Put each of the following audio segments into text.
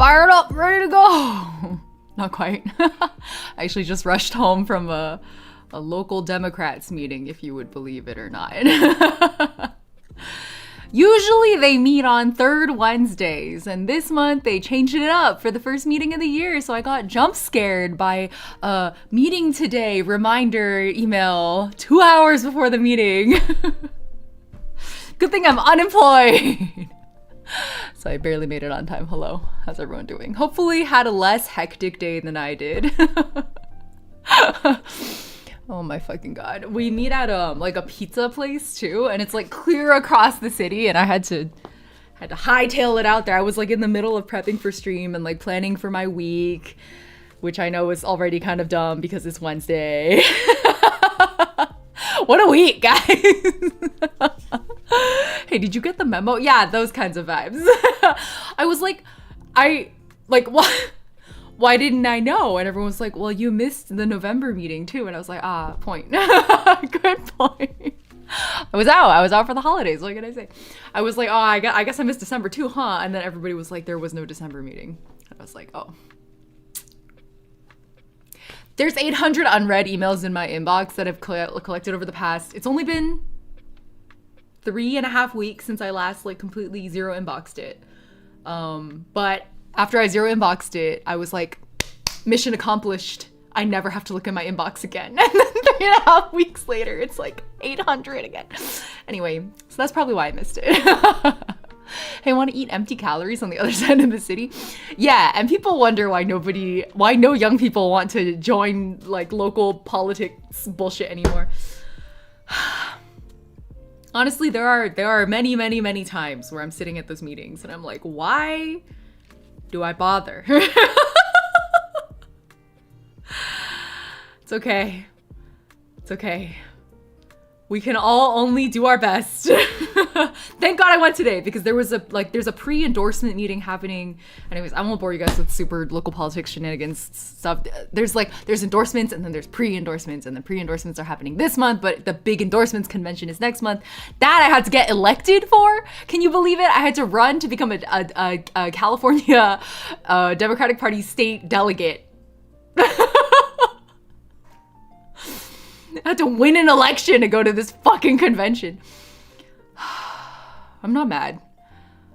fired up, ready to go. Not quite. I actually just rushed home from a local Democrats meeting, if you would believe it or not. Usually they meet on third Wednesdays, and this month they changed it up for the first meeting of the year, so I got jump scared by a meeting today reminder email 2 hours before the meeting. Good thing I'm unemployed. So I barely made it on time. Hello, how's everyone doing? Hopefully had a less hectic day than I did. Oh my fucking god. We meet at like a pizza place too, and it's like clear across the city, and I had to hightail it out there. I was like in the middle of prepping for stream and like planning for my week, which I know is already kind of dumb because it's Wednesday. What a week, guys. Hey, did you get the memo? Yeah, those kinds of vibes. I was like, what? Why didn't I know? And everyone was like, well, you missed the November meeting too. And I was like, point. Good point. I was out for the holidays. What can I say? I was like, I guess I missed December too, huh? And then everybody was like, there was no December meeting. And I was like, oh. There's 800 unread emails in my inbox that I've collected over the past. It's only been 3.5 weeks since I last like completely zero inboxed it. But after I zero inboxed it, I was like, mission accomplished. I never have to look at my inbox again. And then 3.5 weeks later, it's like 800 again. Anyway, so that's probably why I missed it. Hey, want to eat empty calories on the other side of the city? Yeah, and people wonder why no young people want to join like local politics bullshit anymore. Honestly, there are many, many, many times where I'm sitting at those meetings and I'm like, why do I bother? It's okay. It's okay. We can all only do our best. Thank God I went today because there's a pre-endorsement meeting happening. Anyways, I won't bore you guys with super local politics shenanigans stuff. There's endorsements and then there's pre-endorsements, and the pre-endorsements are happening this month, but the big endorsements convention is next month. That I had to get elected for. Can you believe it? I had to run to become a California Democratic Party state delegate. I had to win an election to go to this fucking convention. I'm not mad.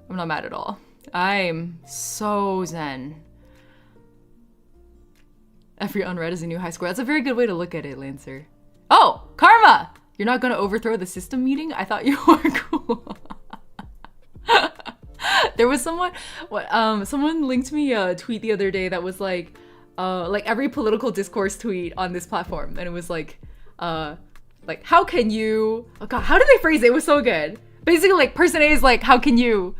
I'm not mad at all. I'm so zen. Every unread is a new high score. That's a very good way to look at it, Lancer. Oh, Karma! You're not gonna overthrow the system meeting? I thought you were cool. There was someone linked me a tweet the other day that was like every political discourse tweet on this platform, and it was like how can you, oh god, how did they phrase it? It was so good. Basically, like, person A is like, how can you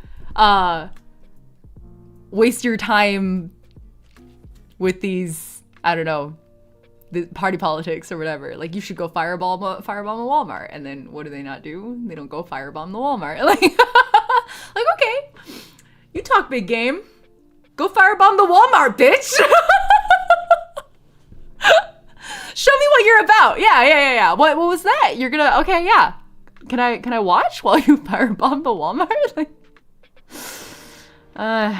waste your time with these, I don't know, the party politics or whatever. Like, you should go firebomb a Walmart. And then what do they not do? They don't go firebomb the Walmart. Like, like, okay, you talk big game. Go firebomb the Walmart, bitch. Show me what you're about. Yeah. What was that? You're gonna, okay, yeah. Can I watch while you firebomb the Walmart? Like,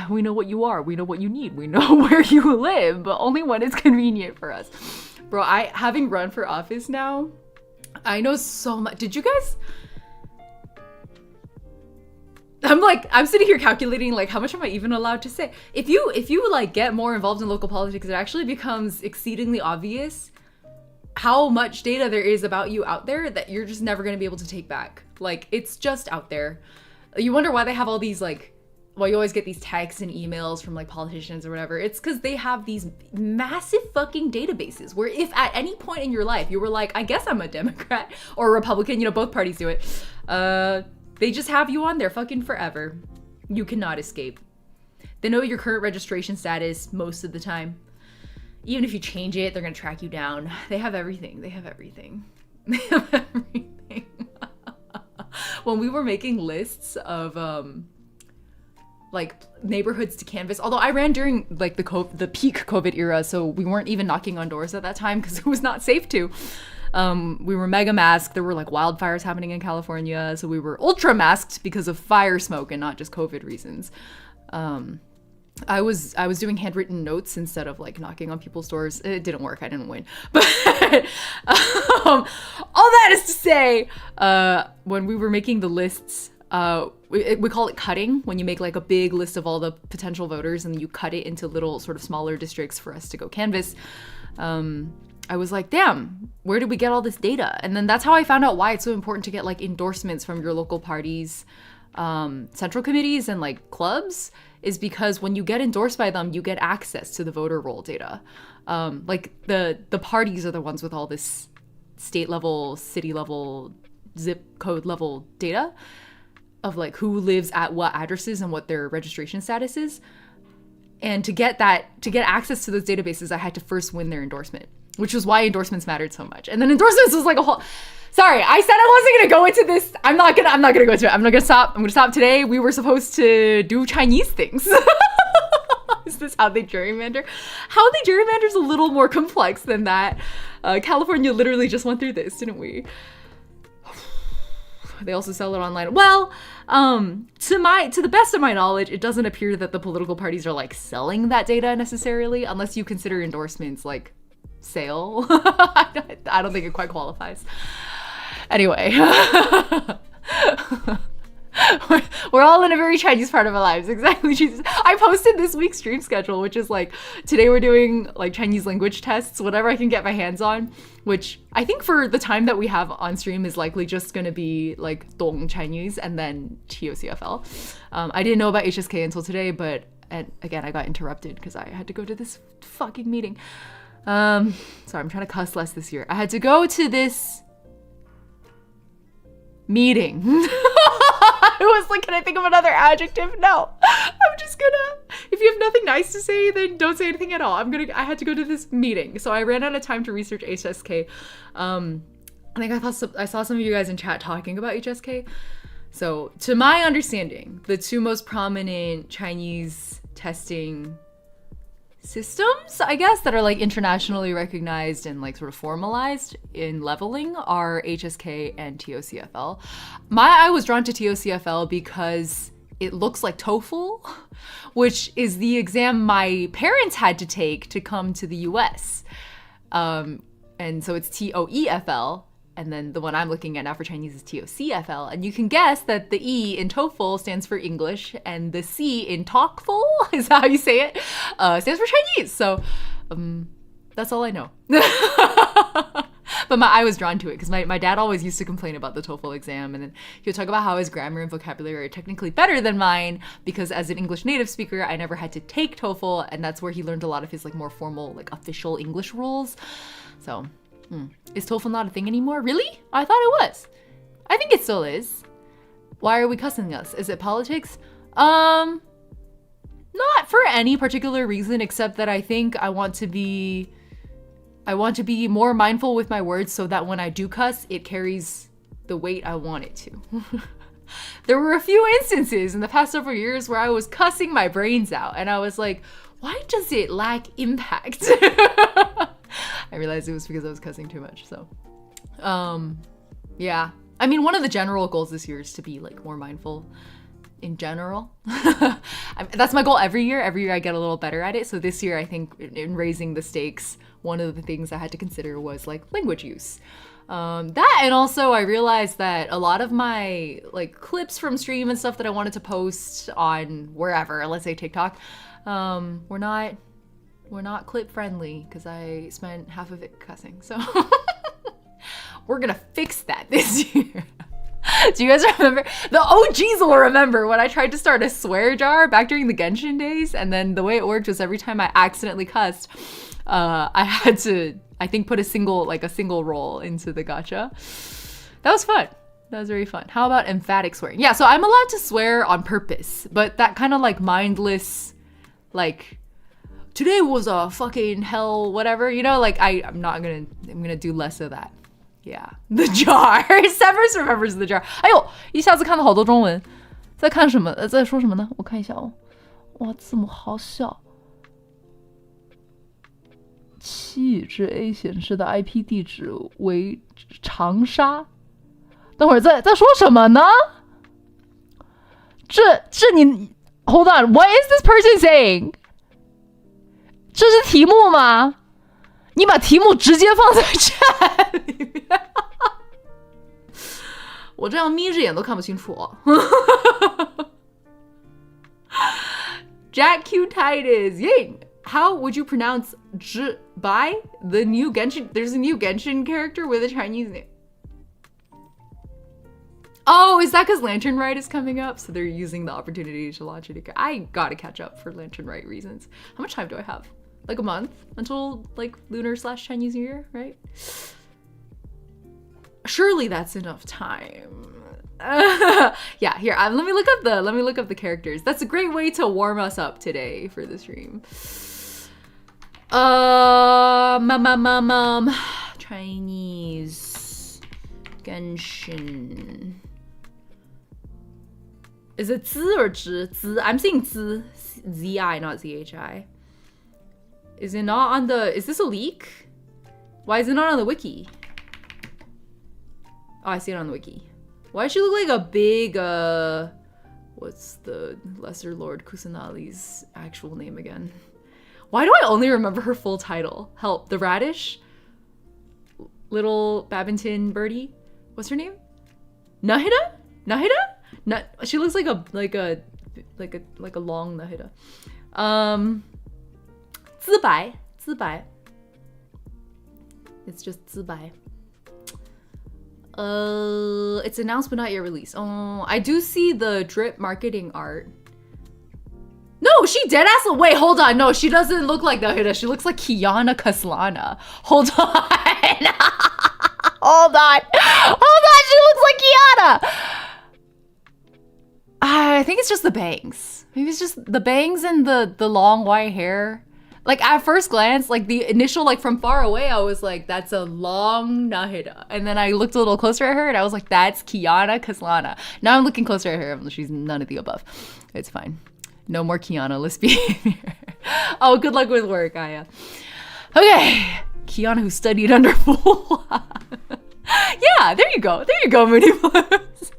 we know what you are. We know what you need. We know where you live, but only when it's convenient for us. Bro, having run for office now, I know so much. Did you guys? I'm sitting here calculating, like, how much am I even allowed to say? If you like get more involved in local politics, it actually becomes exceedingly obvious how much data there is about you out there that you're just never going to be able to take back. Like, it's just out there. You wonder why they have all these, like, why you always get these texts and emails from, like, politicians or whatever. It's because they have these massive fucking databases where if at any point in your life you were like, I guess I'm a Democrat or a Republican, you know, both parties do it, they just have you on there fucking forever. You cannot escape. They know your current registration status most of the time. Even if you change it, they're gonna track you down. They have everything. They have everything. They have everything. When we were making lists of like neighborhoods to canvas, although I ran during like the peak COVID era, so we weren't even knocking on doors at that time because it was not safe to. We were mega masked. There were like wildfires happening in California, so we were ultra masked because of fire smoke and not just COVID reasons. I was doing handwritten notes instead of like knocking on people's doors. It didn't work. I didn't win. But all that is to say, when we were making the lists, we call it cutting, when you make like a big list of all the potential voters and you cut it into little sort of smaller districts for us to go canvass. I was like, damn, where did we get all this data? And then that's how I found out why it's so important to get like endorsements from your local parties, central committees and like clubs, is because when you get endorsed by them, you get access to the voter roll data. Like the parties are the ones with all this state level, city level, zip code level data of like who lives at what addresses and what their registration status is. And to get access to those databases, I had to first win their endorsement, which was why endorsements mattered so much. And then endorsements was like a whole, sorry, I said I wasn't gonna go into this. I'm not gonna go into it. I'm gonna stop today. We were supposed to do Chinese things. Is this how they gerrymander? How they gerrymander is a little more complex than that. California literally just went through this, didn't we? They also sell it online. Well, to the best of my knowledge, it doesn't appear that the political parties are like selling that data necessarily, unless you consider endorsements like sale. I don't think it quite qualifies. Anyway, we're all in a very Chinese part of our lives. Exactly. Jesus. I posted this week's stream schedule, which is like, today we're doing like Chinese language tests, whatever I can get my hands on, which I think for the time that we have on stream is likely just going to be like Dong Chinese and then TOCFL. I didn't know about HSK until today, but again, I got interrupted because I had to go to this fucking meeting. Sorry, I'm trying to cuss less this year. I had to go to this meeting. I was like, can I think of another adjective? No. I'm just gonna, if you have nothing nice to say, then don't say anything at all. I had to go to this meeting. So I ran out of time to research HSK. I think I saw some of you guys in chat talking about HSK. So to my understanding, the two most prominent Chinese testing systems, I guess, that are like internationally recognized and like sort of formalized in leveling are HSK and TOCFL. I was drawn to TOCFL because it looks like TOEFL, which is the exam my parents had to take to come to the US. And so it's TOEFL. And then the one I'm looking at now for Chinese is TOCFL. And you can guess that the E in TOEFL stands for English and the C in TOEFL, is how you say it, stands for Chinese. So that's all I know. But I was drawn to it because my dad always used to complain about the TOEFL exam. And then he would talk about how his grammar and vocabulary are technically better than mine because as an English native speaker, I never had to take TOEFL. And that's where he learned a lot of his like more formal, like official English rules. So... Is TOEFL not a thing anymore? Really? I thought it was. I think it still is. Why are we cussing us? Is it politics? Not for any particular reason except that I think I want to be more mindful with my words so that when I do cuss, it carries the weight I want it to. There were a few instances in the past several years where I was cussing my brains out and I was like, why does it lack impact? I realized it was because I was cussing too much. So, yeah. I mean, one of the general goals this year is to be like more mindful in general. That's my goal every year. Every year I get a little better at it. So this year, I think in raising the stakes, one of the things I had to consider was like language use. That, and also I realized that a lot of my like clips from stream and stuff that I wanted to post on wherever, let's say TikTok, we're not clip friendly because I spent half of it cussing. So we're gonna fix that this year. Do you guys remember? The OGs will remember when I tried to start a swear jar back during the Genshin days, and then the way it worked was every time I accidentally cussed, I had to, I think, put a single roll into the gacha. That was fun. That was very fun. How about emphatic swearing? Yeah, so I'm allowed to swear on purpose, but that kind of like mindless, like, today was a fucking hell, whatever, you know, like I'm gonna do less of that. Yeah. The jar. Severs remembers the jar. 哎呦，一下子看到好多中文。在看什么？在说什么呢？我看一下哦。哇，字母好小。7至 A 显示的 IP 地址为长沙。等会儿在说什么呢？这你 Hold on, what is this person saying? 这是题目吗？你把题目直接放在 chat 里面。我这样眯着眼都看不清楚哦。Jack Q Titus, Ying, how would you pronounce by the new Genshin? There's a new Genshin character with a Chinese name. Oh, is that because Lantern Rite is coming up? So they're using the opportunity to launch it. I gotta catch up for Lantern Rite reasons. How much time do I have? Like a month until like Lunar/Chinese New Year, right? Surely that's enough time. Yeah, here. Let me look up the characters. That's a great way to warm us up today for the stream. Chinese Genshin. Is it Z or Z? Z. I'm saying Z. Z-I, not Z-H-I. Is it not on the... Is this a leak? Why is it not on the wiki? Oh, I see it on the wiki. Why does she look like a big, what's the Lesser Lord Kusanali's actual name again? Why do I only remember her full title? Help. The Radish? Little Babington Birdie? What's her name? Nahida? Nahida? She looks like a long Nahida. Zibai. Zibai. It's just Zibai. It's announced but not yet released. Oh, I do see the drip marketing art. No, she dead ass. Wait, hold on. No, she doesn't look like Nahida. She looks like Kiana Kaslana. Hold on. Hold on. She looks like Kiana. I think it's just the bangs. Maybe it's just the bangs and the long white hair. Like at first glance, like the initial, like from far away, I was like, that's a long Nahida. And then I looked a little closer at her and I was like, that's Kiana Kaslana. Now I'm looking closer at her. She's none of the above. It's fine. No more Kiana-less behavior. Oh, good luck with work, Aya. Okay. Kiana who studied under Fool. Yeah, there you go. There you go, Moody Blues.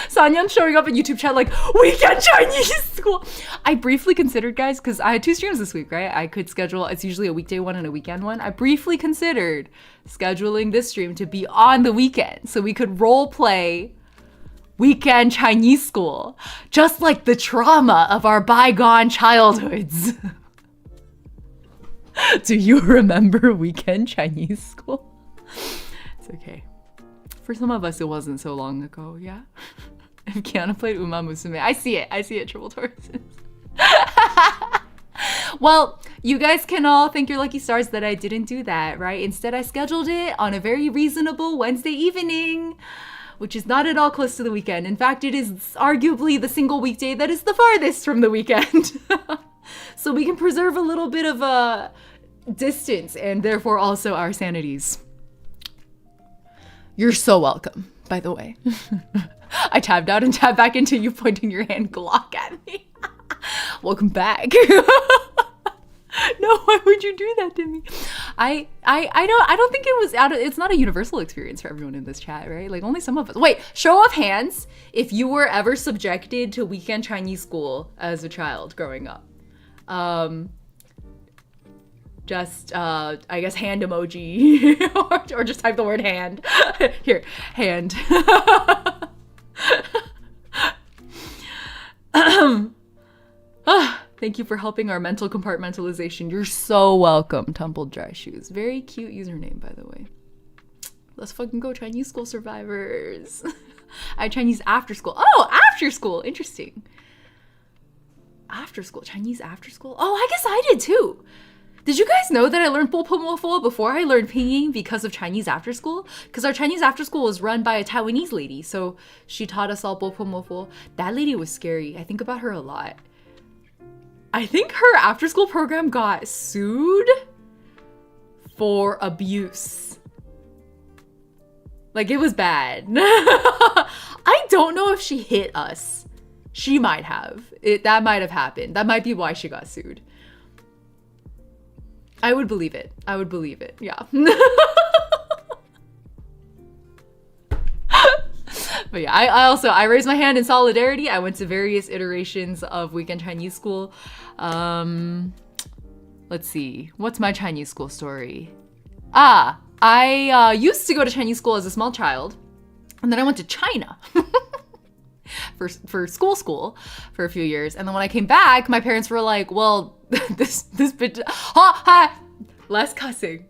Sanyan showing up in YouTube chat like, weekend Chinese school. I briefly considered, guys, because I had 2 streams this week, right? I could schedule, it's usually a weekday one and a weekend one. I briefly considered scheduling this stream to be on the weekend so we could role play weekend Chinese school, just like the trauma of our bygone childhoods. Do you remember weekend Chinese school? It's okay. For some of us, it wasn't so long ago, yeah? If Kiana played Uma Musume. I see it, Triple Tauruses. Well, you guys can all thank your lucky stars that I didn't do that, right? Instead, I scheduled it on a very reasonable Wednesday evening, which is not at all close to the weekend. In fact, it is arguably the single weekday that is the farthest from the weekend. So we can preserve a little bit of a distance and therefore also our sanities. You're so welcome, by the way. I tabbed out and tabbed back into you pointing your hand Glock at me. Welcome back. No, why would you do that to me? I don't think it was it's not a universal experience for everyone in this chat, right? Like only some of us. Wait, show of hands if you were ever subjected to weekend Chinese school as a child growing up. Just I guess hand emoji or just type the word hand. Here, hand. Thank you for helping our mental compartmentalization. You're so welcome, Tumbled Dry Shoes. Very cute username, by the way. Let's fucking go, Chinese school survivors. I had Chinese after school. Oh, after school. Interesting. After school. Chinese after school? Oh, I guess I did too. Did you guys know that I learned Bo before I learned Pinyin because of Chinese after school? Because our Chinese after school was run by a Taiwanese lady, so she taught us all Bo. That lady was scary. I think about her a lot. I think her after school program got sued for abuse. Like, it was bad. I don't know if she hit us. She might have. That might have happened. That might be why she got sued. I would believe it. Yeah. But yeah, I raised my hand in solidarity. I went to various iterations of weekend Chinese school. Let's see, what's my Chinese school story? I used to go to Chinese school as a small child, and then I went to China for school for a few years. And then when I came back, my parents were like, well, this bitch, less cussing.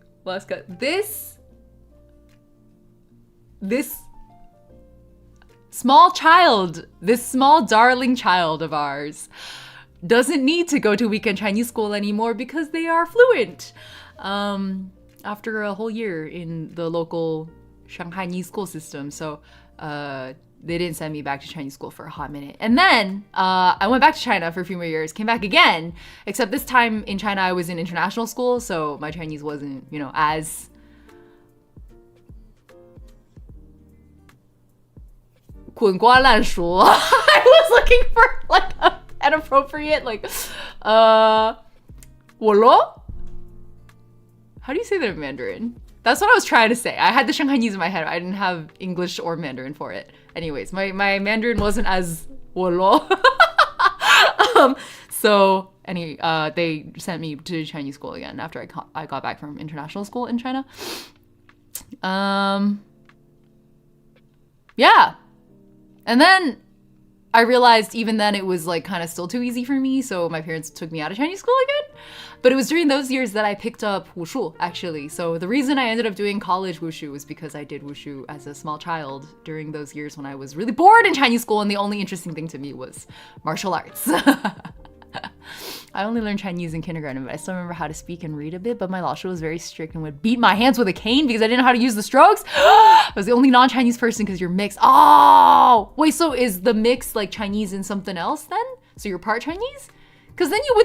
This small child, this small darling child of ours doesn't need to go to weekend Chinese school anymore because they are fluent. After a whole year in the local Shanghai school system. So they didn't send me back to Chinese school for a hot minute. And then I went back to China for a few more years, came back again, except this time in China I was in international school, so my Chinese wasn't, as I was looking for like an appropriate wo How do you say that in Mandarin? That's what I was trying to say. I had the Shanghainese in my head. I didn't have English or Mandarin for it. Anyways, my Mandarin wasn't as wo so they sent me to Chinese school again after I got back from international school in China. Yeah. And then I realized even then it was like kind of still too easy for me, so my parents took me out of Chinese school again. But it was during those years that I picked up wushu, actually. So the reason I ended up doing college wushu was because I did wushu as a small child during those years when I was really bored in Chinese school and the only interesting thing to me was martial arts. I only learned Chinese in kindergarten, but I still remember how to speak and read a bit, but my laoshu was very strict and would beat my hands with a cane because I didn't know how to use the strokes. I was the only non-Chinese person because you're mixed. Oh, wait, so is the mix like Chinese and something else then? So you're part Chinese? Because then you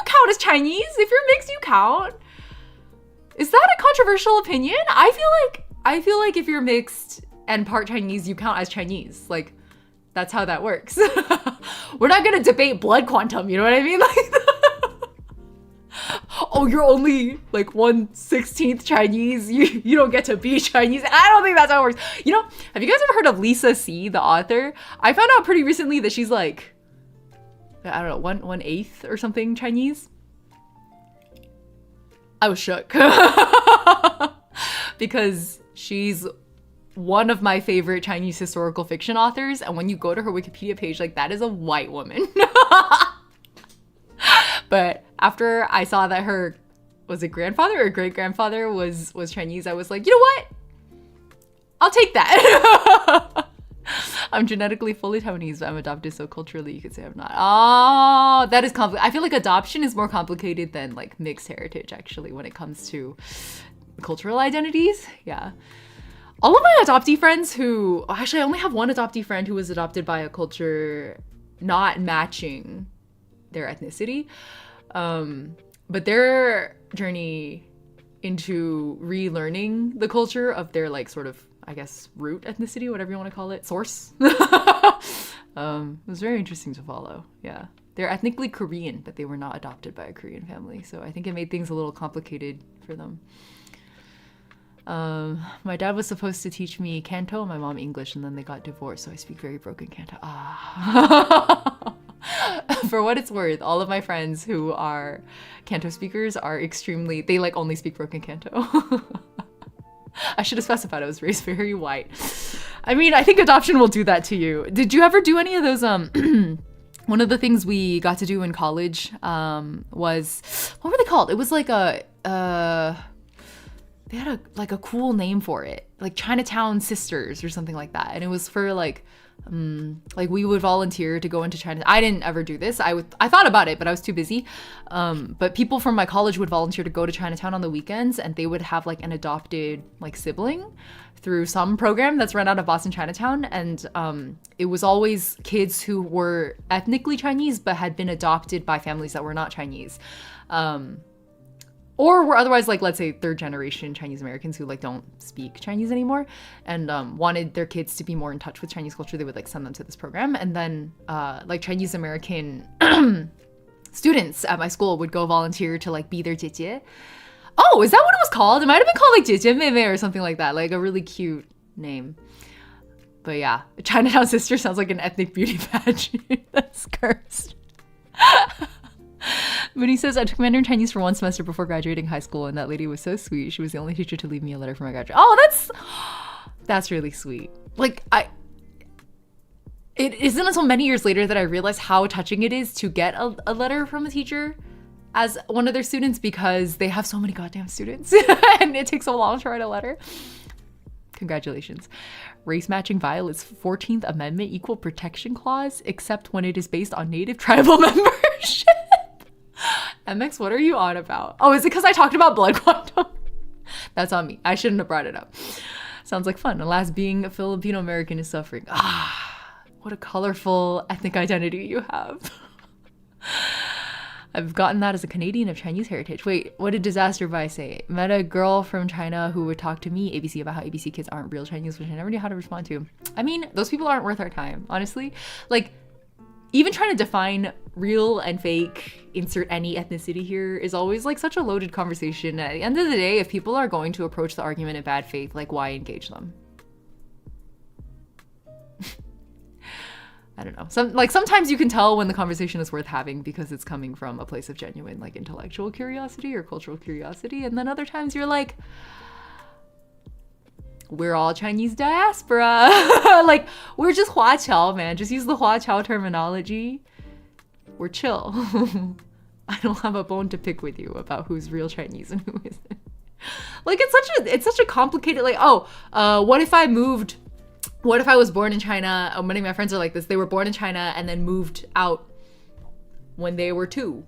count as Chinese. If you're mixed, you count. Is that a controversial opinion? I feel like if you're mixed and part Chinese, you count as Chinese. Like, that's how that works. We're not gonna debate blood quantum, you know what I mean? Like, oh, you're only like 1/16 Chinese. You don't get to be Chinese. And I don't think that's how it works. Have you guys ever heard of Lisa C, the author? I found out pretty recently that she's like, I don't know, 1/8 or something Chinese. I was shook. Because she's one of my favorite Chinese historical fiction authors, and when you go to her Wikipedia page, like, that is a white woman. But after I saw that her, was it grandfather or great-grandfather was Chinese, I was like, you know what? I'll take that. I'm genetically fully Taiwanese, but I'm adopted, so culturally you could say I'm not. Oh, that is complicated. I feel like adoption is more complicated than like mixed heritage, actually, when it comes to cultural identities. Yeah. All of my adoptee friends I only have one adoptee friend who was adopted by a culture not matching their ethnicity. But their journey into relearning the culture of their like sort of, I guess, root ethnicity, whatever you want to call it, source. It was very interesting to follow. Yeah. They're ethnically Korean, but they were not adopted by a Korean family. So I think it made things a little complicated for them. My dad was supposed to teach me Canto and my mom English, and then they got divorced, so I speak very broken Canto. For what it's worth, all of my friends who are Canto speakers are they like only speak broken Canto. I should have specified I was raised very white. I mean, I think adoption will do that to you. Did you ever do any of those, one of the things we got to do in college, was, what were they called? It was like they had a cool name for it, like Chinatown Sisters or something like that. And it was for like we would volunteer to go into China. I didn't ever do this. I thought about it, but I was too busy. But people from my college would volunteer to go to Chinatown on the weekends, and they would have like an adopted like sibling through some program that's run out of Boston Chinatown. And it was always kids who were ethnically Chinese but had been adopted by families that were not Chinese. Or were otherwise, like, let's say, third generation Chinese Americans who, like, don't speak Chinese anymore and wanted their kids to be more in touch with Chinese culture. They would, like, send them to this program. And then, like, Chinese American students at my school would go volunteer to, like, be their 姐姐. Oh, is that what it was called? It might have been called, like, 姐姐妹妹or something like that. Like, a really cute name. But yeah, Chinatown Sister sounds like an ethnic beauty pageant. That's cursed. But he says, I took Mandarin Chinese for 1 semester before graduating high school, and that lady was so sweet. She was the only teacher to leave me a letter for my graduation. Oh, that's really sweet. Like, it isn't until many years later that I realized how touching it is to get a letter from a teacher as one of their students, because they have so many goddamn students and it takes so long to write a letter. Congratulations. Race matching violates 14th Amendment Equal Protection Clause, except when it is based on native tribal membership. MX, what are you on about? Oh, is it because I talked about blood quantum? That's on me. I shouldn't have brought it up. Sounds like fun. Alas, being a Filipino American is suffering. What a colorful ethnic identity you have. I've gotten that as a Canadian of Chinese heritage. Wait, what did Disaster By say? Met a girl from China who would talk to me, ABC, about how ABC kids aren't real Chinese, which I never knew how to respond to. I mean, those people aren't worth our time, honestly. Like, even trying to define real and fake, insert any ethnicity here, is always like such a loaded conversation. At the end of the day, if people are going to approach the argument in bad faith, like, why engage them? I don't know. Sometimes you can tell when the conversation is worth having because it's coming from a place of genuine, like, intellectual curiosity or cultural curiosity. And then other times you're like, we're all Chinese diaspora. Like, we're just Huaqiao, man. Just use the Huaqiao terminology. We're chill. I don't have a bone to pick with you about who's real Chinese and who isn't. Like, it's such a complicated, like, what if I was born in China? Many of my friends are like this. They were born in China and then moved out when they were 2.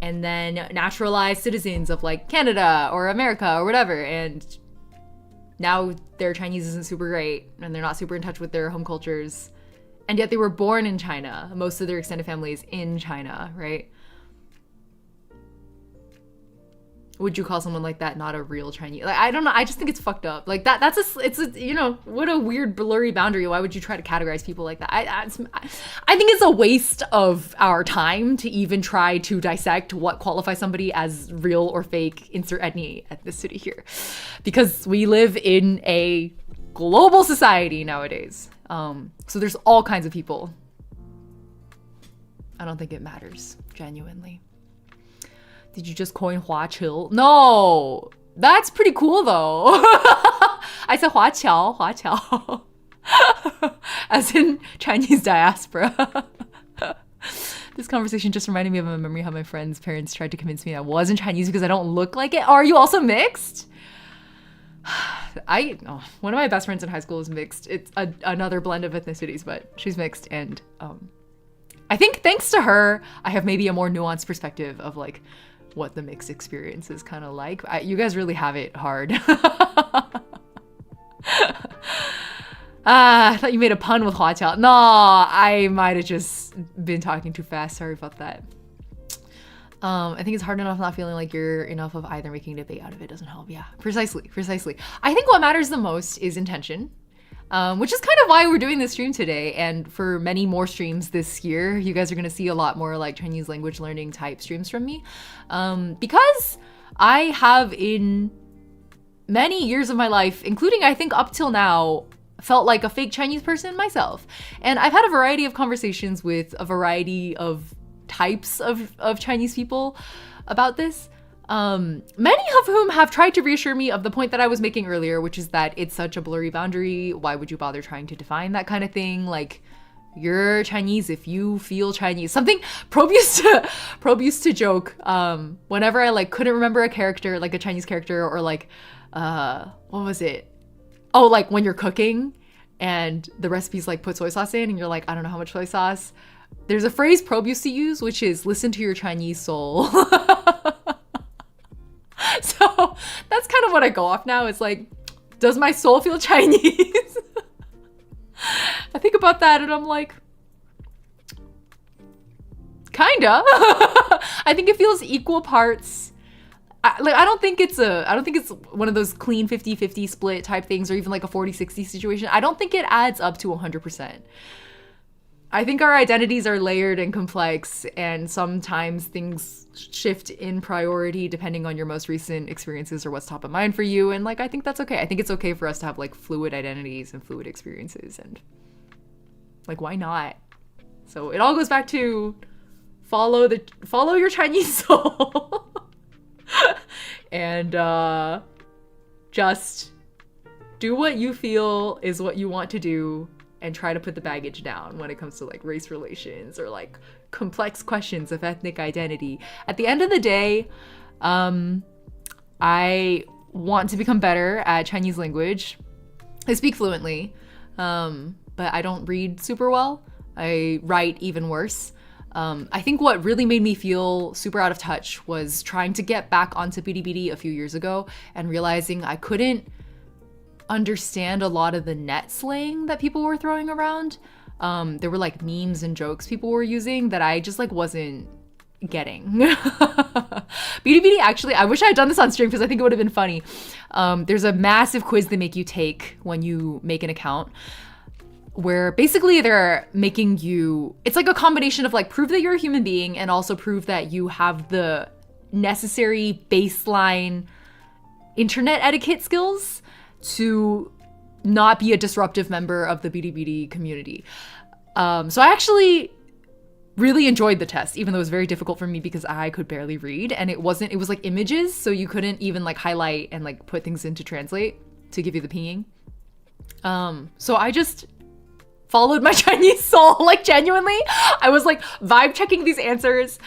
And then naturalized citizens of, like, Canada or America or whatever. And now their Chinese isn't super great and they're not super in touch with their home cultures. And yet they were born in China. Most of their extended family is in China, right? Would you call someone like that not a real Chinese? Like, I don't know. I just think it's fucked up. Like, it's you know, what a weird blurry boundary. Why would you try to categorize people like that? I think it's a waste of our time to even try to dissect what qualifies somebody as real or fake, insert any ethnicity here. Because we live in a global society nowadays. So there's all kinds of people. I don't think it matters, genuinely. Did you just coin Hua Chill? No, that's pretty cool though. I said Hua Qiao, as in Chinese diaspora. This conversation just reminded me of a memory how my friend's parents tried to convince me I wasn't Chinese because I don't look like it. Are you also mixed? One of my best friends in high school is mixed. It's another blend of ethnicities, but she's mixed, and I think thanks to her, I have maybe a more nuanced perspective of, like, what the mixed experience is kind of like. You guys really have it hard. I thought you made a pun with Hua Qiao. No, I might have just been talking too fast. Sorry about that. I think it's hard enough not feeling like you're enough of either. Making a debate out of it doesn't help. Yeah, precisely. I think what matters the most is intention. Which is kind of why we're doing this stream today, and for many more streams this year. You guys are going to see a lot more, like, Chinese language learning type streams from me, because I have, in many years of my life, including I think up till now, felt like a fake Chinese person myself. And I've had a variety of conversations with a variety of types of Chinese people about this. Many of whom have tried to reassure me of the point that I was making earlier, which is that it's such a blurry boundary. Why would you bother trying to define that kind of thing? Like, you're Chinese if you feel Chinese. Something Probe used to joke whenever I, like, couldn't remember a character, like a Chinese character, or like what was it? Oh, like when you're cooking and the recipe's like put soy sauce in and you're like, I don't know how much soy sauce. There's a phrase Probe used to use, which is listen to your Chinese soul. So that's kind of what I go off now. It's like, does my soul feel Chinese? I think about that and I'm like, kinda. I think it feels equal parts. I don't think it's one of those clean 50-50 split type things, or even like a 40-60 situation. I don't think it adds up to 100%. I think our identities are layered and complex, and sometimes things shift in priority depending on your most recent experiences or what's top of mind for you. And like, I think that's okay. I think it's okay for us to have like fluid identities and fluid experiences, and like, why not? So it all goes back to follow your Chinese soul and just do what you feel is what you want to do, and try to put the baggage down when it comes to like race relations or like complex questions of ethnic identity. At the end of the day, I want to become better at Chinese language. I speak fluently, but I don't read super well. I write even worse. I think what really made me feel super out of touch was trying to get back onto Bilibili a few years ago and realizing I couldn't understand a lot of the net slang that people were throwing around. There were like memes and jokes people were using that I just like wasn't getting. Bilibili, actually, I wish I had done this on stream because I think it would have been funny. There's a massive quiz they make you take when you make an account, where basically they're making you, it's like a combination of like prove that you're a human being and also prove that you have the necessary baseline internet etiquette skills to not be a disruptive member of the Bilibili community. So I actually really enjoyed the test, even though it was very difficult for me because I could barely read, and it was like images, so you couldn't even like highlight and like put things into translate to give you the pinging. So I just followed my Chinese soul, like genuinely. I was like vibe checking these answers.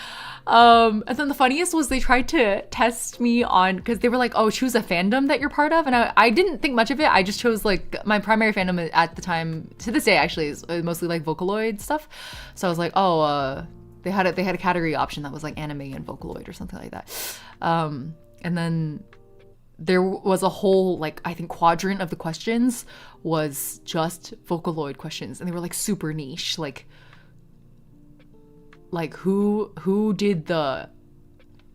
And then the funniest was they tried to test me on, because they were like, oh, choose a fandom that you're part of. And I didn't think much of it. I just chose like my primary fandom at the time, to this day actually, is mostly like Vocaloid stuff. So I was like, oh, they had a category option that was like anime and Vocaloid or something like that. And then there was a whole, like, I think quadrant of the questions was just Vocaloid questions. And they were like super niche, like who did the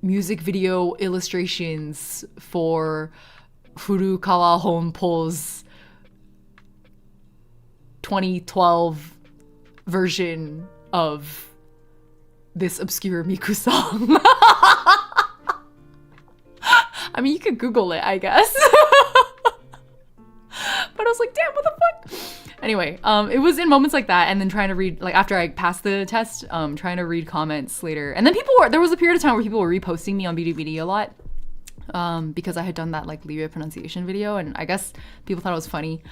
music video illustrations for Furukawa Honpo's 2012 version of this obscure Miku song. I mean, you could Google it, I guess. But I was like, damn, what the fuck? Anyway, it was in moments like that, and then trying to read, like after I passed the test, trying to read comments later. And then there was a period of time where people were reposting me on Bilibili a lot, because I had done that like Libre pronunciation video, and I guess people thought it was funny.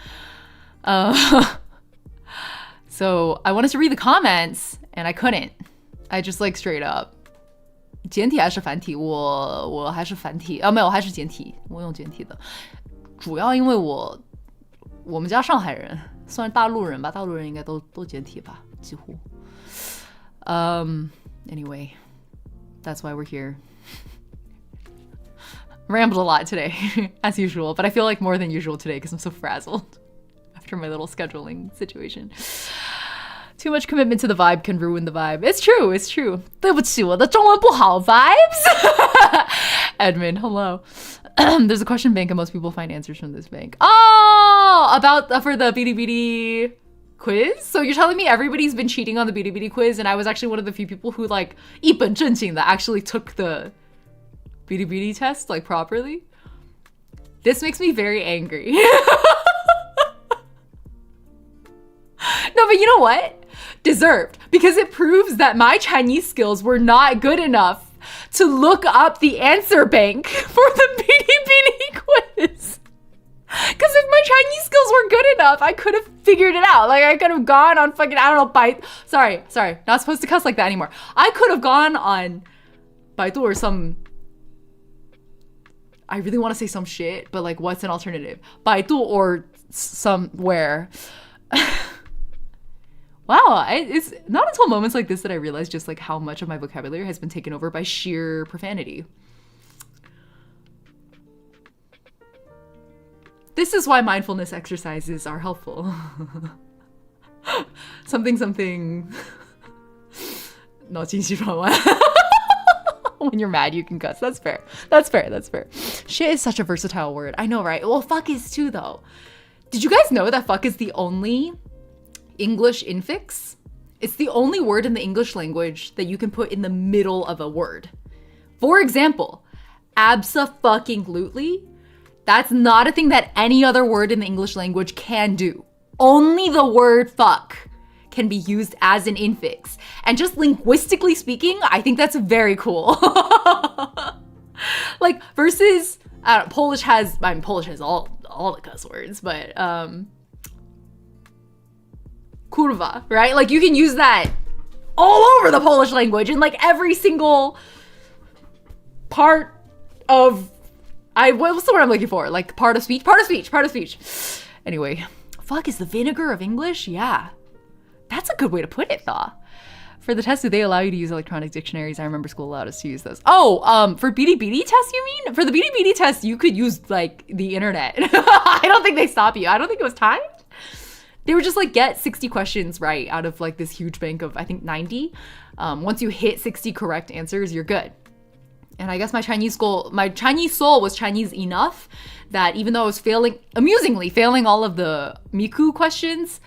So I wanted to read the comments, and I couldn't. I just like straight up 简体还是繁体？我还是繁体，没有，还是简体，我用简体的。主要因为我们家上海人，算是大陆人吧，大陆人应该都简体吧，几乎。Anyway, that's why we're here. Rambled a lot today, as usual, but I feel like more than usual today because I'm so frazzled after my little scheduling situation. Too much commitment to the vibe can ruin the vibe. It's true, it's true. 对不起，我的中文不好 vibes. Edmund, hello. There's a question bank and most people find answers from this bank. Oh, about for the Bilibili quiz? So you're telling me everybody's been cheating on the Bilibili quiz, and I was actually one of the few people who like 一本正经 that actually took the Bilibili test like properly? This makes me very angry. No, but you know what? Deserved, because it proves that my Chinese skills were not good enough to look up the answer bank for the Bilibili quiz. Because if my Chinese skills were good enough, I could have figured it out. Like, I could have gone on fucking, I don't know, sorry, not supposed to cuss like that anymore. I could have gone on Baidu or some, I really want to say some shit, but like, what's an alternative? Baidu or somewhere. Wow, it's not until moments like this that I realize just like how much of my vocabulary has been taken over by sheer profanity. This is why mindfulness exercises are helpful. something. No, 情绪转弯. When you're mad, you can cuss. That's fair. Shit is such a versatile word. I know, right? Well, fuck is too, though. Did you guys know that fuck is the only English infix? It's the only word in the English language that you can put in the middle of a word. For example, abso-fucking-lutely, that's not a thing that any other word in the English language can do. Only the word fuck can be used as an infix. And just linguistically speaking, I think that's very cool. Like, versus, Polish has all the cuss words, but, kurwa, right? Like, you can use that all over the Polish language in like every single part of, what's the word I'm looking for? Like, part of speech. Anyway, fuck is the vinegar of English? Yeah. That's a good way to put it, though. For the test, do they allow you to use electronic dictionaries? I remember school allowed us to use those. Oh, for BD test, you mean? For the BD test, you could use, like, the internet. I don't think they stop you. I don't think it was timed. They were just, like, get 60 questions right out of, like, this huge bank of, I think, 90. Once you hit 60 correct answers, you're good. And I guess my Chinese soul was Chinese enough that even though I was amusingly failing all of the Miku questions,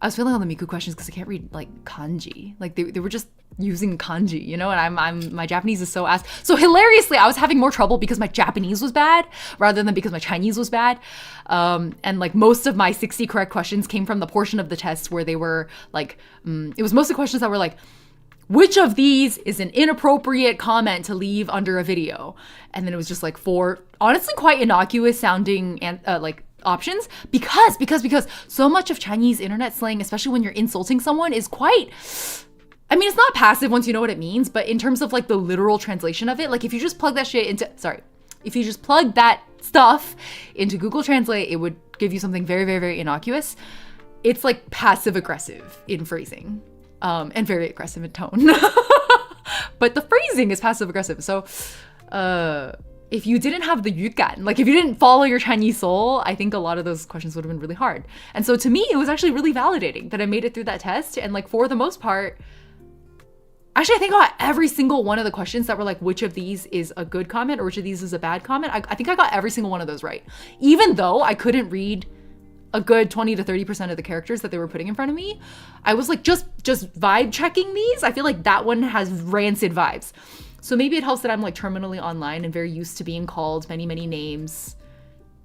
I was failing all the Miku questions because I can't read like kanji. Like they were just using kanji, you know, and my Japanese is so ass. So hilariously, I was having more trouble because my Japanese was bad rather than because my Chinese was bad. And like most of my 60 correct questions came from the portion of the test where they were like, it was mostly questions that were like, which of these is an inappropriate comment to leave under a video? And then it was just like 4 honestly quite innocuous sounding and like options because so much of Chinese internet slang, especially when you're insulting someone, is quite, I mean, it's not passive once you know what it means, but in terms of like the literal translation of it, like if you just plug that stuff into Google Translate, it would give you something very, very, very innocuous. It's like passive aggressive in phrasing. And very aggressive in tone. But the phrasing is passive aggressive. So if you didn't have the yukan, like if you didn't follow your Chinese soul, I think a lot of those questions would have been really hard. And so to me, it was actually really validating that I made it through that test. And like for the most part, actually I think I got every single one of the questions that were like, which of these is a good comment or which of these is a bad comment. I think I got every single one of those right. Even though I couldn't read a good 20 to 30% of the characters that they were putting in front of me, I was like, just vibe checking these. I feel like that one has rancid vibes. So maybe it helps that I'm like terminally online and very used to being called many, many names,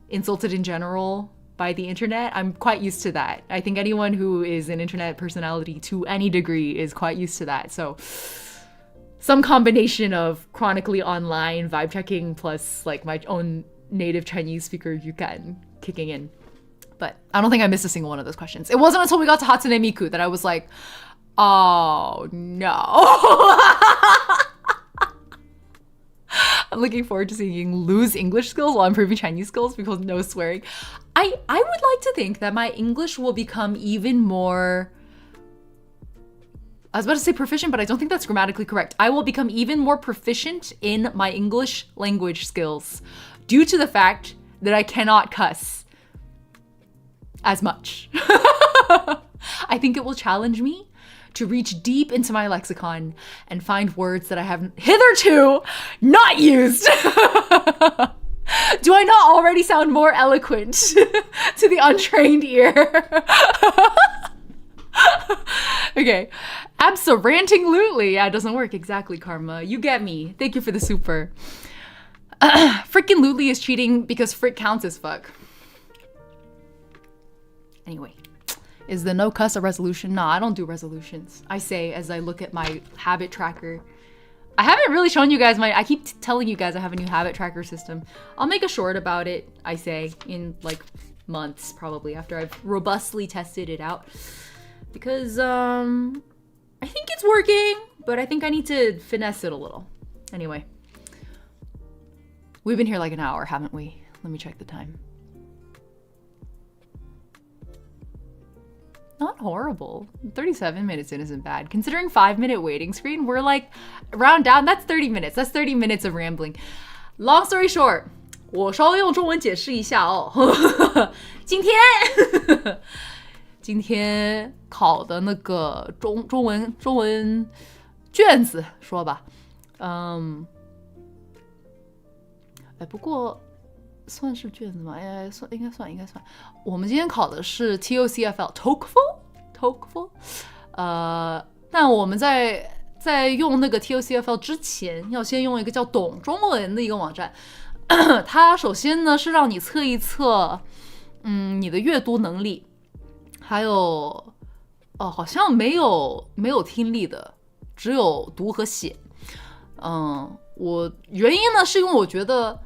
insulted in general by the internet. I'm quite used to that. I think anyone who is an internet personality to any degree is quite used to that. So some combination of chronically online vibe checking plus like my own native Chinese speaker yukan kicking in. But I don't think I missed a single one of those questions. It wasn't until we got to Hatsune Miku that I was like, oh no. I'm looking forward to seeing Ying lose English skills while improving Chinese skills because no swearing. I would like to think that my English will become even more, I was about to say proficient, but I don't think that's grammatically correct. I will become even more proficient in my English language skills due to the fact that I cannot cuss as much. I think it will challenge me to reach deep into my lexicon and find words that I have hitherto not used. Do I not already sound more eloquent to the untrained ear? Okay. Abso-ranting-lutely. Yeah, it doesn't work exactly, Karma. You get me. Thank you for the super. Frickin' lutely is cheating because frick counts as fuck. Anyway, is the no cuss a resolution? No, I don't do resolutions. I say as I look at my habit tracker. I haven't really shown you guys I keep telling you guys I have a new habit tracker system. I'll make a short about it, I say, in like months probably after I've robustly tested it out. Because I think it's working, but I think I need to finesse it a little. Anyway, we've been here like an hour, haven't we? Let me check the time. Not horrible. 37 minutes in isn't bad. Considering 5-minute waiting screen, we're like, round down, that's 30 minutes. That's 30 minutes of rambling. Long story short, 我稍微用中文解释一下哦。今天考的那个中文卷子说吧，不过算是卷子吗？应该算。我们今天考的是 TOCFL TOEFL，但我们在用那个 TOCFL 之前，要先用一个叫懂中文的一个网站。它首先呢是让你测一测，你的阅读能力，还有好像没有听力的，只有读和写。我原因呢是因为我觉得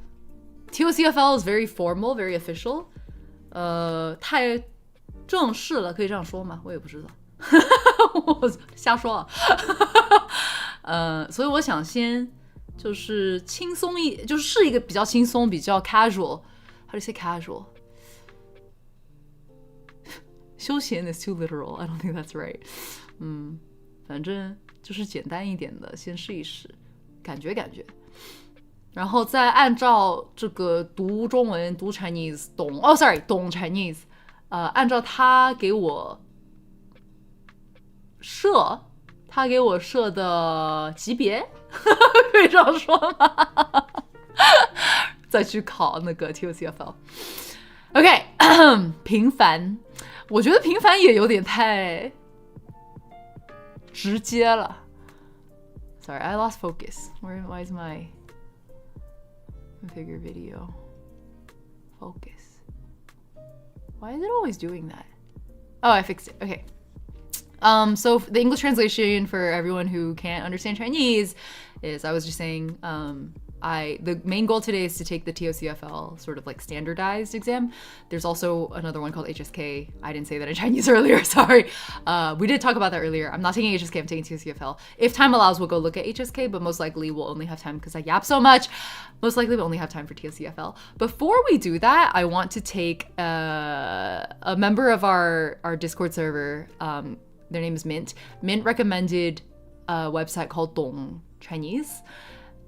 TOCFL is very formal, very official， 太正式了，可以这样说吗？我也不知道。我瞎说啊。所以我想先就是轻松就是是一个比较轻松比较 casual. How do you say casual? 休闲 is too literal. I don't think that's right. 反正就是简单一点的先试一试，感觉然后再按照这个读中文读 Chinese 懂 Chinese， 按照他给我设的级别可以这样说吗？再去考那个 TOCFL。 OK， 平凡，我觉得平凡也有点太直接了。 Sorry, I lost focus. Why is my configure video focus? Why is it always doing that? Oh, I fixed it. Okay. So the English translation for everyone who can't understand Chinese is, I was just saying, the main goal today is to take the TOCFL sort of like standardized exam. There's also another one called HSK. I didn't say that in Chinese earlier, sorry. We did talk about that earlier. I'm not taking HSK, I'm taking TOCFL. If time allows, we'll go look at HSK, but most likely we'll only have time because I yap so much. Most likely we'll only have time for TOCFL. Before we do that, I want to take a member of our Discord server. Their name is Mint. Mint recommended a website called Dong Chinese,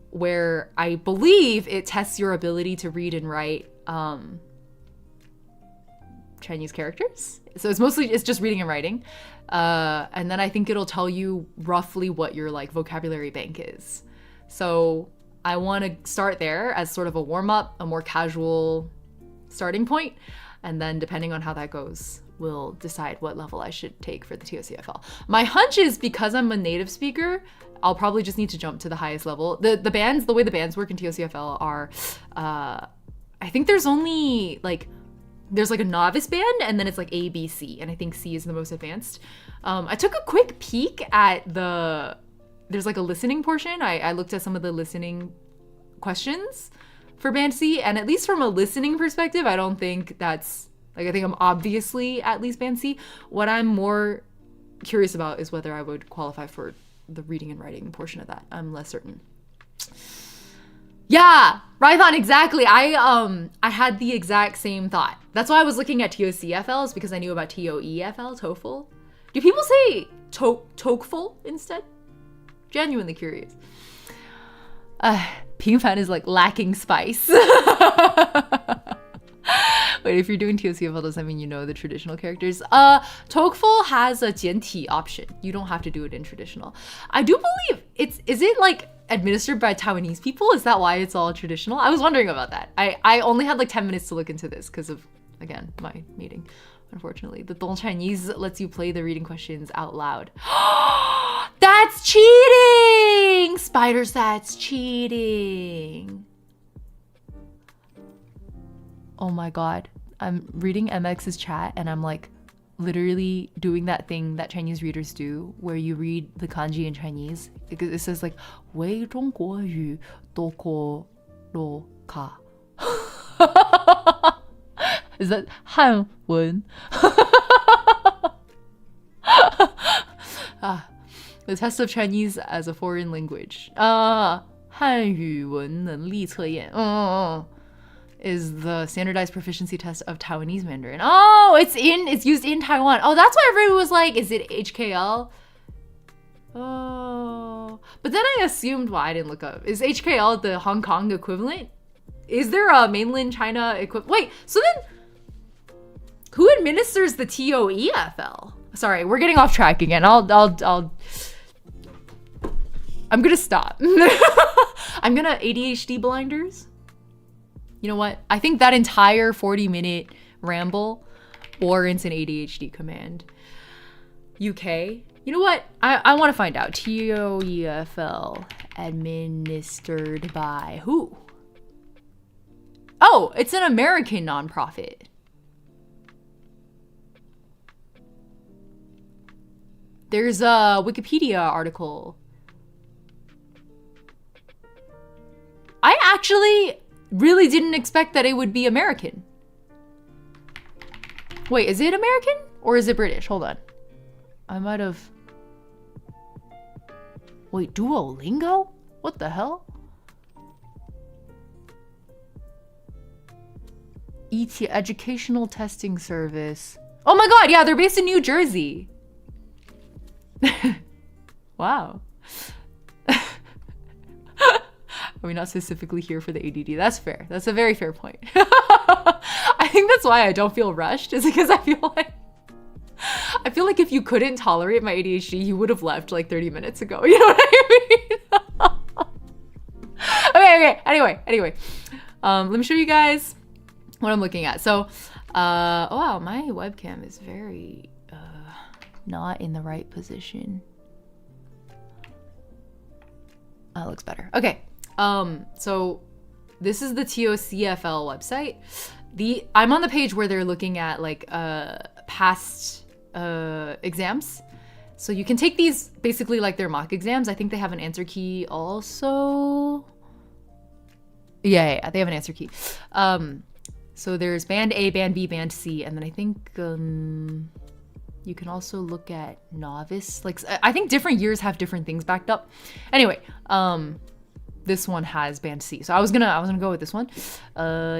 where I believe it tests your ability to read and write Chinese characters. So it's just reading and writing. And then I think it'll tell you roughly what your like vocabulary bank is. So I want to start there as sort of a warm-up, a more casual starting point. And then depending on how that goes, we'll decide what level I should take for the TOCFL. My hunch is because I'm a native speaker, I'll probably just need to jump to the highest level. The way the bands work in TOCFL are, I think there's only there's a novice band and then it's like A, B, C, and I think C is the most advanced. I took a quick peek at there's like a listening portion. I looked at some of the listening questions for band C, and at least from a listening perspective, I don't think that's, I think I'm obviously at least band C. What I'm more curious about is whether I would qualify for the reading and writing portion of that. I'm less certain. Yeah, Rython, exactly. I had the exact same thought. That's why I was looking at TOCFLs, because I knew about TOEFL, TOEFL. Do people say TOEFL instead? Genuinely curious. 平凡 is like lacking spice. Wait, if you're doing TOCFL, does that mean you know the traditional characters? TOEFL has a 简体 option. You don't have to do it in traditional. I do believe is it like administered by Taiwanese people? Is that why it's all traditional? I was wondering about that. I only had like 10 minutes to look into this because of, again, my meeting. Unfortunately, the Dong Chinese lets you play the reading questions out loud. That's cheating! Spiders, that's cheating. Oh my god. I'm reading MX's chat and I'm like literally doing that thing that Chinese readers do where you read the kanji in Chinese. It says like 为中国语多过罗卡. Is that 汉文? The test of Chinese as a foreign language. 汉语文能力测验. Is the standardized proficiency test of Taiwanese Mandarin. Oh, it's used in Taiwan. Oh, that's why everyone was like, is it HKL? Oh, but then I assumed, well, I didn't look up. Is HKL the Hong Kong equivalent? Is there a mainland China equivalent? Wait, so then who administers the TOEFL? Sorry, we're getting off track again. I'm gonna stop. I'm gonna ADHD blinders. You know what? I think that entire 40-minute ramble warrants an ADHD command. UK. You know what? I want to find out. TOEFL administered by who? Oh, it's an American nonprofit. There's a Wikipedia article. I actually really didn't expect that it would be American. Wait, is it American or is it British? Hold on. I might have... Wait, Duolingo? What the hell? Educational Testing Service. Oh my god, yeah, they're based in New Jersey. Wow. Are we not specifically here for the ADD? That's fair. That's a very fair point. I think that's why I don't feel rushed, is because I feel like if you couldn't tolerate my ADHD, you would have left like 30 minutes ago. You know what I mean? Okay. Anyway. Let me show you guys what I'm looking at. So, oh wow, my webcam is very not in the right position. That looks better. Okay. So this is the TOCFL website. I'm on the page where they're looking at like past exams. So you can take these basically like their mock exams. I think they have an answer key also. Yeah, they have an answer key. So there's band A, band B, band C, and then I think you can also look at novice. Like I think different years have different things backed up. Anyway, this one has band C. So I was gonna go with this one.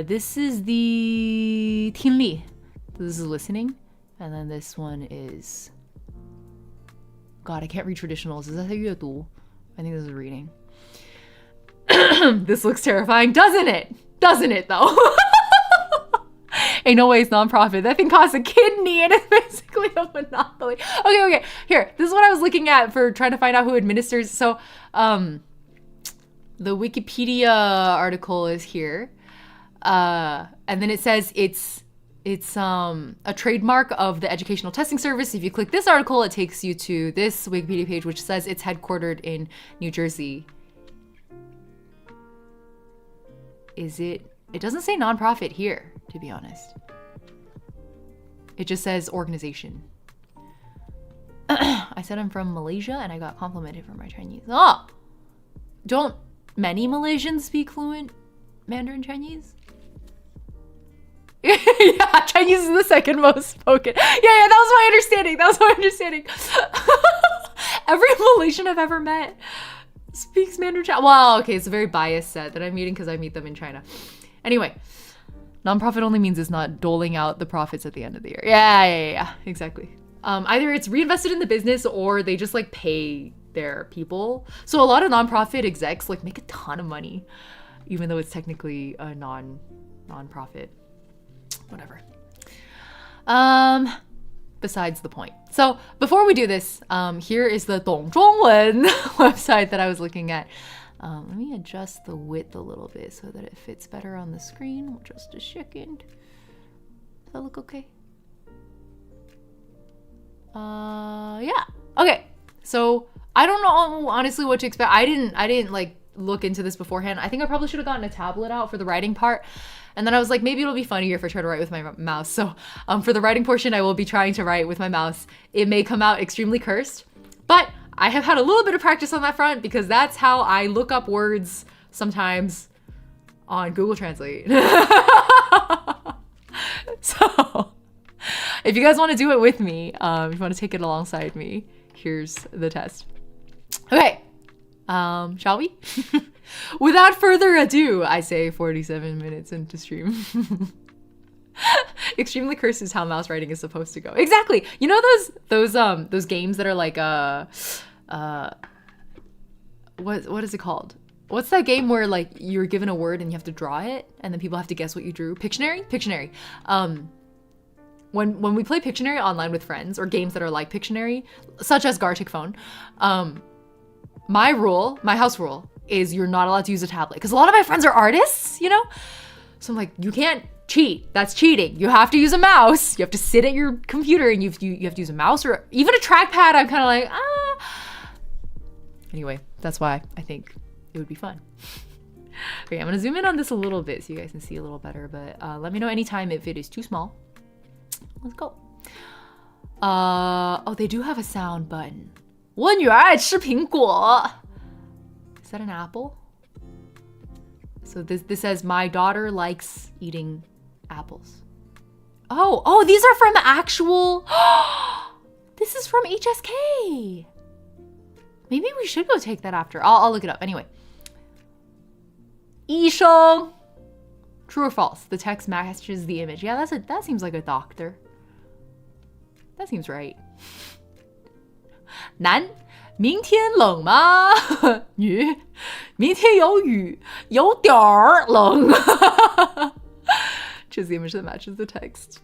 This is the Tinli. This is listening. And then this one is, God, I can't read traditionals. Is that how you do? I think this is reading. This looks terrifying, doesn't it? Doesn't it though? Ain't no way it's nonprofit. That thing costs a kidney and it's basically a monopoly. Okay. Here, this is what I was looking at for trying to find out who administers. So, the Wikipedia article is here. And then it says it's a trademark of the Educational Testing Service. If you click this article, it takes you to this Wikipedia page, which says it's headquartered in New Jersey. It doesn't say nonprofit here, to be honest. It just says organization. I said I'm from Malaysia and I got complimented for my Chinese. Oh! Don't many Malaysians speak fluent Mandarin Chinese? Yeah, Chinese is the second most spoken. Yeah, that was my understanding. Every Malaysian I've ever met speaks Mandarin Chinese. Well, okay, it's a very biased set that I'm meeting because I meet them in China. Anyway, nonprofit only means it's not doling out the profits at the end of the year. Yeah, exactly. Either it's reinvested in the business or they just like pay their people. So a lot of nonprofit execs like make a ton of money, even though it's technically a non-profit. Whatever. Besides the point. So before we do this, here is the 懂中文 website that I was looking at. Let me adjust the width a little bit so that it fits better on the screen. Just a second. Does that look okay? Yeah. Okay. So I don't know honestly what to expect. I didn't like look into this beforehand. I think I probably should have gotten a tablet out for the writing part. And then I was like, maybe it'll be funnier if I try to write with my mouse. So for the writing portion, I will be trying to write with my mouse. It may come out extremely cursed, but I have had a little bit of practice on that front because that's how I look up words sometimes on Google Translate. So if you guys want to do it with me, if you want to take it alongside me, here's the test. Okay, shall we? Without further ado, I say 47 minutes into stream. Extremely cursed is how mouse writing is supposed to go. Exactly. You know those games that are like what is it called? What's that game where like you're given a word and you have to draw it and then people have to guess what you drew? Pictionary? Pictionary. When we play Pictionary online with friends or games that are like Pictionary, such as Gartic Phone, my house rule is you're not allowed to use a tablet because a lot of my friends are artists, you know? So I'm like, you can't cheat. That's cheating. You have to use a mouse. You have to sit at your computer and you have to use a mouse or even a trackpad. I'm kind of like, Anyway, that's why I think it would be fun. Okay, I'm going to zoom in on this a little bit so you guys can see a little better, but let me know anytime if it is too small. Let's go. Oh, they do have a sound button. 我女儿爱吃苹果. Is that an apple? So this says, my daughter likes eating apples. Oh, these are from actual... This is from HSK. Maybe we should go take that after. I'll look it up. Anyway. 医生. True or false? The text matches the image. Yeah, that seems like a doctor. That seems right. 男. 明天冷吗? 女. 明天有雨,有点儿冷. Choose the image that matches the text.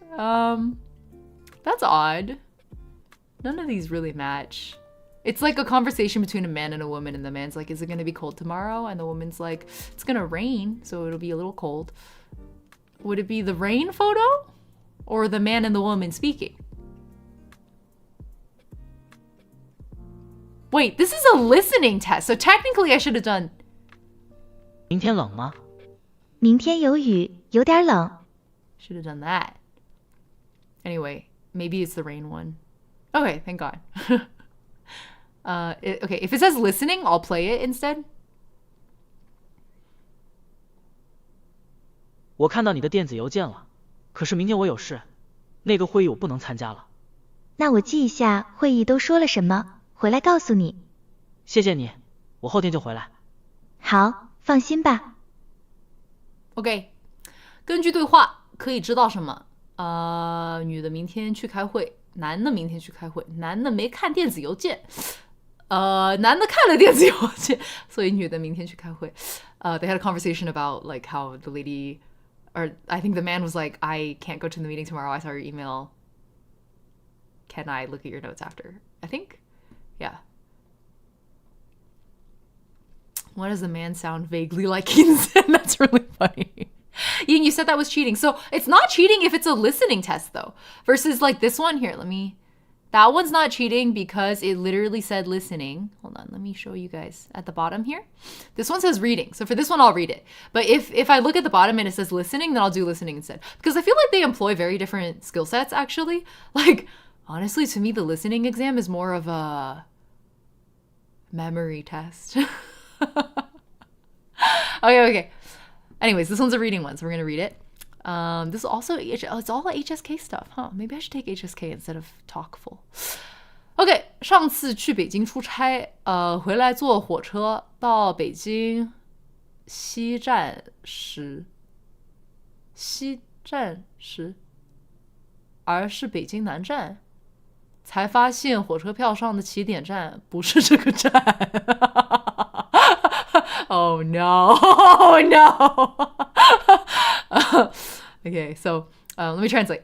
That's odd. None of these really match. It's like a conversation between a man and a woman, and the man's like, is it gonna be cold tomorrow? And the woman's like, it's gonna rain, so it'll be a little cold. Would it be the rain photo? Or the man and the woman speaking? Wait, this is a listening test, so technically I should have done... 明天冷吗? 明天有雨,有点冷. Should have done that. Anyway, maybe it's the rain one. Okay, thank God. Okay, if it says listening, I'll play it instead. 我看到你的电子邮件了，可是明天我有事，那个会议我不能参加了。那我记一下会议都说了什么，回来告诉你。谢谢你，我后天就回来。好，放心吧。OK， 根据对话可以知道什么？女的明天去开会，男的明天去开会，男的没看电子邮件。男的看了电子邮件，所以女的明天去开会。They had a conversation about like how the lady, or I think the man was like, I can't go to the meeting tomorrow. I saw your email. Can I look at your notes after? I think, yeah. Why does the man sound vaguely like Kinsen? That's really funny. Ying, you said that was cheating. So it's not cheating if it's a listening test though. Versus like this one here, that one's not cheating because it literally said listening. Hold on, let me show you guys at the bottom here. This one says reading. So for this one, I'll read it. But if I look at the bottom and it says listening, then I'll do listening instead. Because I feel like they employ very different skill sets, actually. Like, honestly, to me, the listening exam is more of a memory test. Okay. Anyways, this one's a reading one, so we're going to read it. This is also, it's all HSK stuff, huh? Maybe I should take HSK instead of TalkFul. OK, 上次去北京出差，回来坐火车到北京西站时，而是北京南站，才发现火车票上的起点站不是这个站。Oh no! Oh no! Okay, so let me translate.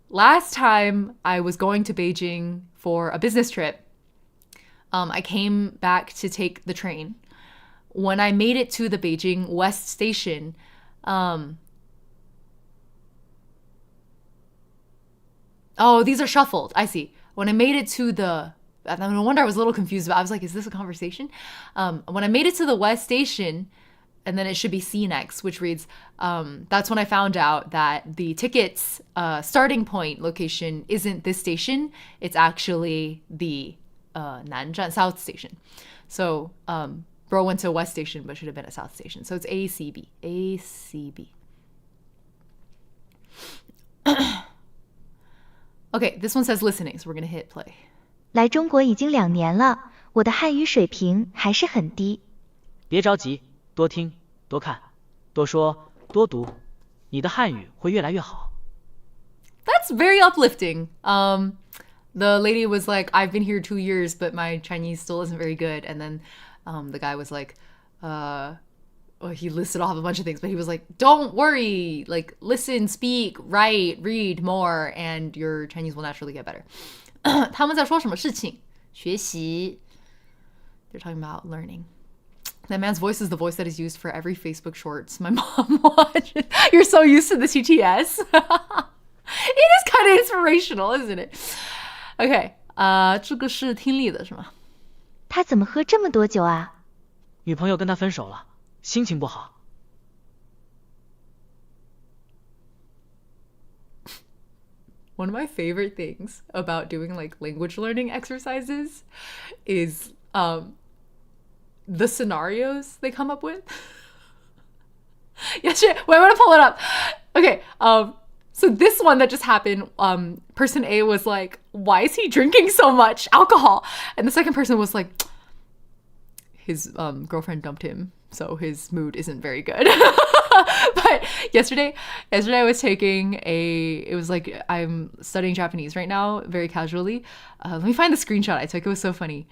Last time I was going to Beijing for a business trip, I came back to take the train. When I made it to the Beijing West Station, oh, these are shuffled. I see. When I made it to no wonder I was a little confused about. I was like, is this a conversation? When I made it to the West Station, and then it should be C next, which reads, that's when I found out that the ticket's starting point location isn't this station. It's actually the Nanzhan South Station. So bro went to West Station, but should have been at South Station. So it's ACB. ACB. Okay, this one says listening, so we're going to hit play. 来中国已经2年了，我的汉语水平还是很低。别着急，多听，多看，多说，多读，你的汉语会越来越好。That's very uplifting. The lady was like, I've been here 2 years, but my Chinese still isn't very good. And then the guy was like, he listed off a bunch of things, but he was like, don't worry, like listen, speak, write, read more, and your Chinese will naturally get better. 他们在说什么事情？学习。They're talking about learning. That man's voice is the voice that is used for every Facebook shorts my mom watches. You're so used to the TTS. It is kind of inspirational, isn't it? Okay. 这个是听力的是吗？他怎么喝这么多酒啊？女朋友跟他分手了，心情不好。One of my favorite things about doing like language learning exercises is the scenarios they come up with. Yeah, shit. Wait, I'm gonna pull it up. Okay. So this one that just happened, person A was like, "Why is he drinking so much alcohol?" And the second person was like, his girlfriend dumped him, so his mood isn't very good. But yesterday I was taking it was like, I'm studying Japanese right now, very casually. Let me find the screenshot I took. It was so funny.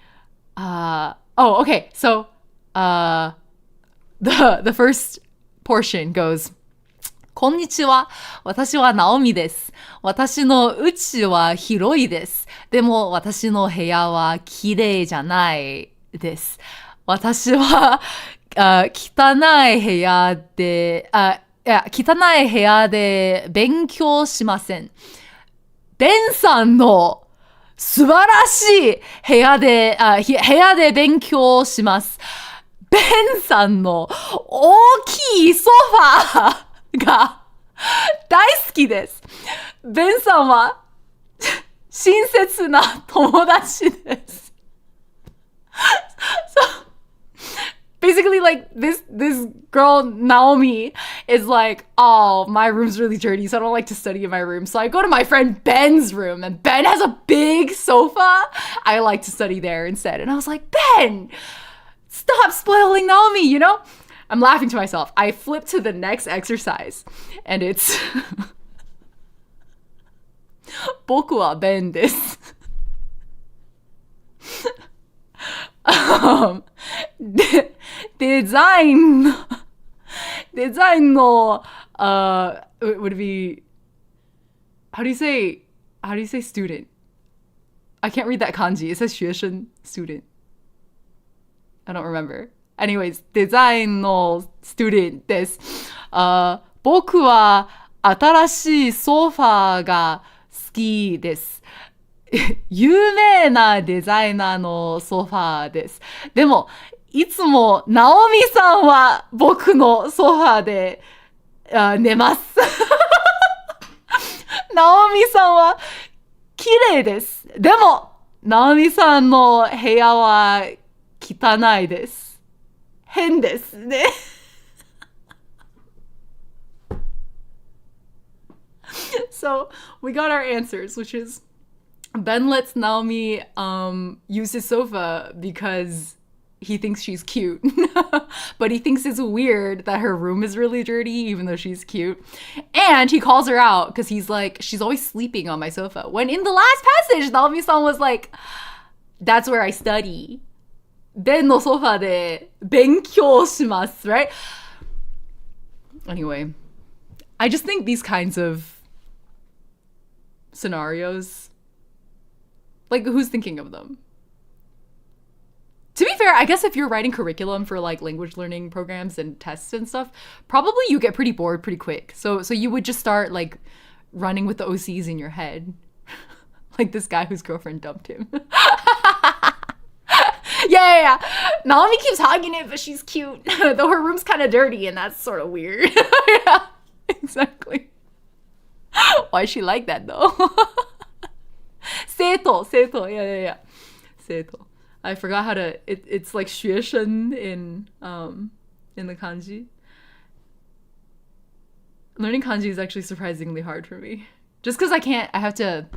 Okay. So the first portion goes, こんにちは。私はナオミです。私の家は広いです。でも私の部屋は綺麗じゃないです。私は汚い部屋で勉強しません。ベンさんの素晴らしい部屋で勉強します。ベンさんの大きいソファーが大好きです。ベンさんは親切な友達です。So basically, like, this girl Naomi is like, oh, my room's really dirty, so I don't like to study in my room. So I go to my friend Ben's room, and Ben has a big sofa. I like to study there instead. And I was like, Ben, stop spoiling Naomi, you know? I'm laughing to myself. I flip to the next exercise, and it's 僕はBenです。デザインのwould it be, how do you say student? I can't read that kanji. It says 学生 student. I don't remember. Anyways, デザインの student です。僕は新しいソファーが好きです。有名なデザイナーのソファーです。でも、いつもナオミさんは僕のソファーで寝ます。ナオミさんは綺麗です。でも、ナオミさんの部屋は汚いです。変ですね。So, we got our answers, which is Ben lets Naomi use his sofa because he thinks she's cute. But he thinks it's weird that her room is really dirty even though she's cute. And he calls her out because he's like, she's always sleeping on my sofa. When in the last passage, Naomi-san was like, that's where I study. Ben no sofa de benkyou shimasu, right? Anyway, I just think these kinds of scenarios, like, who's thinking of them? To be fair, I guess if you're writing curriculum for like language learning programs and tests and stuff, probably you get pretty bored pretty quick. So you would just start like running with the OCs in your head. Like this guy whose girlfriend dumped him. Yeah. Naomi keeps hogging it, but she's cute. Though her room's kind of dirty and that's sort of weird. Yeah, exactly. Why is she like that though? Seito, yeah. Seito. I forgot how to. It's like 学生 in the kanji. Learning kanji is actually surprisingly hard for me. Just because I have to,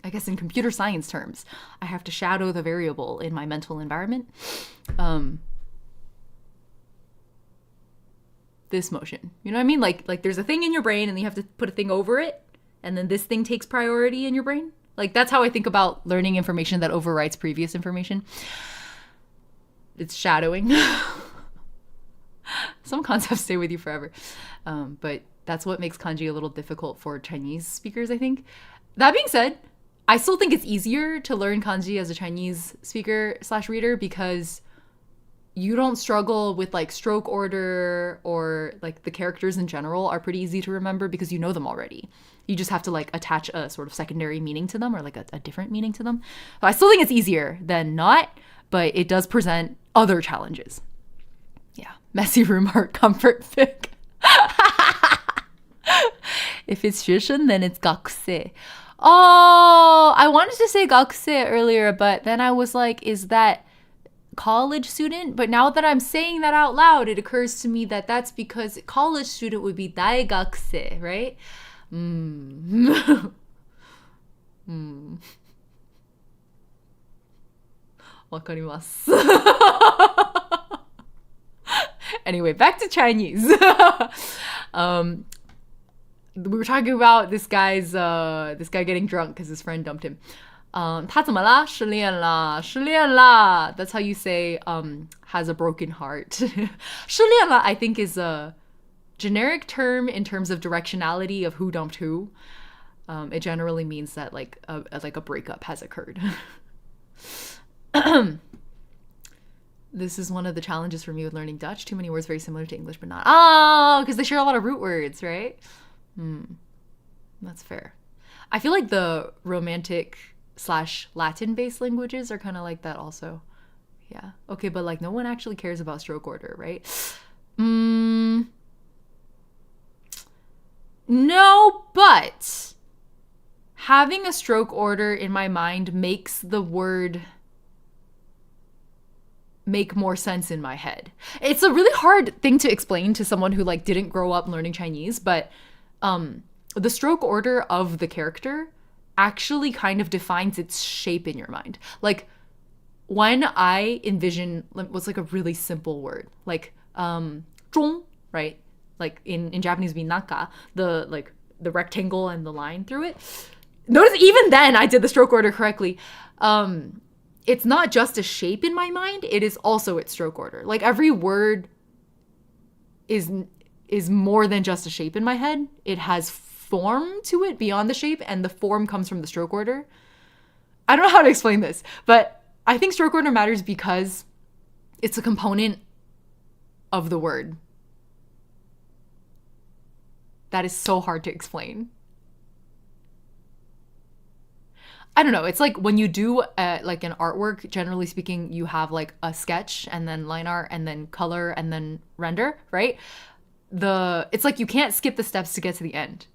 I guess in computer science terms, I have to shadow the variable in my mental environment. This motion. You know what I mean? Like there's a thing in your brain and you have to put a thing over it, and then this thing takes priority in your brain. Like, that's how I think about learning information that overwrites previous information. It's shadowing. Some concepts stay with you forever. But that's what makes kanji a little difficult for Chinese speakers, I think. That being said, I still think it's easier to learn kanji as a Chinese speaker / reader because you don't struggle with like stroke order, or like the characters in general are pretty easy to remember because you know them already. You just have to like attach a sort of secondary meaning to them, or like a different meaning to them. So I still think it's easier than not, but it does present other challenges. Yeah. Messy room art comfort fic. If it's 学生, then it's 学生. Oh, I wanted to say 学生 earlier, but then I was like, is that college student? But now that I'm saying that out loud, it occurs to me that that's because college student would be 大学生, right? わかります。Anyway, back to Chinese. We were talking about this guy getting drunk because his friend dumped him. 他怎么啦？失恋啦，失恋啦. That's how you say has a broken heart. 失恋啦, I think, is a generic term in terms of directionality of who dumped who. It generally means that like a breakup has occurred. This is one of the challenges for me with learning Dutch. Too many words very similar to English, but not. Oh, because they share a lot of root words, right? That's fair. I feel like the romantic / Latin-based languages are kind of like that also. Yeah. Okay, but like no one actually cares about stroke order, right? No, but having a stroke order in my mind makes the word make more sense in my head. It's a really hard thing to explain to someone who like didn't grow up learning Chinese, but the stroke order of the character actually kind of defines its shape in your mind. Like when I envision what's like a really simple word, like 中, right? Like in Japanese would be naka, the rectangle and the line through it. Notice even then I did the stroke order correctly. It's not just a shape in my mind, it is also its stroke order. Like every word is more than just a shape in my head. It has form to it beyond the shape, and the form comes from the stroke order. I don't know how to explain this, but I think stroke order matters because it's a component of the word. That is so hard to explain. I don't know. It's like when you do like an artwork, generally speaking, you have like a sketch and then line art and then color and then render, right? It's like you can't skip the steps to get to the end.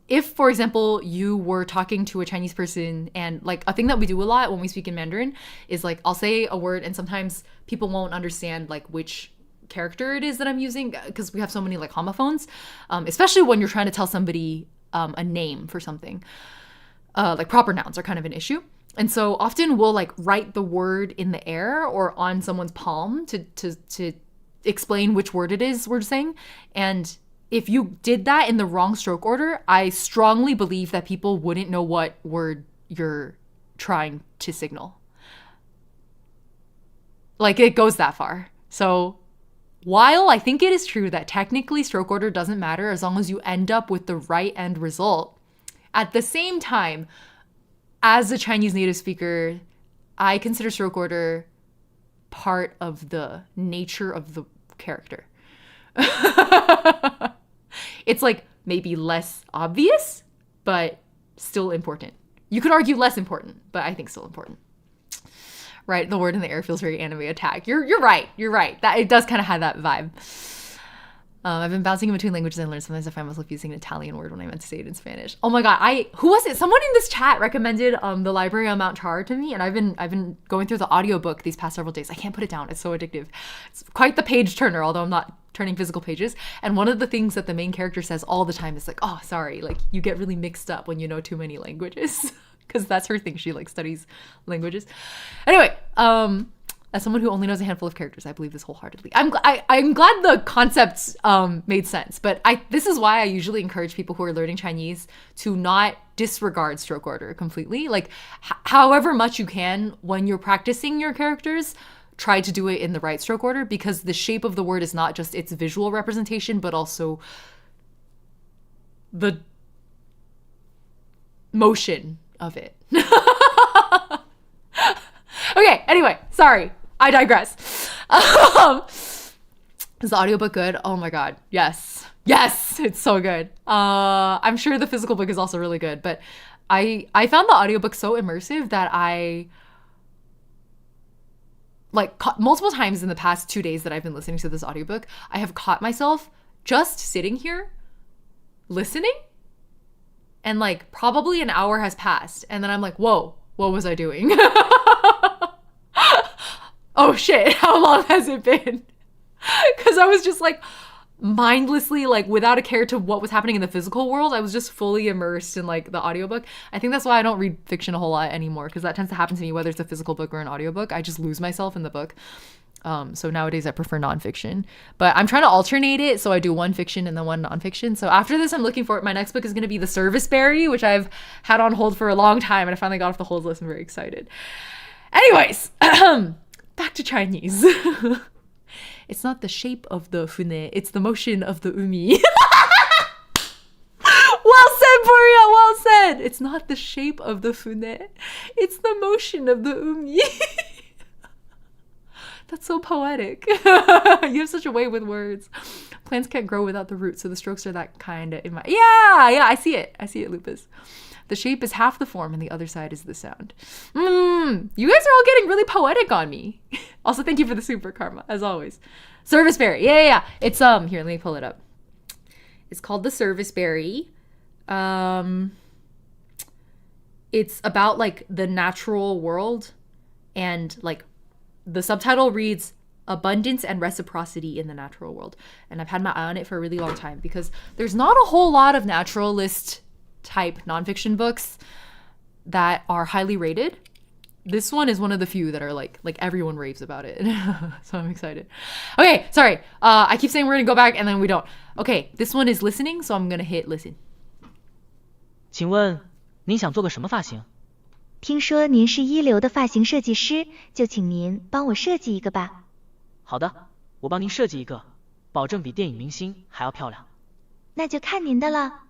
If, for example, you were talking to a Chinese person, and like a thing that we do a lot when we speak in Mandarin is like I'll say a word and sometimes people won't understand like which character it is that I'm using because we have so many like homophones, especially when you're trying to tell somebody a name for something. Like proper nouns are kind of an issue. And so often we'll like write the word in the air or on someone's palm to explain which word it is we're saying. And if you did that in the wrong stroke order, I strongly believe that people wouldn't know what word you're trying to signal. Like it goes that far. So while I think it is true that technically stroke order doesn't matter as long as you end up with the right end result, at the same time, as a Chinese native speaker, I consider stroke order part of the nature of the character. It's like maybe less obvious, but still important. You could argue less important, but I think still important. Right? The word in the air feels very anime attack. You're right. You're right. That it does kind of have that vibe. I've been bouncing in between languages and learned. Sometimes I find myself using an Italian word when I meant to say it in Spanish. Oh my god, who was it? Someone in this chat recommended the library on Mount Char to me, and I've been going through the audiobook these past several days. I can't put it down. It's so addictive. It's quite the page turner, although I'm not turning physical pages. And one of the things that the main character says all the time is like, oh, sorry, like you get really mixed up when you know too many languages. Because that's her thing. She like studies languages. Anyway, as someone who only knows a handful of characters, I believe this wholeheartedly. I'm glad the concepts made sense, but this is why I usually encourage people who are learning Chinese to not disregard stroke order completely. Like, however much you can when you're practicing your characters, try to do it in the right stroke order, because the shape of the word is not just its visual representation, but also the motion of it. Okay, anyway, sorry. I digress. Is the audiobook good? Oh my god. Yes. Yes, it's so good. I'm sure the physical book is also really good, but I found the audiobook so immersive that I like multiple times in the past 2 days that I've been listening to this audiobook, I have caught myself just sitting here listening and like probably an hour has passed and then I'm like, whoa, what was I doing? Oh shit, how long has it been? Because I was just like mindlessly, like without a care to what was happening in the physical world. I was just fully immersed in like the audiobook. I think that's why I don't read fiction a whole lot anymore, because that tends to happen to me whether it's a physical book or an audiobook. I just lose myself in the book. So nowadays I prefer nonfiction, but I'm trying to alternate it. So I do one fiction and then one nonfiction. So after this, I'm looking for my next book is going to be The Serviceberry, which I've had on hold for a long time. And I finally got off the hold list. I'm very excited. Anyways, back to Chinese. It's not the shape of the fune, it's the motion of the umi. Well said, Boria, well said. It's not the shape of the fune, it's the motion of the umi. That's so poetic. You have such a way with words. Plants can't grow without the roots, so the strokes are that kind of in my... Yeah, I see it, Lupus. The shape is half the form and the other side is the sound. You guys are all getting really poetic on me. Also, thank you for the super karma, as always. Serviceberry. Yeah. It's, here, let me pull it up. It's called The Serviceberry. It's about, like, the natural world. And, like, the subtitle reads, Abundance and Reciprocity in the Natural World. And I've had my eye on it for a really long time because there's not a whole lot of naturalist type nonfiction books that are highly rated. This one is one of the few that are like everyone raves about it. So I'm excited. Okay, sorry. I keep saying we're gonna go back and then we don't. Okay, this one is listening, so I'm gonna hit listen. 请问您想做个什么发型？听说您是一流的发型设计师，就请您帮我设计一个吧。好的，我帮您设计一个，保证比电影明星还要漂亮。那就看您的了。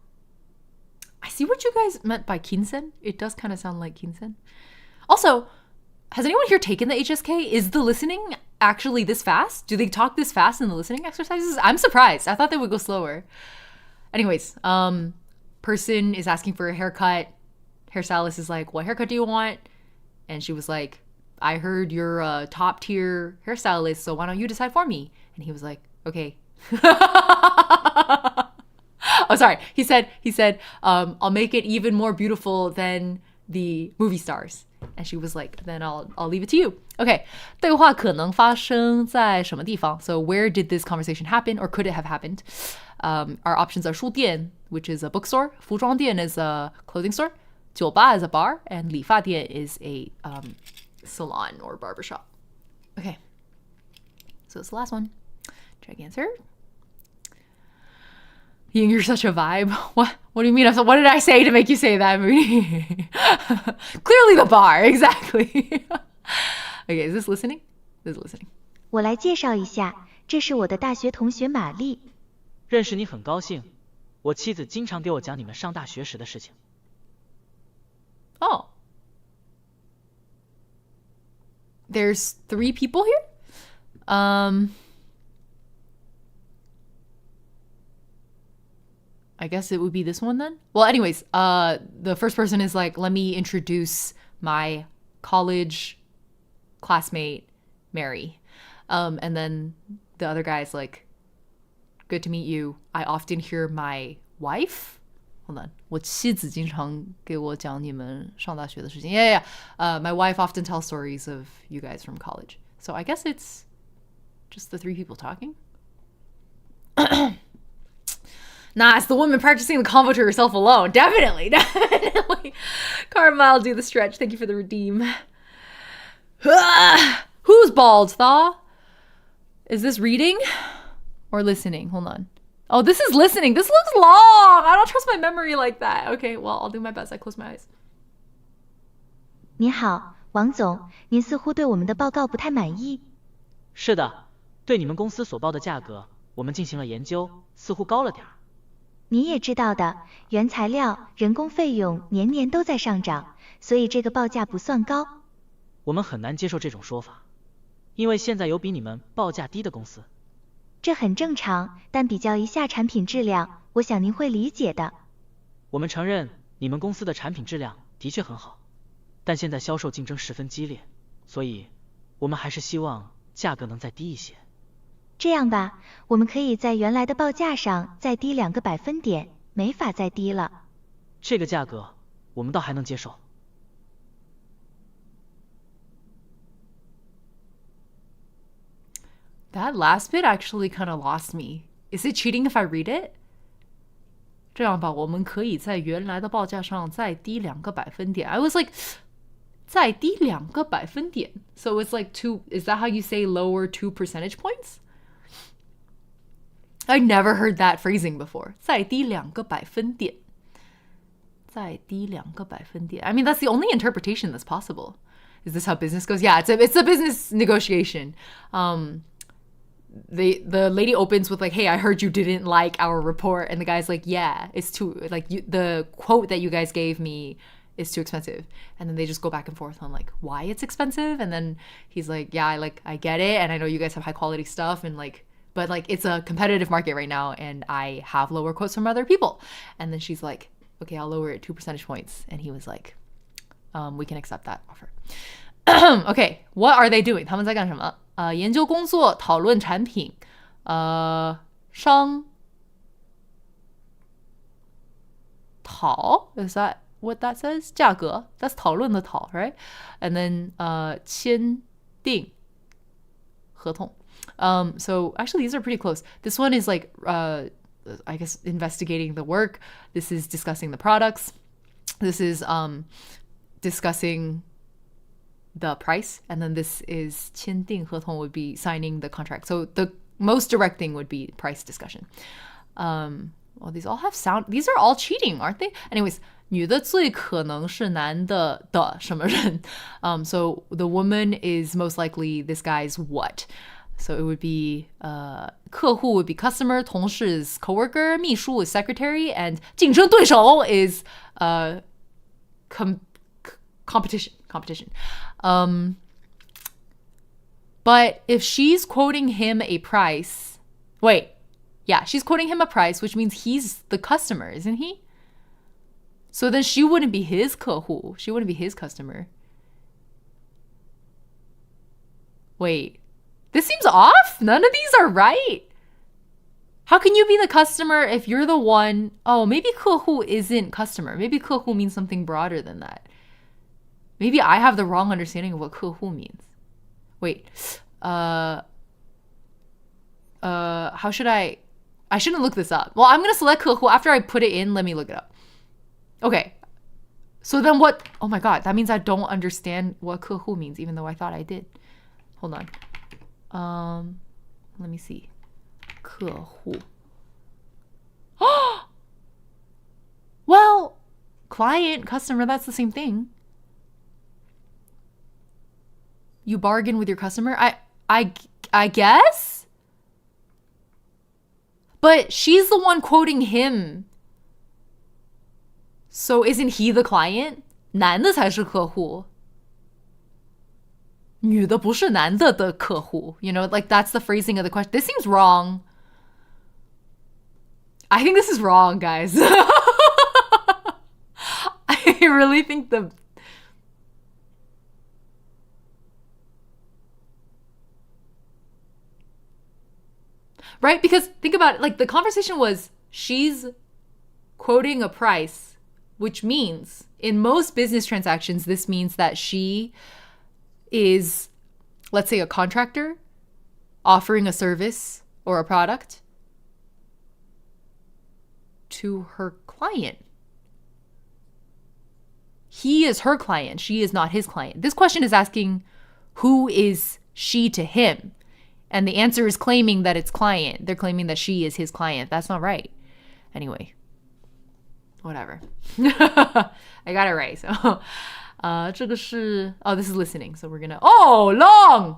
I see what you guys meant by kinsen. It does kind of sound like kinsen. Also, has anyone here taken the HSK? Is the listening actually this fast? Do they talk this fast in the listening exercises? I'm surprised. I thought they would go slower. Anyways, person is asking for a haircut. Hairstylist is like, what haircut do you want? And she was like, I heard you're a top tier hairstylist, so why don't you decide for me? And he was like, okay. Oh, sorry. He said, I'll make it even more beautiful than the movie stars. And she was like, then I'll leave it to you. Okay. 对话可能发生在什么地方? So where did this conversation happen, or could it have happened? Our options are 书店, which is a bookstore. 服装店 is a clothing store. 酒吧 is a bar. And 理发店 is a salon or barbershop. Okay. So it's the last one. Check answer. Ying, you're such a vibe. What do you mean? What did I say to make you say that, Moody? Clearly the bar, exactly. Okay, is this listening? This is listening. 我来介绍一下，这是我的大学同学玛丽。认识你很高兴，我妻子经常给我讲你们上大学时的事情。Oh. There's 3 people here? I guess it would be this one then. Well, anyways, the first person is like, let me introduce my college classmate, Mary. And then the other guy's like, good to meet you. I often hear my wife. Hold on. 我妻子经常给我讲你们上大学的事情. Yeah. My wife often tells stories of you guys from college. So I guess it's just the 3 people talking. Nah, it's the woman practicing the combo to herself alone. Definitely. Karma, I'll do the stretch. Thank you for the redeem. Who's bald, Thaw? Is this reading or listening? Hold on. Oh, this is listening. This looks long. I don't trust my memory like that. Okay, well, I'll do my best. I close my eyes. 你好，王总，您似乎对我们的报告不太满意。是的，对你们公司所报的价格，我们进行了研究，似乎高了点儿。你也知道的，原材料、人工费用年年都在上涨，所以这个报价不算高。我们很难接受这种说法。因为现在有比你们报价低的公司。这很正常，但比较一下产品质量，我想您会理解的。我们承认你们公司的产品质量的确很好，但现在销售竞争十分激烈，所以我们还是希望价格能再低一些。这样吧，我们可以在原来的报价上再低2个百分点，没法再低了。这个价格我们倒还能接受。That last bit actually kind of lost me. Is it cheating if I read it? 这样吧，我们可以在原来的报价上再低2个百分点。I was like, 再低2个百分点. So it's like is that how you say lower 2 percentage points? I never heard that phrasing before. 再低2个百分点。再低2个百分点. I mean, that's the only interpretation that's possible. Is this how business goes? Yeah, it's a business negotiation. The lady opens with like, hey, I heard you didn't like our report, and the guy's like, yeah, it's too, like, the quote that you guys gave me is too expensive. And then they just go back and forth on like why it's expensive, and then he's like, yeah, I get it, and I know you guys have high quality stuff, and like, but like it's a competitive market right now, and I have lower quotes from other people. And then she's like, okay, I'll lower it 2 percentage points. And he was like, we can accept that offer. Okay, what are they doing? 他们在干什么？研究工作，讨论产品，商讨 is that what that says? 价格 that's 讨论的讨 right? And then 签订合同。So actually these are pretty close. This one is like I guess investigating the work. This is discussing the products. This is discussing the price, and then this is 签订合同 would be signing the contract. So the most direct thing would be price discussion. Well, these all have sound. These are all cheating, aren't they? Anyways, 女的最可能是男的的什么人? So the woman is most likely this guy's what? So it would be 客户 would be customer, 同事 is coworker, 秘书 is secretary, and 竞争对手 is competition. But if she's quoting him a price, she's quoting him a price, which means he's the customer, isn't he? So then she wouldn't be his 客户, she wouldn't be his customer. Wait, this seems off? None of these are right. How can you be the customer if you're the one? Oh, maybe 客户 isn't customer. Maybe 客户 means something broader than that. Maybe I have the wrong understanding of what 客户 means. Wait, how should I shouldn't look this up. Well, I'm going to select 客户. After I put it in, let me look it up. Okay. So then what? Oh my God, that means I don't understand what 客户 means, even though I thought I did. Hold on. Let me see. 客户. Well, client, customer, that's the same thing. You bargain with your customer? I guess? But she's the one quoting him. So isn't he the client? 男的才是客户。女的不是男的的客户。You know, like that's the phrasing of the question. This seems wrong. I think this is wrong, guys. I really think right? Because think about it, like the conversation was she's quoting a price, which means in most business transactions, this means that she is, let's say, a contractor offering a service or a product to her client. He is her client. She is not his client. This question is asking, who is she to him? And the answer is claiming that it's client. They're claiming that she is his client. That's not right. Anyway, whatever. I got it right. So, 这个是 this is listening. So we're gonna long.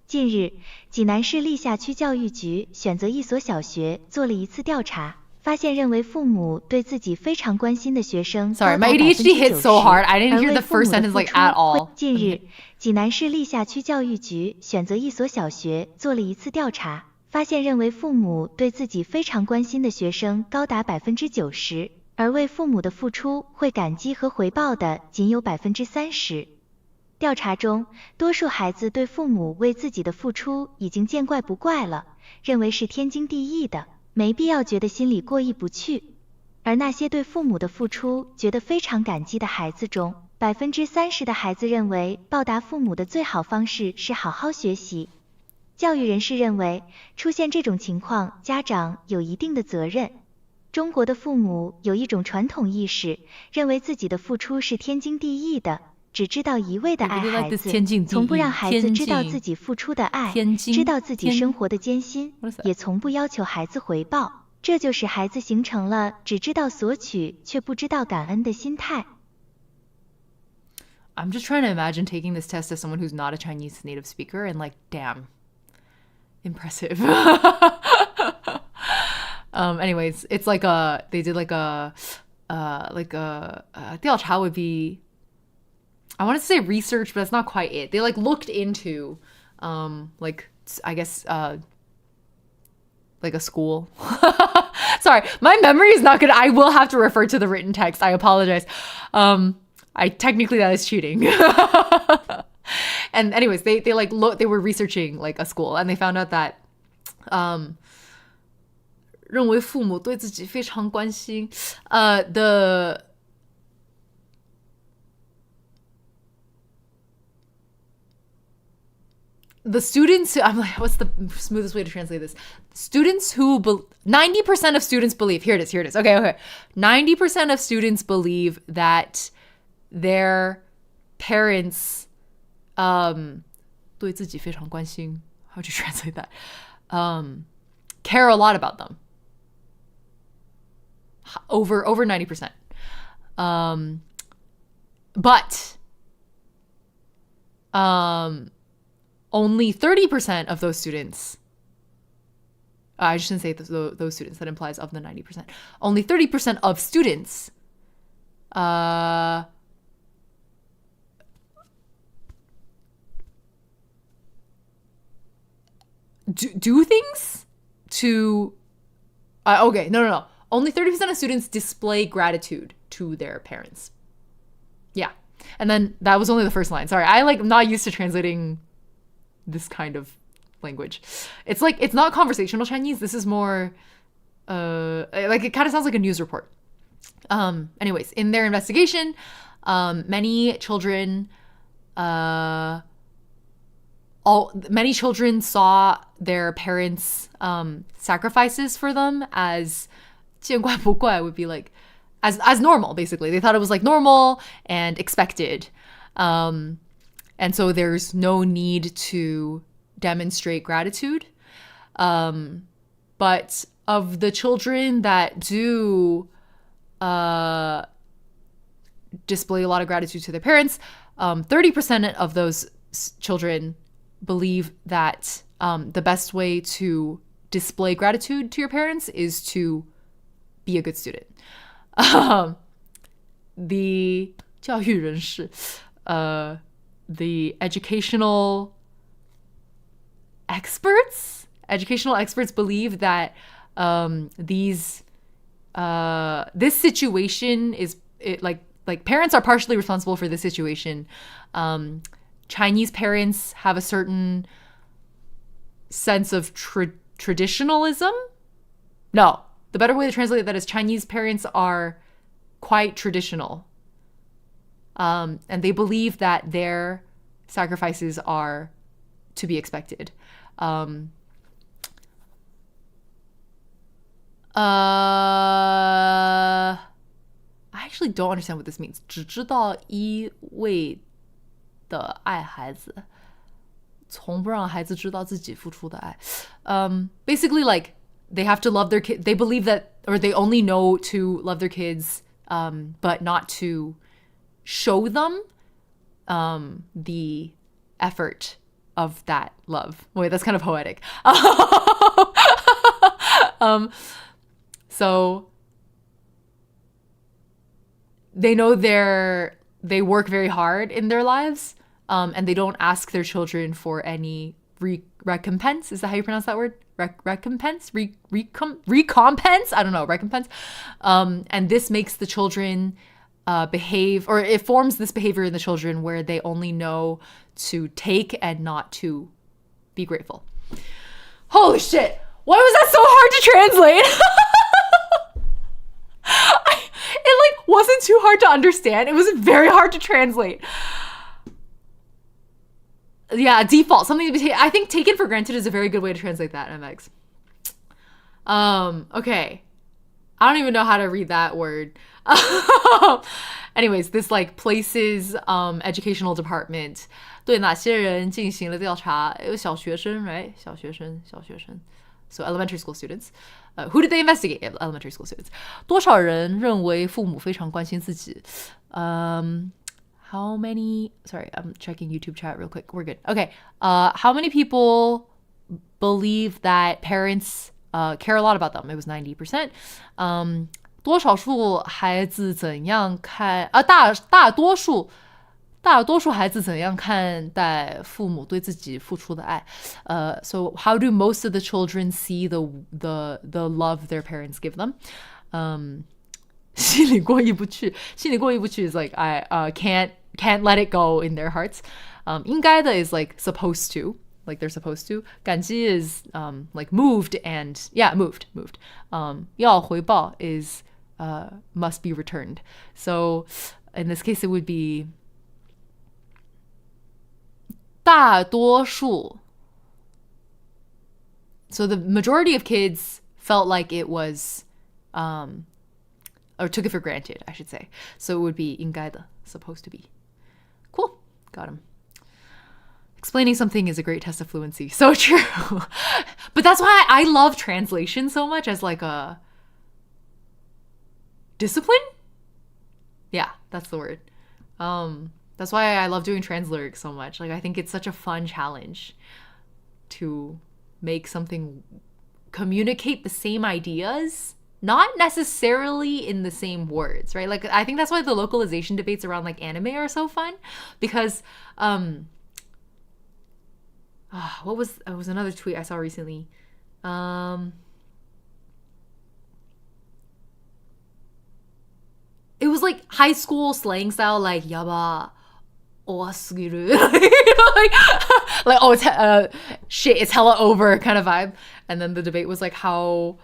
近日，济南市历下区教育局选择一所小学做了一次调查，发现认为父母对自己非常关心的学生 Sorry, 高达 my ADHD hit so hard. I didn't 而 hear 为 the 父母 first 的 sentence 付 like 出 at all. 近日，济南市历下区教育局选择一所小学做了一次调查，发现认为父母对自己非常关心的学生高达90%，而为父母的付出会感激和回报的仅有30%。调查中，多数孩子对父母为自己的付出已经见怪不怪了，认为是天经地义的，没必要觉得心里过意不去。而那些对父母的付出觉得非常感激的孩子中，30%的孩子认为报答父母的最好方式是好好学习。教育人士认为，出现这种情况，家长有一定的责任。中国的父母有一种传统意识，认为自己的付出是天经地义的，只知道一味的爱孩子，从不让孩子知道自己付出的爱，知道自己生活的艰辛，也从不要求孩子回报。这就使孩子形成了只知道索取却不知道感恩的心态。I'm just trying to imagine taking this test as someone who's not a Chinese native speaker and like, damn, impressive. Anyways, it's like they did like a 调查 would be, I want to say research, but that's not quite it. They like looked into, like, I guess, like a school. Sorry, my memory is not good. I will have to refer to the written text. I apologize. I technically that is cheating. And anyways, they like they were researching like a school and they found out that 认为父母对自己非常关心 the students who, I'm like, what's the smoothest way to translate this? Students who 90% of students believe, here it is. Okay. 90% of students believe that their parents 对自己非常关心 how would you translate that? Care a lot about them. Over 90%. But only 30% of those students, I shouldn't say those students, that implies of the 90%. Only 30% of students do things to... okay, no. Only 30% of students display gratitude to their parents. Yeah. And then that was only the first line. Sorry, I'm not used to translating this kind of language. It's like, it's not conversational Chinese. This is more like, it kind of sounds like a news report. Anyways, in their investigation, many children saw their parents' sacrifices for them as 见怪不怪 would be like as normal, basically. They thought it was like normal and expected. And so there's no need to demonstrate gratitude. But of the children that do display a lot of gratitude to their parents, 30% of those children believe that the best way to display gratitude to your parents is to be a good student. The 教育人士 the educational experts believe that this situation is like parents are partially responsible for this situation. Chinese parents have a certain sense of traditionalism. No, the better way to translate that is Chinese parents are quite traditional. And they believe that their sacrifices are to be expected. I actually don't understand what this means. 只知道一味的爱孩子，从不让孩子知道自己付出的爱。Basically, like, they have to love their kids. They believe that, or they only know to love their kids, but not to show them the effort of that love. Wait, that's kind of poetic. So they know they work very hard in their lives, and they don't ask their children for any recompense. Is that how you pronounce that word? Recompense? Recompense? I don't know. Recompense. And this makes the children behave, or it forms this behavior in the children where they only know to take and not to be grateful. Holy shit! Why was that so hard to translate? It like wasn't too hard to understand. It was very hard to translate. Yeah, default, something to be I think taken for granted is a very good way to translate that, MX. Okay. I don't even know how to read that word. Anyways, this like places educational department 对哪些人进行了调查？小学生 right? 小学生 So elementary school students. Who did they investigate? Elementary school students. 多少人认为父母非常关心自己？How many? Sorry, I'm checking YouTube chat real quick. We're good. Okay. How many people believe that parents care a lot about them? It was 90%. 多少数孩子怎样看？大多数孩子怎样看待父母对自己付出的爱？So how do most of the children see the love their parents give them? 心里过意不去 is like I can't let it go in their hearts. 应该的 is like supposed to, like they're supposed to. 感激 is like moved and moved. 要回报 is must be returned. So in this case it would be 大多数. So the majority of kids felt like it was or took it for granted, I should say. So it would be 应该的, supposed to be. Cool. Got him. Explaining something is a great test of fluency. So true. But that's why I love translation so much as like a discipline? Yeah, that's the word. That's why I love doing translyrics so much. Like I think it's such a fun challenge to make something communicate the same ideas, not necessarily in the same words, right? Like I think that's why the localization debates around like anime are so fun, because what was another tweet I saw recently. It was like high school slang style, like yaba, oasugiru, like oh it's shit, it's hella over kind of vibe. And then the debate was like how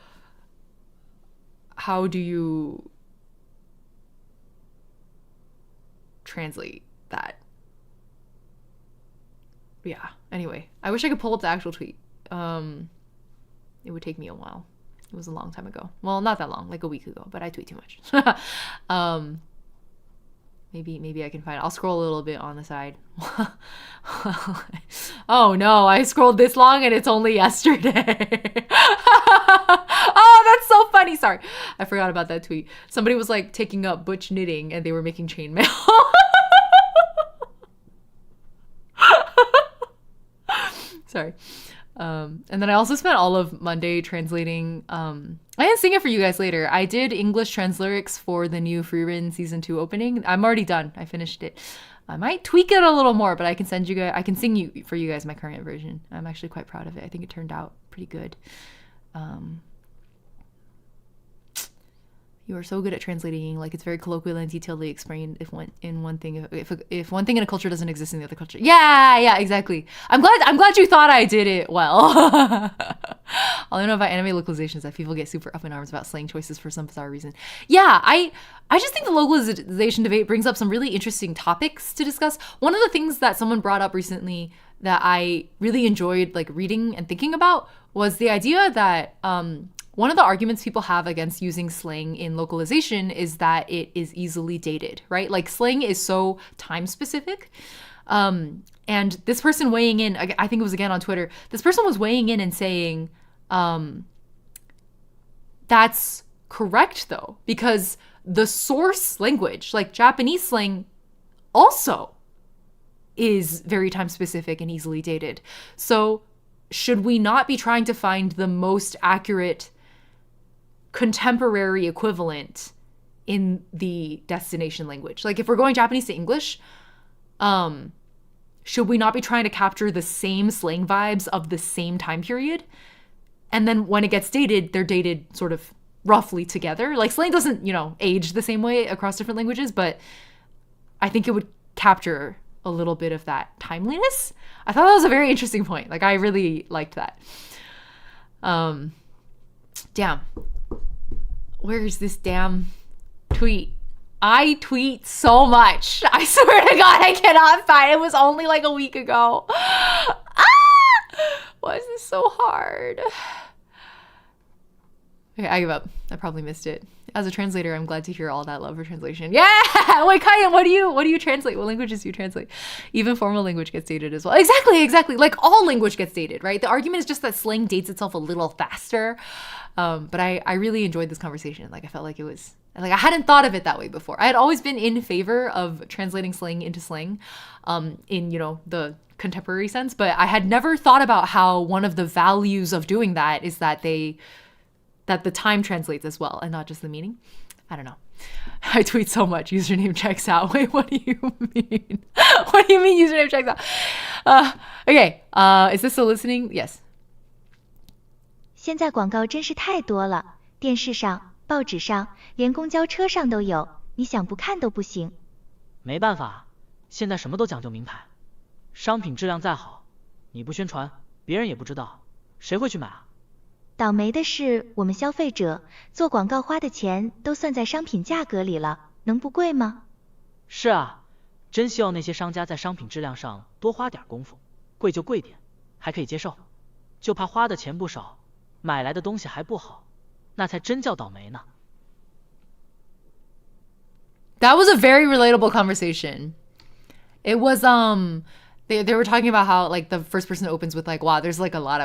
do you translate that? Yeah. Anyway, I wish I could pull up the actual tweet. It would take me a while. It was a long time ago. Well, not that long, like a week ago, but I tweet too much. Maybe I can find it. I'll scroll a little bit on the side. Oh no, I scrolled this long and it's only yesterday. Oh, that's so funny. Sorry. I forgot about that tweet. Somebody was like taking up butch knitting and they were making chainmail. Sorry. And then I also spent all of Monday translating. I can sing it for you guys later. I did English translyrics for the new Freerin season 2 opening. I'm already done. I finished it. I might tweak it a little more, but I can sing for you guys my current version. I'm actually quite proud of it. I think it turned out pretty good. You are so good at translating. Like it's very colloquial and detailedly explained if one thing in a culture doesn't exist in the other culture. Yeah, exactly. I'm glad you thought I did it well. All I know about anime localizations is that people get super up in arms about slang choices for some bizarre reason. Yeah, I just think the localization debate brings up some really interesting topics to discuss. One of the things that someone brought up recently that I really enjoyed like reading and thinking about was the idea that one of the arguments people have against using slang in localization is that it is easily dated, right? Like slang is so time specific. And this person weighing in, I think it was again on Twitter, this person was weighing in and saying, that's correct though, because the source language, like Japanese slang, also is very time specific and easily dated. So should we not be trying to find the most accurate contemporary equivalent in the destination language. Like if we're going Japanese to English, should we not be trying to capture the same slang vibes of the same time period? And then when it gets dated, they're dated sort of roughly together. Like slang doesn't, age the same way across different languages, but I think it would capture a little bit of that timeliness. I thought that was a very interesting point. Like I really liked that. Damn. Where's this damn tweet? I tweet so much. I swear to God, I cannot find it. It was only like a week ago. Why is this so hard? Okay, I give up. I probably missed it. As a translator, I'm glad to hear all that love for translation. Yeah! Wait, Kayan, what do you translate? What languages do you translate? Even formal language gets dated as well. Exactly. Like all language gets dated, right? The argument is just that slang dates itself a little faster. But I really enjoyed this conversation. Like I felt like it was, like I hadn't thought of it that way before. I had always been in favor of translating slang into slang in, the contemporary sense, but I had never thought about how one of the values of doing that is that the time translates as well and not just the meaning. I don't know. I tweet so much. Username checks out. Wait, what do you mean? What do you mean username checks out? Okay. Is this still listening? Yes. 现在广告真是太多了，电视上、报纸上，连公交车上都有，你想不看都不行。没办法，现在什么都讲究名牌，商品质量再好，你不宣传，别人也不知道，谁会去买啊？倒霉的是，我们消费者做广告花的钱都算在商品价格里了，能不贵吗？是啊，真希望那些商家在商品质量上多花点功夫，贵就贵点，还可以接受，就怕花的钱不少，买来的东西还不好，那才真叫倒霉呢。That was a very relatable conversation. It was they were talking about how like the first person opens with like, wow, there's like a lot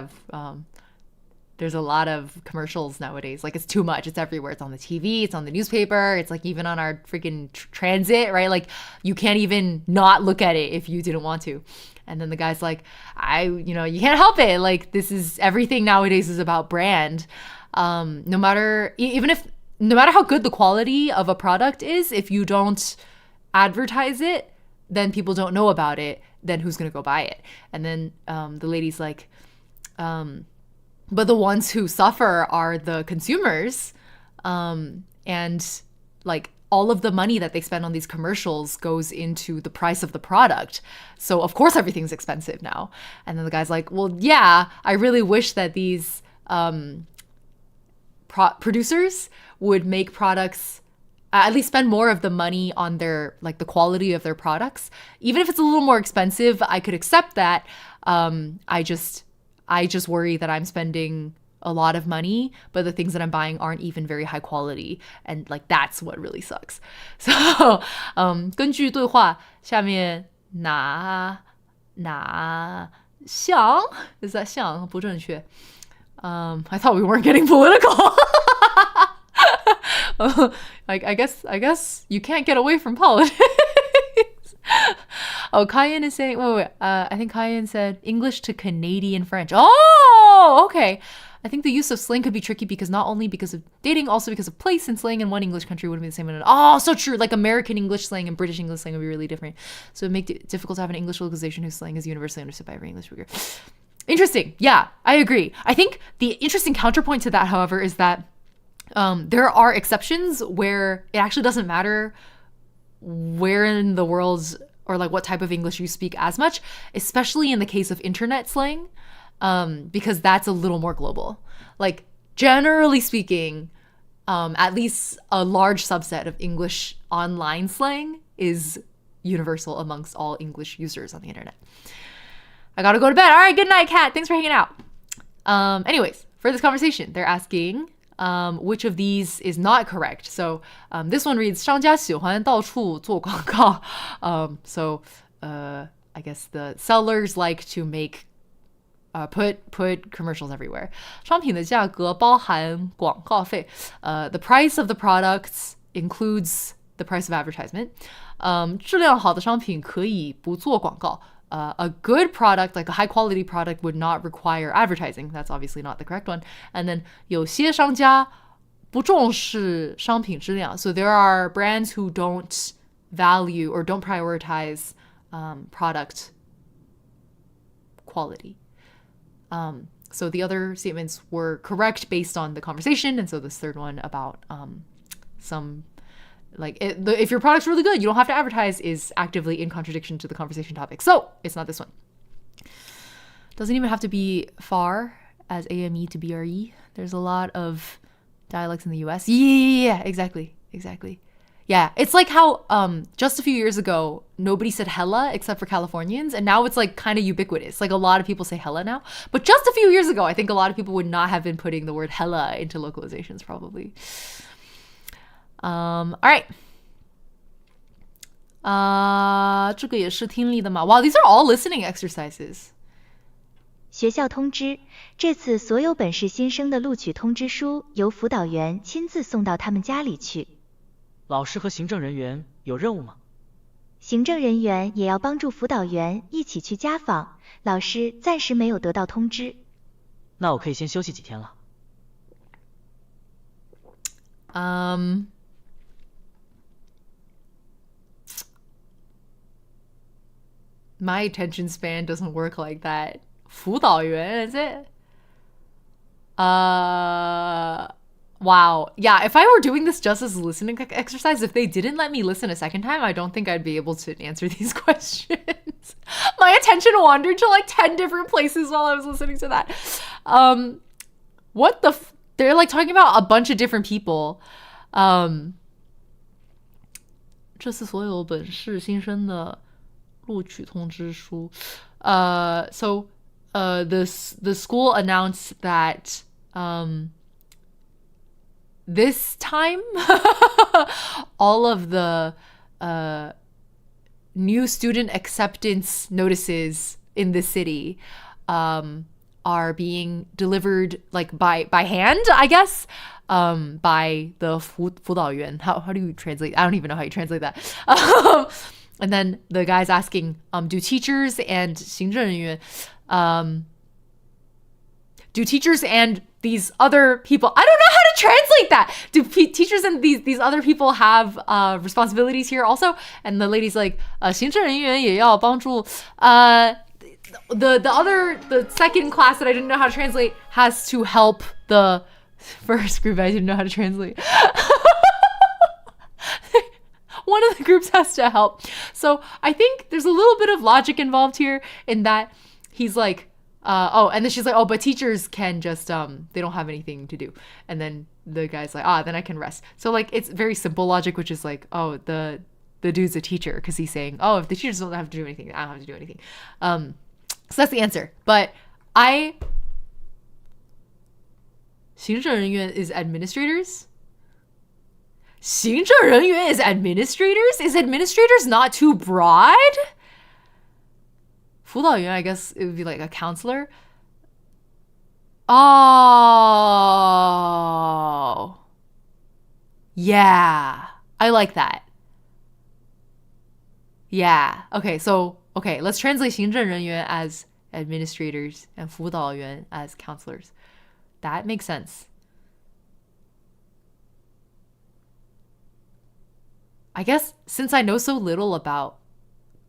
of commercials nowadays. Like it's too much. It's everywhere. It's on the TV. It's on the newspaper. It's like even on our freaking transit, right? Like you can't even not look at it if you didn't want to. And then the guy's like, you can't help it. Like this is everything nowadays is about brand. No matter how good the quality of a product is, if you don't advertise it, then people don't know about it. Then who's going to go buy it? And then the lady's like, but the ones who suffer are the consumers. And like all of the money that they spend on these commercials goes into the price of the product. So of course everything's expensive now. And then the guy's like, well, yeah, I really wish that these producers would make products, at least spend more of the money on their, like the quality of their products. Even if it's a little more expensive, I could accept that. I just worry that I'm spending a lot of money, but the things that I'm buying aren't even very high quality. And like, that's what really sucks. So, 根据对话下面哪项 is that 项不正确? I thought we weren't getting political. I guess you can't get away from politics. Oh, Kayan is saying, wait. I think Kayan said English to Canadian French. Oh, okay. I think the use of slang could be tricky because not only because of dating, also because of place, and slang in one English country wouldn't be the same in another. Oh, so true. Like American English slang and British English slang would be really different. So it would make it difficult to have an English localization whose slang is universally understood by every English speaker. Interesting. Yeah, I agree. I think the interesting counterpoint to that, however, is that there are exceptions where it actually doesn't matter where in the world or like what type of English you speak as much, especially in the case of internet slang, because that's a little more global. Like generally speaking, at least a large subset of English online slang is universal amongst all English users on the internet. I gotta go to bed. All right, good night, Kat. Thanks for hanging out. Anyways, for this conversation, they're asking which of these is not correct. So this one reads 商家喜欢到处做广告. So I guess the sellers like to make put commercials everywhere. 商品的价格包含广告费. The price of the products includes the price of advertisement. 质量好的商品可以不做广告. A good product, like a high quality product, would not require advertising. That's obviously not the correct one. And then 有些商家不重视商品质量. So there are brands who don't value or don't prioritize product quality. So the other statements were correct based on the conversation. And so this third one about some, like, if your product's really good, you don't have to advertise, is actively in contradiction to the conversation topic. So it's not this one. Doesn't even have to be far as AME to BRE. There's a lot of dialects in the US. Yeah, exactly. Yeah, it's like how just a few years ago, nobody said hella except for Californians, and now it's like kind of ubiquitous. Like a lot of people say hella now. But just a few years ago, I think a lot of people would not have been putting the word hella into localizations probably. All right. 这个也是听力的嘛. Wow, these are all listening exercises. 学校通知，这次所有本市新生的录取通知书由辅导员亲自送到他们家里去。老师和行政人员有任务吗？行政人员也要帮助辅导员一起去家访，老师暂时没有得到通知。那我可以先休息几天了。My attention span doesn't work like that. 辅导员, is it? Wow. Yeah, if I were doing this just as a listening exercise, if they didn't let me listen a second time, I don't think I'd be able to answer these questions. My attention wandered to like 10 different places while I was listening to that. What the they're like talking about a bunch of different people. 这是所有本市新生的录取通知书. So the school announced that this time all of the new student acceptance notices in the city are being delivered like by hand, I guess, by the 辅导员. How do you translate? I don't even know how you translate that. And then the guy's asking, do teachers and 行政人员, do teachers and these other people, I don't know how to translate that. Do teachers and these other people have responsibilities here also? And the lady's like, 行政人员也要帮助. The second class that I didn't know how to translate has to help the first group I didn't know how to translate. One of the groups has to help. So I think there's a little bit of logic involved here in that he's like, and then she's like, oh, but teachers can just, they don't have anything to do. And then the guy's like, then I can rest. So like, it's very simple logic, which is like, oh, the dude's a teacher because he's saying, oh, if the teachers don't have to do anything, I don't have to do anything. So that's the answer. But 行政人员 is administrators? 行政人员 is administrators? Is administrators not too broad? 辅导员, I guess it would be like a counselor. Oh. Yeah. I like that. Yeah. Okay, let's translate 行政人员 as administrators and 辅导员 as counselors. That makes sense. I guess since I know so little about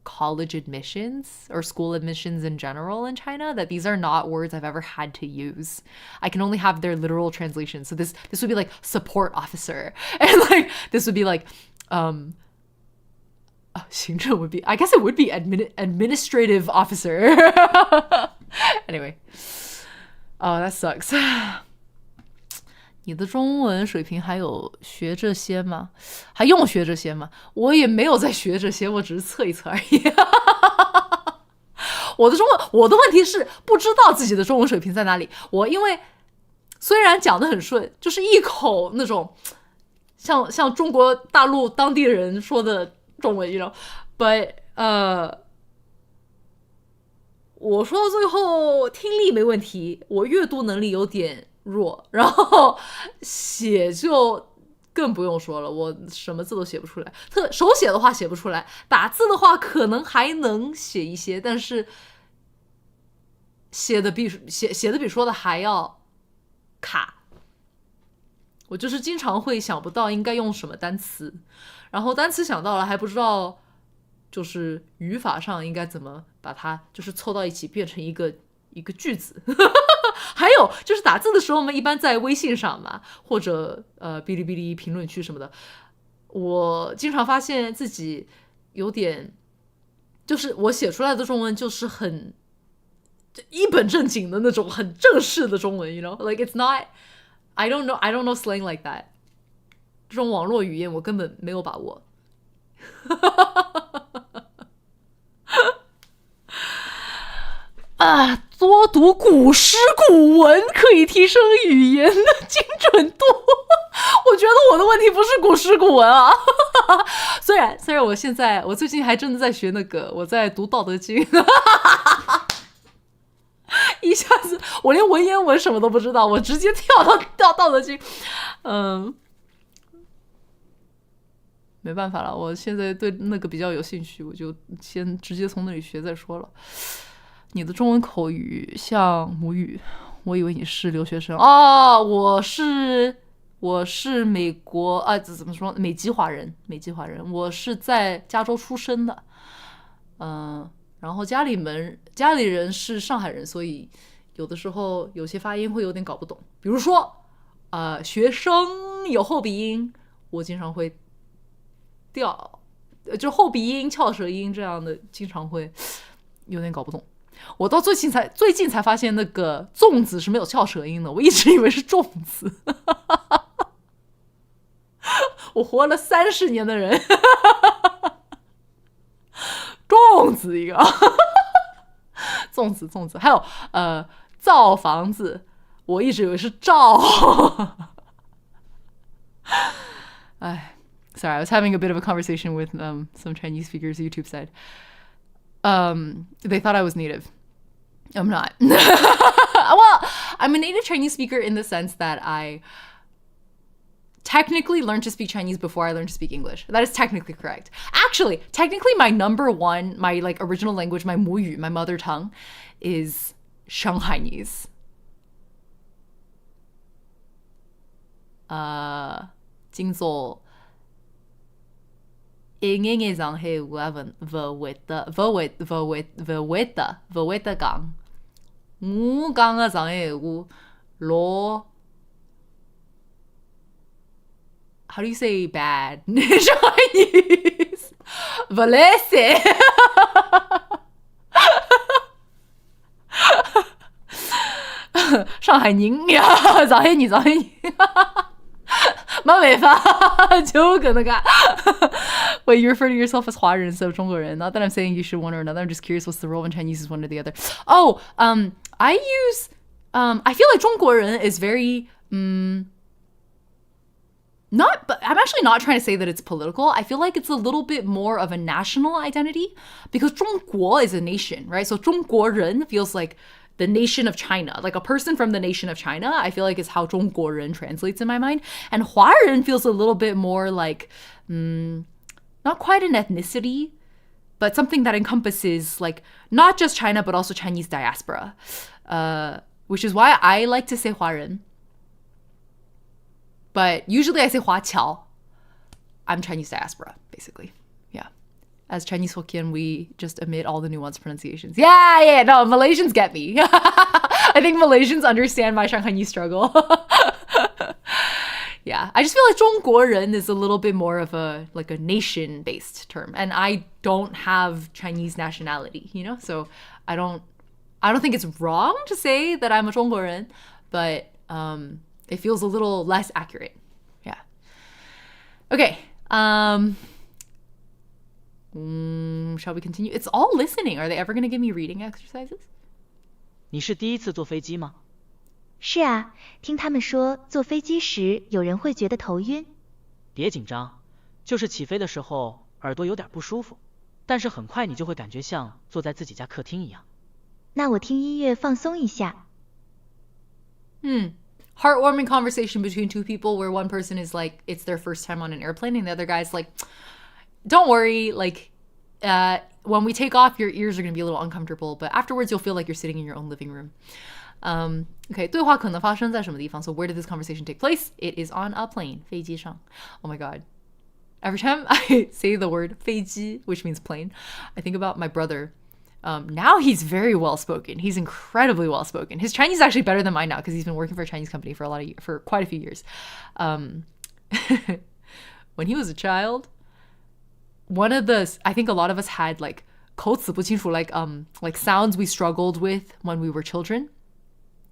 college admissions or school admissions in general in China, that these are not words I've ever had to use. I can only have their literal translation. So this would be like support officer. And like this would be like 行政 would be, I guess it would be administrative officer. Anyway. Oh, that sucks. 你的中文水平还有学这些吗？还用学这些吗？我也没有在学这些，我只是测一测而已。我的问题是不知道自己的中文水平在哪里。我因为虽然讲得很顺，就是一口那种像中国大陆当地人说的中文， you know, but 我说到最后听力没问题，我阅读能力有点弱，然后写就更不用说了，我什么字都写不出来，手写的话写不出来，打字的话可能还能写一些，但是写的比说的还要卡。我就是经常会想不到应该用什么单词，然后单词想到了还不知道就是语法上应该怎么把它就是凑到一起变成一个句子。还有就是打字的时候，我们一般在微信上嘛，或者哔哩哔哩评论区什么的，我经常发现自己有点，就是我写出来的中文就是很一本正经的那种很正式的中文 you know like it's not I don't know slang like that 这种网络语言我根本没有把握。啊，多读古诗古文可以提升语言的精准度。我觉得我的问题不是古诗古文啊。虽然我最近还真的在学那个，我在读《道德经》。一下子我连文言文什么都不知道，我直接跳到《道德经》。没办法了，我现在对那个比较有兴趣，我就先直接从那里学再说了。你的中文口语像母语，我以为你是留学生哦。我是美国啊，怎么说？美籍华人。我是在加州出生的，然后家里人是上海人，所以有的时候有些发音会有点搞不懂。比如说，学生有后鼻音，我经常会掉，就后鼻音、翘舌音这样的，经常会有点搞不懂。我到最近才发现那个粽子是没有翘舌音的，我一直以为是粽子。我活了30年的人，粽子一个。粽子，还有造房子，我一直以为是造。哎，sorry, I was having a bit of a conversation with some Chinese speakers YouTube side. They thought I was native. I'm not. Well, I'm a native Chinese speaker in the sense that I technically learned to speak Chinese before I learned to speak English. That is technically correct. Actually, technically my number one, my like original language, my 母语, my mother tongue is Shanghainese. 今早ingenge Shanghai Weven verwette gang. 我讲的上海话老 How do you say bad in Chinese? Valese. 上海人呀，上海人。没办法，就跟那个。Wait, you refer to yourself as 华人 instead of 中国人? Not that I'm saying you should one or another. I'm just curious what's the role when Chinese is one or the other. Oh, I use, I feel like 中国人 is very, but I'm actually not trying to say that it's political. I feel like it's a little bit more of a national identity because 中国 is a nation, right? So 中国人 feels like the nation of China, like a person from the nation of China, I feel like is how 中国人 translates in my mind. And 华人 feels a little bit more like, not quite an ethnicity, but something that encompasses like not just China, but also Chinese diaspora, which is why I like to say 华人. But usually I say 华侨. I'm Chinese diaspora, basically. Yeah. As Chinese Hokkien, we just omit all the nuanced pronunciations. Yeah, no, Malaysians get me. I think Malaysians understand my Shanghainese struggle. Yeah, I just feel like 中国人 is a little bit more of a like a nation-based term, and I don't have Chinese nationality, you know, so I don't think it's wrong to say that I'm a 中国人, but it feels a little less accurate. Yeah. Okay. Shall we continue? It's all listening. Are they ever going to give me reading exercises? 你是第一次坐飞机吗？是啊，听他们说坐飞机时有人会觉得头晕。别紧张，就是起飞的时候耳朵有点不舒服，但是很快你就会感觉像坐在自己家客厅一样。那我听音乐放松一下。Heartwarming conversation between two people where one person is like, it's their first time on an airplane, and the other guy's like, don't worry, like, when we take off, your ears are going to be a little uncomfortable, but afterwards you'll feel like you're sitting in your own living room. Okay, 对话可能发生在什么地方? So where did this conversation take place? It is on a plane, 飞机上. Oh my god. Every time I say the word 飞机, which means plane, I think about my brother. Now he's very well-spoken. He's incredibly well-spoken. His Chinese is actually better than mine now because he's been working for a Chinese company for quite a few years. When he was a child, I think a lot of us had like 口齿不清楚, like sounds we struggled with when we were children.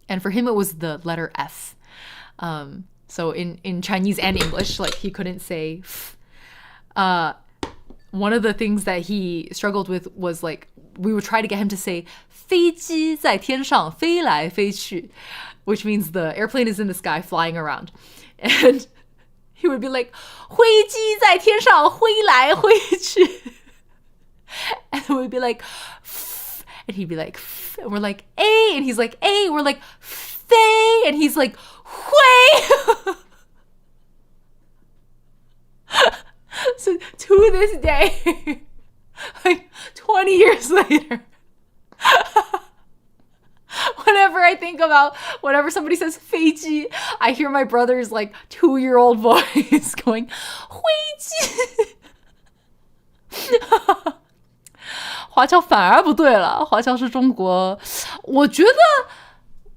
And for him, it was the letter F. So in Chinese and English, like he couldn't say F. One of the things that he struggled with was like, we would try to get him to say 飞机在天上飞来飞去, which means the airplane is in the sky flying around. And he would be like 飞机在天上飞来飞去. And we'd be like F, and he'd be like F, and we're like A, and he's like A, we're like Fei, and he's like Hui. So to this day, like 20 years later, whenever somebody says 飞机, I hear my brother's like 2-year-old voice going 飞机. 华侨反而不对了，华侨是中国，我觉得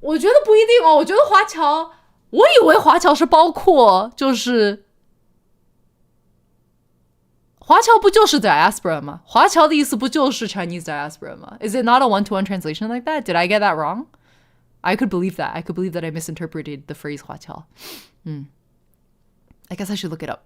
不一定哦。我觉得华侨，我以为华侨是包括就是华侨不就是 diaspora 吗？华侨的意思不就是 Chinese diaspora 吗？ Is it not a one-to-one translation like that? Did I get that wrong? I could believe that. I misinterpreted the phrase 华侨. I guess I should look it up.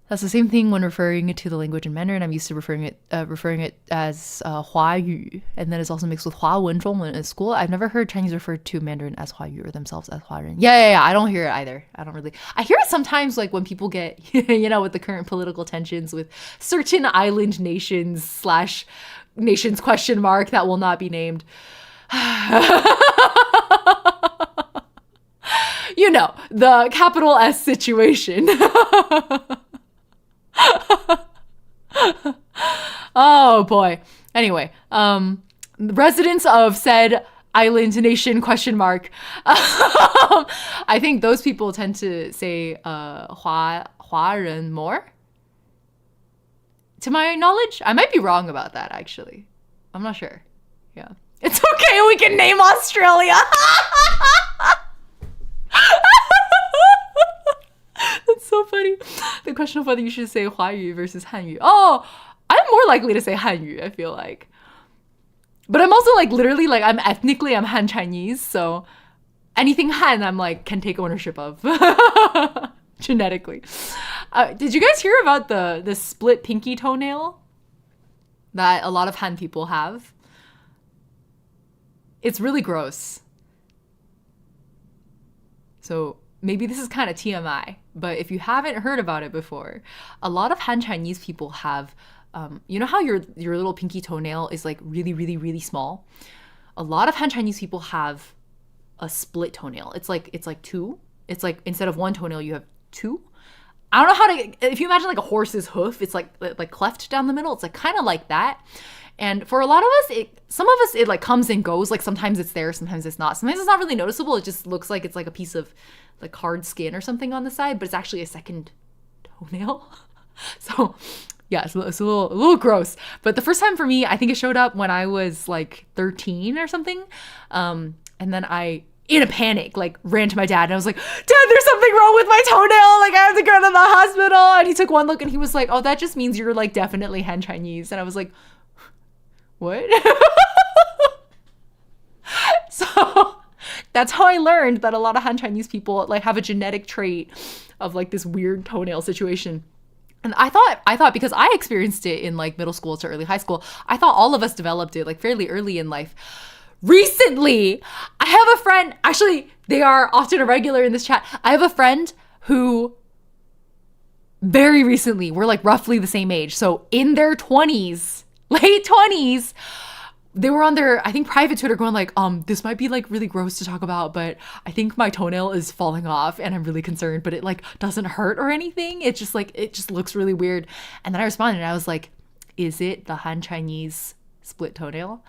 That's the same thing when referring to the language in Mandarin. I'm used to referring it as 华语, and then it's also mixed with 华文中文in school. I've never heard Chinese refer to Mandarin as 华语 or themselves as 华人. Yeah. I don't hear it either. I hear it sometimes like when people get, with the current political tensions with certain island nations / nations question mark that will not be named. The capital S situation. Oh boy. Anyway, residents of said island nation question mark. I think those people tend to say 华人 more. To my knowledge, I might be wrong about that actually. I'm not sure. Yeah. It's okay, we can name Australia. That's so funny. The question of whether you should say 华语 versus 汉语. Oh, I'm more likely to say 汉语, I feel like. But I'm also like literally like I'm Han Chinese, so anything Han I'm like can take ownership of genetically. Did you guys hear about the split pinky toenail that a lot of Han people have? It's really gross. So maybe this is kind of TMI, but if you haven't heard about it before, a lot of Han Chinese people have, you know how your little pinky toenail is like really, really, really small? A lot of Han Chinese people have a split toenail. It's like two. It's like instead of one toenail, you have two. I don't know how to, if you imagine like a horse's hoof, it's like cleft down the middle. It's like kind of like that. And for a lot of us, some of us, it like comes and goes. Like sometimes it's there, sometimes it's not. Sometimes it's not really noticeable. It just looks like it's like a piece of like hard skin or something on the side, but it's actually a second toenail. So yeah, it's a little gross. But the first time for me, I think it showed up when I was like 13 or something. And then I, in a panic, like ran to my dad and I was like, Dad, there's something wrong with my toenail. Like I have to go to the hospital. And he took one look and he was like, oh, that just means you're like definitely Han Chinese. And I was like, what? So that's how I learned that a lot of Han Chinese people like have a genetic trait of like this weird toenail situation. And I thought because I experienced it in like middle school to early high school, I thought all of us developed it like fairly early in life. Recently, I have a friend, actually, they are often a regular in this chat. I have a friend who very recently, we're like roughly the same age. So in their 20s, late 20s, they were on their, I think, private Twitter going like, this might be like really gross to talk about, but I think my toenail is falling off and I'm really concerned, but it like doesn't hurt or anything. It's just like, it just looks really weird. And then I responded and I was like, is it the Han Chinese split toenail?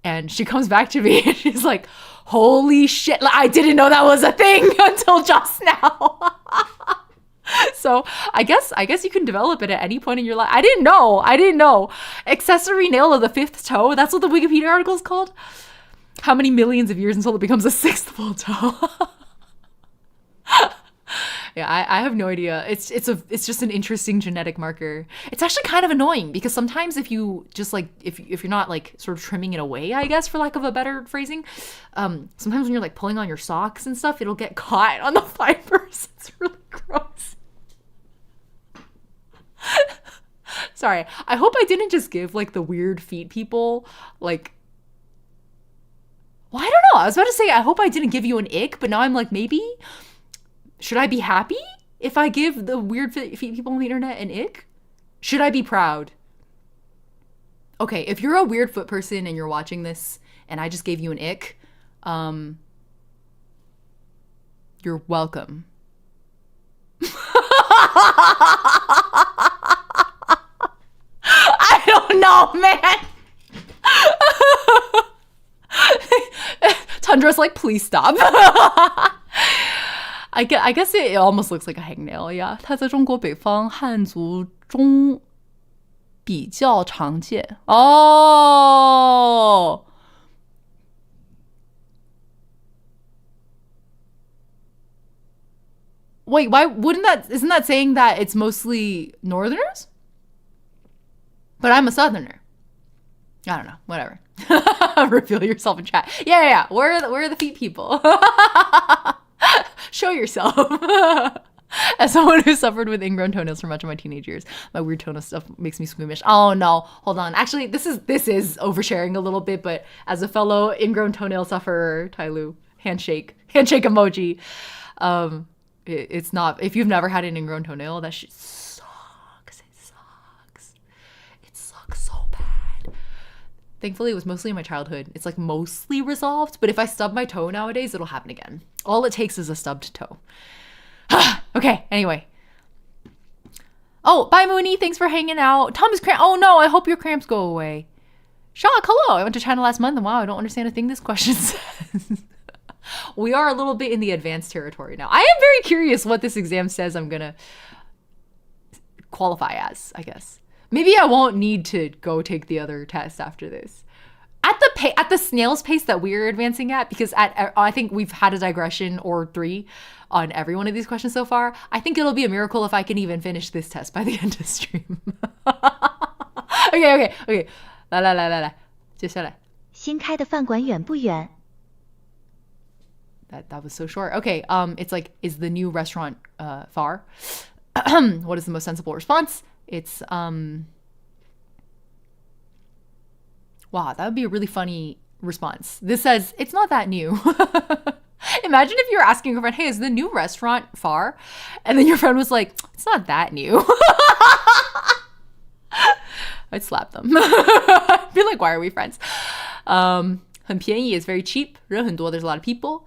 And she comes back to me and she's like, holy shit, I didn't know that was a thing until just now. So I guess you can develop it at any point in your life. I didn't know. Accessory nail of the fifth toe. That's what the Wikipedia article is called. How many millions of years until it becomes a sixth full toe? Yeah, I have no idea. It's just an interesting genetic marker. It's actually kind of annoying because sometimes if you just like if you're not like sort of trimming it away, I guess, for lack of a better phrasing, sometimes when you're like pulling on your socks and stuff, it'll get caught on the fibers. It's really gross. Sorry. I hope I didn't just give like the weird feet people like. Well, I don't know. I was about to say I hope I didn't give you an ick, but now I'm like maybe. Should I be happy if I give the weird feet people on the internet an ick? Should I be proud? Okay, if you're a weird foot person and you're watching this and I just gave you an ick, you're welcome. I don't know, man. Tundra's like, please stop. I guess it almost looks like a hangnail, yeah. 它在中国北方汉族中比较常见. Oh! Wait, why wouldn't isn't that saying that it's mostly northerners? But I'm a southerner. I don't know, whatever. Reveal yourself in chat. Yeah. Where are the feet people? Show yourself. As someone who suffered with ingrown toenails for much of my teenage years, my weird toenail stuff makes me squeamish. Oh no, hold on. Actually, this is oversharing a little bit, but as a fellow ingrown toenail sufferer, Tyloo, handshake emoji. It's not. If you've never had an ingrown toenail, that shit sucks. It sucks so bad. Thankfully, it was mostly in my childhood. It's like mostly resolved, but if I stub my toe nowadays, it'll happen again. All it takes is a stubbed toe. Okay, anyway. Oh, bye, Mooney. Thanks for hanging out. Thomas cramp. Oh, no, I hope your cramps go away. Shock, hello. I went to China last month, and wow, I don't understand a thing this question says. We are a little bit in the advanced territory now. I am very curious what this exam says I'm going to qualify as, I guess. Maybe I won't need to go take the other test after this. At the snail's pace that we're advancing at, because I think we've had a digression or 3 on every one of these questions so far. I think it'll be a miracle if I can even finish this test by the end of stream. Okay. 来，接下来。新开的饭馆远不远? That was so short. Okay, it's like, is the new restaurant far? What is the most sensible response? It's wow, that would be a really funny response. This says, it's not that new. Imagine if you were asking your friend, hey, is the new restaurant far? And then your friend was like, it's not that new. I'd slap them. I'd be like, why are we friends? 很便宜 is very cheap. 人很多, there's a lot of people.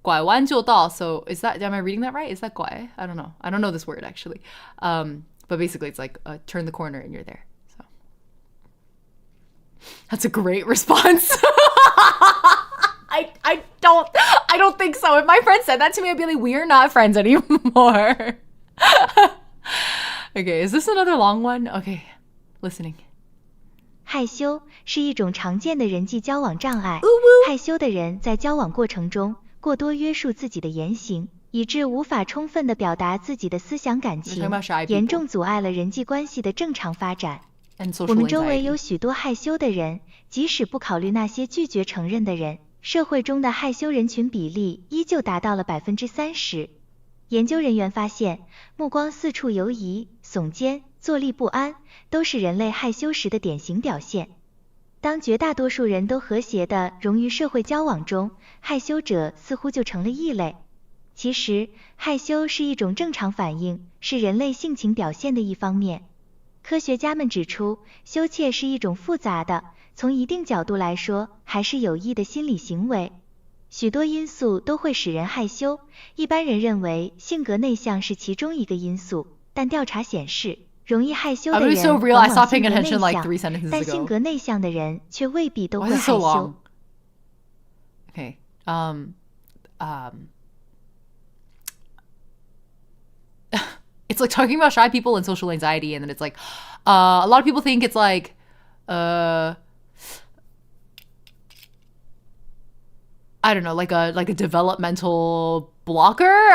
拐弯就到, so am I reading that right? Is that 拐? I don't know. I don't know this word actually. But basically it's like turn the corner and you're there. So that's a great response. I don't think so. If my friend said that to me, I'd be like, we're not friends anymore. Okay, is this another long one? Okay, listening. 害羞是一种常见的人际交往障碍。害羞的人在交往过程中过多约束自己的言行，以致无法充分地表达自己的思想感情，严重阻碍了人际关系的正常发展。我们周围有许多害羞的人，即使不考虑那些拒绝承认的人，社会中的害羞人群比例依旧达到了 30%。研究人员发现，目光四处游移、耸肩、坐立不安，都是人类害羞时的典型表现。当绝大多数人都和谐地融于社会交往中，害羞者似乎就成了异类。其实，害羞是一种正常反应，是人类性情表现的一方面。科学家们指出，羞怯是一种复杂的，从一定角度来说，还是有益的心理行为。许多因素都会使人害羞，一般人认为性格内向是其中一个因素，但调查显示，容易害羞 I'm 的 being 人 so real. 往 I 往 stopped 性 paying 格内 attention like 向， 3 sentences 但性 ago. 格内向的人却未必都 Why 会 is it 害 so 羞 long?。Okay. It's like talking about shy people and social anxiety, and then it's like a lot of people think it's like I don't know, like a developmental blocker.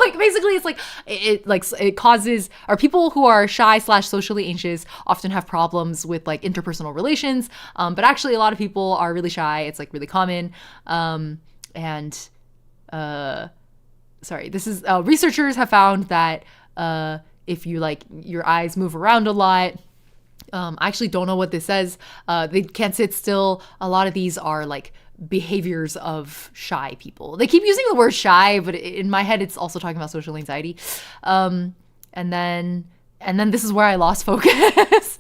Like basically it's like it causes, or people who are shy / socially anxious often have problems with like interpersonal relations, but actually a lot of people are really shy. It's like really common. And sorry, this is researchers have found that if you like your eyes move around a lot, I actually don't know what this says. They can't sit still. A lot of these are like behaviors of shy people. They keep using the word shy, but in my head, it's also talking about social anxiety. And then this is where I lost focus.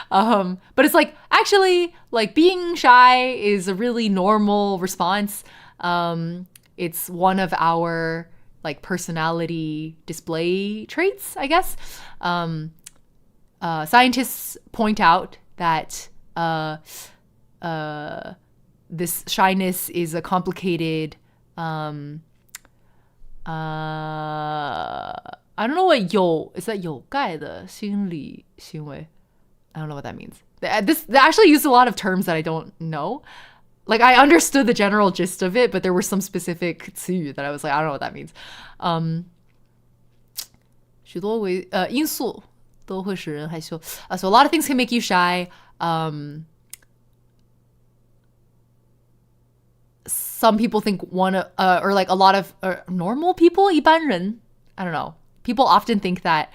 But it's like, actually, like being shy is a really normal response. It's one of our like personality display traits, I guess. Scientists point out that this shyness is a complicated I don't know what 有 is that 有盖的心理行为. I don't know what that means. They actually used a lot of terms that I don't know. Like I understood the general gist of it, but there were some specific 词语 that I was like, I don't know what that means. 许多因素都会使人害羞. So a lot of things can make you shy. Some people think or like a lot of normal people, 一般人, I don't know. People often think that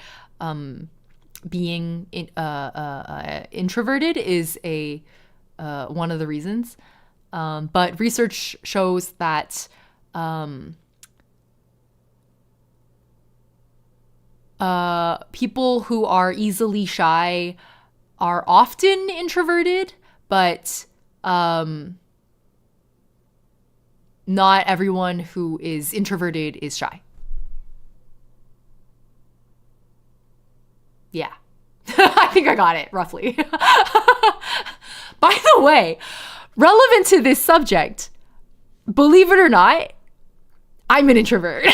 being introverted is one of the reasons. But research shows that people who are easily shy are often introverted, but not everyone who is introverted is shy. Yeah. I think I got it, roughly. By the way, relevant to this subject, believe it or not, I'm an introvert.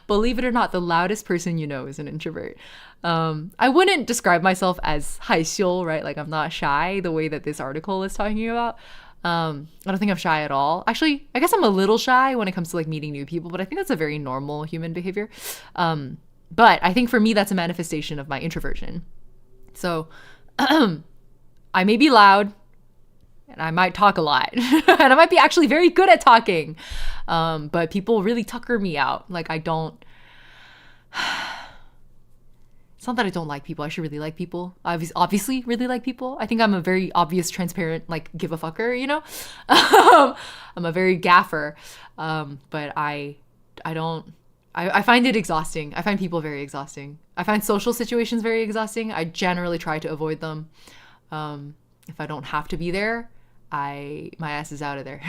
Believe it or not, the loudest person you know is an introvert. I wouldn't describe myself as 害羞, right? Like I'm not shy the way that this article is talking about. I don't think I'm shy at all. Actually, I guess I'm a little shy when it comes to like meeting new people, but I think that's a very normal human behavior. But I think for me, that's a manifestation of my introversion. So I may be loud and I might talk a lot and I might be actually very good at talking. But people really tucker me out. Like I don't, it's not that I don't like people. I should really like people. I obviously really like people. I think I'm a very obvious, transparent, like give a fucker, you know? I'm a very gaffer. But I find it exhausting. I find people very exhausting. I find social situations very exhausting. I generally try to avoid them. If I don't have to be there, my ass is out of there.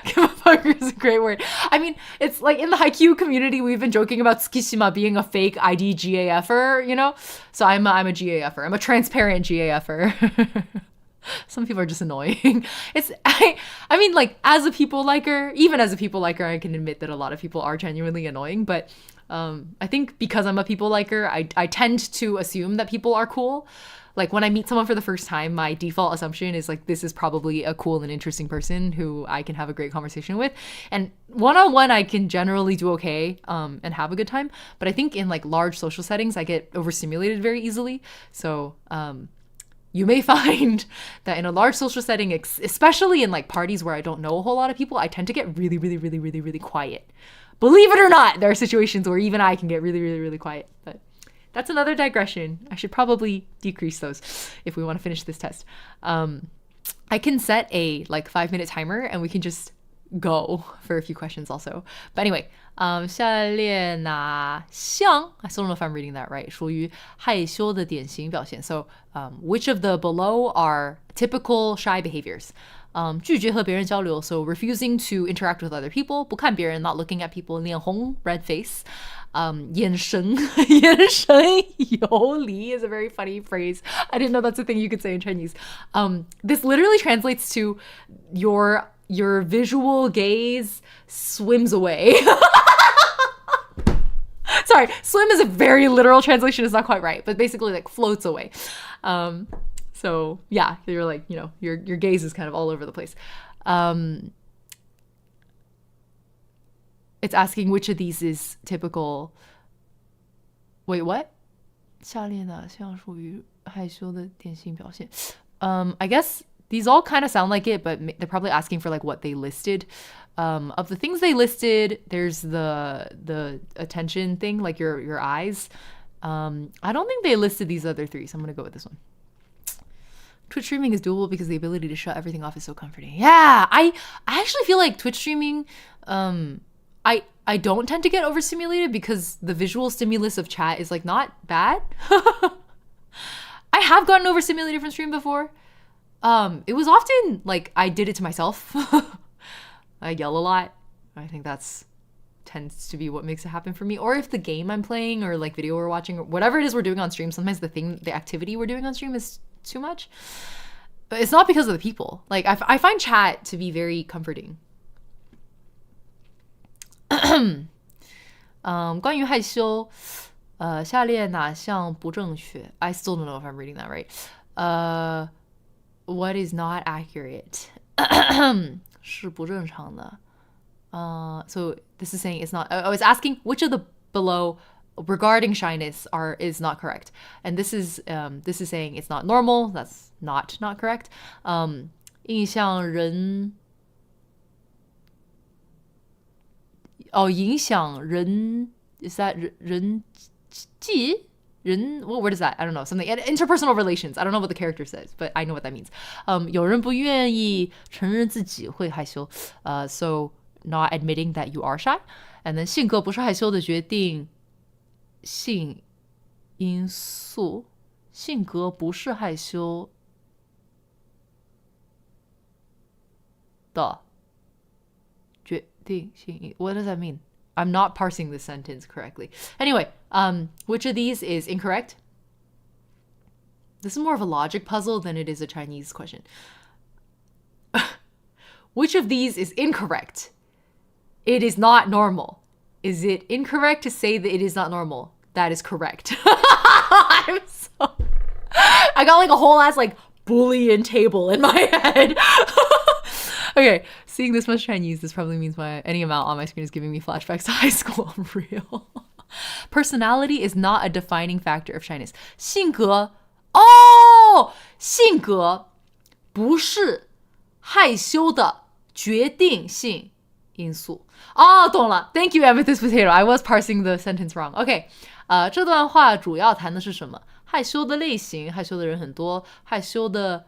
Give a fucker is a great word. I mean, it's like in the Haikyuu community, we've been joking about Tsukishima being a fake ID GAFer, you know? So I'm a GAFer. I'm a transparent GAFer. Some people are just annoying. I mean, like, as a people liker, even as a people liker, I can admit that a lot of people are genuinely annoying. But I think because I'm a people liker, I tend to assume that people are cool. Like, when I meet someone for the first time, my default assumption is, like, this is probably a cool and interesting person who I can have a great conversation with. And one-on-one, I can generally do okay and have a good time. But I think in, like, large social settings, I get overstimulated very easily. So you may find that in a large social setting, especially in, like, parties where I don't know a whole lot of people, I tend to get really, really, really, really, really quiet. Believe it or not, there are situations where even I can get really, really, really quiet. But that's another digression. I should probably decrease those if we want to finish this test. I can set a like 5-minute timer and we can just go for a few questions also. But anyway, 下列哪项 I still don't know if I'm reading that right. 属于害羞的典型表现. So which of the below are typical shy behaviors? 拒绝和别人交流 so refusing to interact with other people 不看别人 not looking at people 脸红 red face 眼神游离 is a very funny phrase. I didn't know that's a thing you could say in Chinese. This literally translates to your visual gaze swims away. Sorry, swim is a very literal translation. It's not quite right, but basically like floats away. So yeah, you're like, you know, your gaze is kind of all over the place. It's asking which of these is typical. Wait, what? 下列哪项属于害羞的典型表现? I guess these all kind of sound like it, but they're probably asking for like what they listed. Of the things they listed, there's the attention thing, like your eyes. I don't think they listed these other three, so I'm gonna go with this one. Twitch streaming is doable because the ability to shut everything off is so comforting. Yeah, I actually feel like Twitch streaming, I don't tend to get overstimulated because the visual stimulus of chat is like not bad. I have gotten overstimulated from stream before. It was often like I did it to myself. I yell a lot. I think that's tends to be what makes it happen for me. Or if the game I'm playing or like video we're watching or whatever it is we're doing on stream, sometimes the activity we're doing on stream is too much. But it's not because of the people. Like I find chat to be very comforting. 关于害羞下列哪项不正确 I still don't know if I'm reading that right. What is not accurate? 是不正常的 so this is saying it's not. I was asking which of the below regarding shyness is not correct, and this is saying it's not normal. That's not correct. 印象人影响人 is that 人际 what word is that? I don't know. Something interpersonal relations. I don't know what the character says, but I know what that means. 有人不愿意承认自己会害羞 so not admitting that you are shy. And then 性格不是害羞的决定性因素性格不是害羞的决定性 What does that mean? I'm not parsing this sentence correctly. Anyway, which of these is incorrect? This is more of a logic puzzle than it is a Chinese question. Which of these is incorrect? It is not normal. Is it incorrect to say that it is not normal? That is correct. I got like a whole ass like Boolean table in my head. Okay, seeing this much Chinese, this probably means any amount on my screen is giving me flashbacks to high school. Real. Personality is not a defining factor of shyness. 性格性格不是害羞的决定性因素懂了 Thank you, Amethyst Potato. I was parsing the sentence wrong. Okay, 这段话主要谈的是什么？害羞的类型，害羞的人很多，害羞的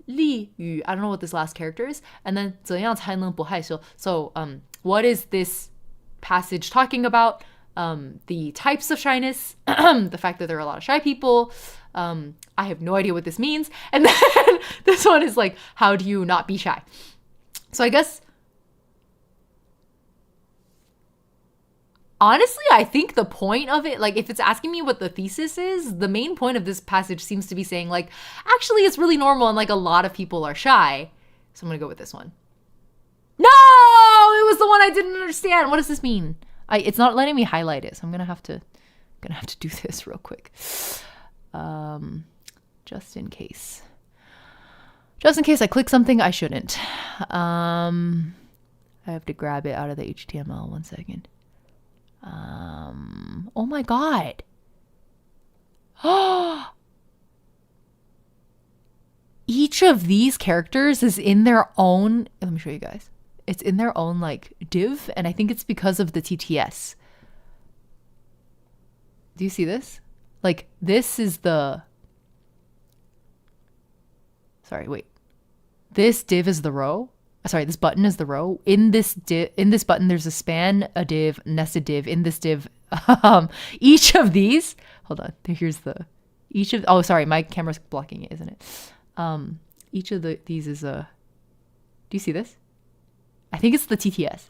例语 I don't know what this last character is. And then 怎样才能不害羞 So, what is this passage talking about? The types of shyness, the fact that there are a lot of shy people. I have no idea what this means. And then this one is like, how do you not be shy? So I guess, honestly, I think the point of it, like if it's asking me what the thesis is, the main point of this passage seems to be saying like, actually it's really normal and like a lot of people are shy. So I'm going to go with this one. No, it was the one I didn't understand. What does this mean? It's not letting me highlight it, so I'm gonna have to do this real quick, just in case I click something I shouldn't. I have to grab it out of the HTML. 1 second. Oh my god. Each of these characters is in their own. Let me show you guys. It's in their own like div, and I think it's because of the TTS. Do you see this? Like this is the. Sorry, wait. This div is the row. Sorry, this button is the row. In this button, there's a span, a div, nested div. In this div, each of these. Hold on. Here's the. Oh, sorry, my camera's blocking it, isn't it? Each of these is a Do you see this? I think it's the TTS.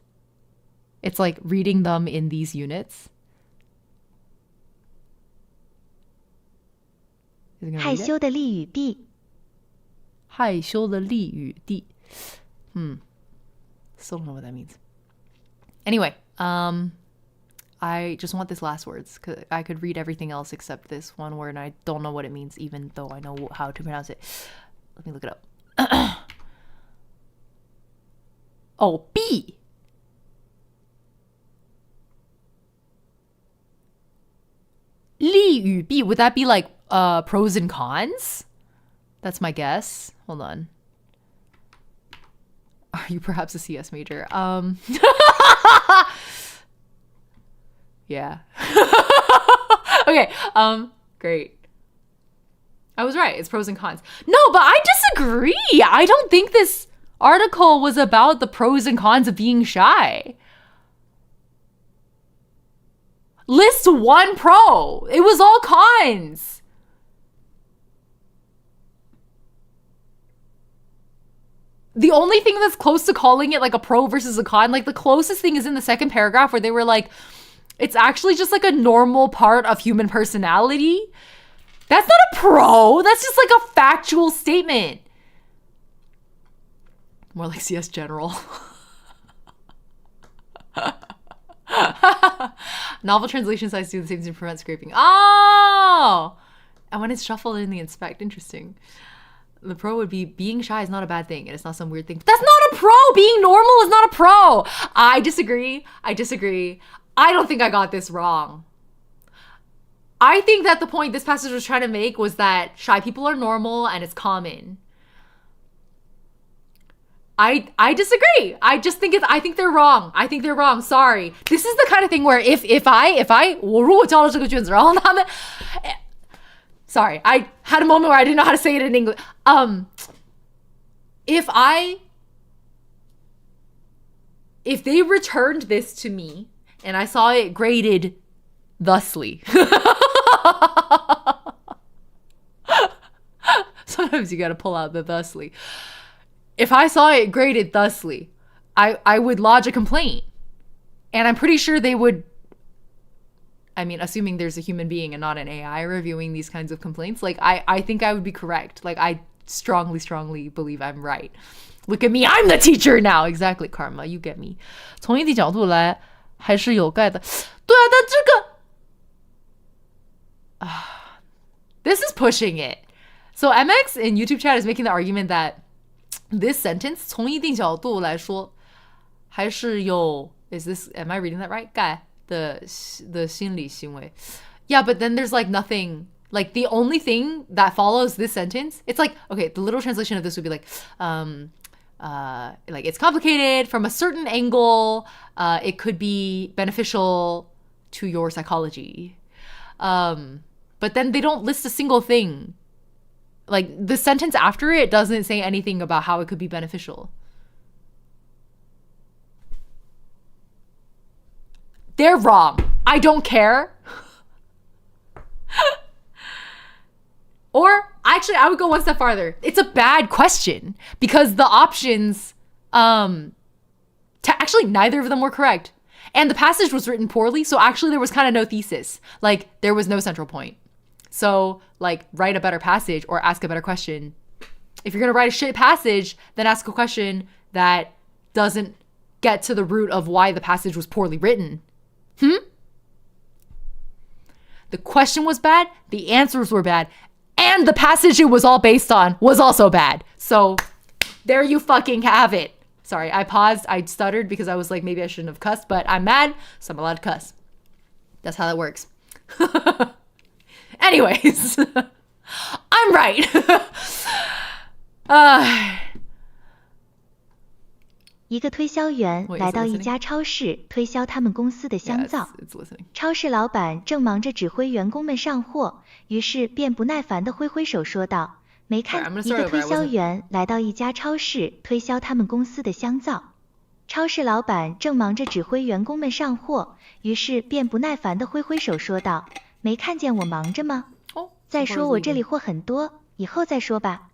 It's like reading them in these units. 害羞的利与弊。害羞的利与弊。Still don't know what that means. Anyway, I just want this last words because I could read everything else except this one word and I don't know what it means even though I know how to pronounce it. Let me look it up. Oh, B. Li yu bi, would that be like pros and cons? That's my guess. Hold on. Are you perhaps a CS major? Yeah. Okay, great. I was right. It's pros and cons. No, but I disagree. I don't think this article was about the pros and cons of being shy. List one pro. It was all cons. The only thing that's close to calling it like a pro versus a con, like the closest thing is in the second paragraph where they were like, it's actually just like a normal part of human personality. That's not a pro. That's just like a factual statement. More like CS General. Novel translation sites do the same thing to prevent scraping. Oh! And when it's shuffled in the inspect, interesting. The pro would be being shy is not a bad thing and it's not some weird thing. But that's not a pro! Being normal is not a pro! I disagree. I don't think I got this wrong. I think that the point this passage was trying to make was that shy people are normal and it's common. I disagree. I think they're wrong. Sorry. This is the kind of thing where if I 我如果交了这个卷子，然后他们 Sorry, I had a moment where I didn't know how to say it in English. If they returned this to me and I saw it graded thusly. Sometimes you gotta pull out the thusly. If I saw it graded thusly, I would lodge a complaint. And I'm pretty sure they would, I mean, assuming there's a human being and not an AI reviewing these kinds of complaints, like I think I would be correct. Like I strongly believe I'm right. Look at me, I'm the teacher now. Exactly, Karma, you get me. 从一定角度来还是有盖的。对啊，但这个 This is pushing it. So MX in YouTube chat is making the argument that this sentence 从一定角度来说还是有 am I reading that right? 盖的心理行为. Yeah, but then there's like nothing, like the only thing that follows this sentence, it's like, okay, the literal translation of this would be like it's complicated from a certain angle, it could be beneficial to your psychology. But then they don't list a single thing. Like the sentence after it doesn't say anything about how it could be beneficial. They're wrong. I don't care. Or actually, I would go one step farther. It's a bad question because the options, actually neither of them were correct. And the passage was written poorly, so actually there was kind of no thesis. Like there was no central point. So like write a better passage or ask a better question. If you're going to write a shit passage, then ask a question that doesn't get to the root of why the passage was poorly written. The question was bad, the answers were bad, and the passage it was all based on was also bad. So there you fucking have it. Sorry, I paused, I stuttered because I was like, maybe I shouldn't have cussed, but I'm mad, so I'm allowed to cuss. That's how that works. Anyways, I'm right. 一个推销员来到一家超市推销他们公司的香皂。超市老板正忙着指挥员工们上货，于是便不耐烦地挥挥手说道：“没看。”一个推销员来到一家超市推销他们公司的香皂。超市老板正忙着指挥员工们上货，于是便不耐烦地挥挥手说道：“没看见我忙着吗？再说我这里货很多，以后再说吧。”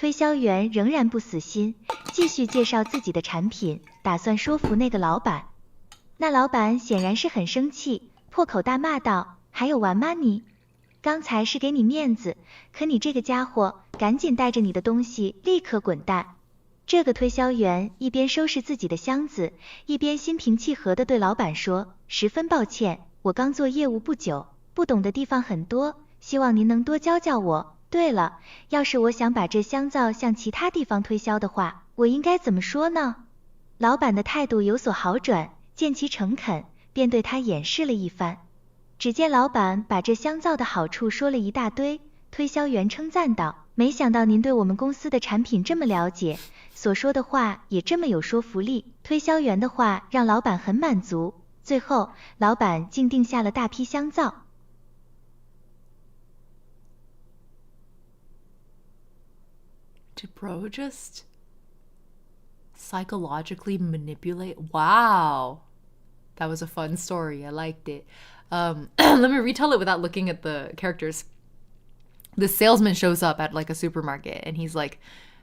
推销员仍然不死心，继续介绍自己的产品，打算说服那个老板。那老板显然是很生气，破口大骂道：“还有完吗你？刚才是给你面子，可你这个家伙，赶紧带着你的东西立刻滚蛋！”这个推销员一边收拾自己的箱子，一边心平气和地对老板说：“十分抱歉，我刚做业务不久，不懂的地方很多，希望您能多教教我。对了，要是我想把这香皂向其他地方推销的话，我应该怎么说呢？”老板的态度有所好转，见其诚恳，便对他演示了一番。只见老板把这香皂的好处说了一大堆，推销员称赞道：“没想到您对我们公司的产品这么了解，所说的话也这么有说服力。”推销员的话让老板很满足，最后老板竟定下了大批香皂。Did bro just psychologically manipulate? Wow. That was a fun story. I liked it. Let me retell it without looking at the characters. The salesman shows up at like a supermarket and he's like,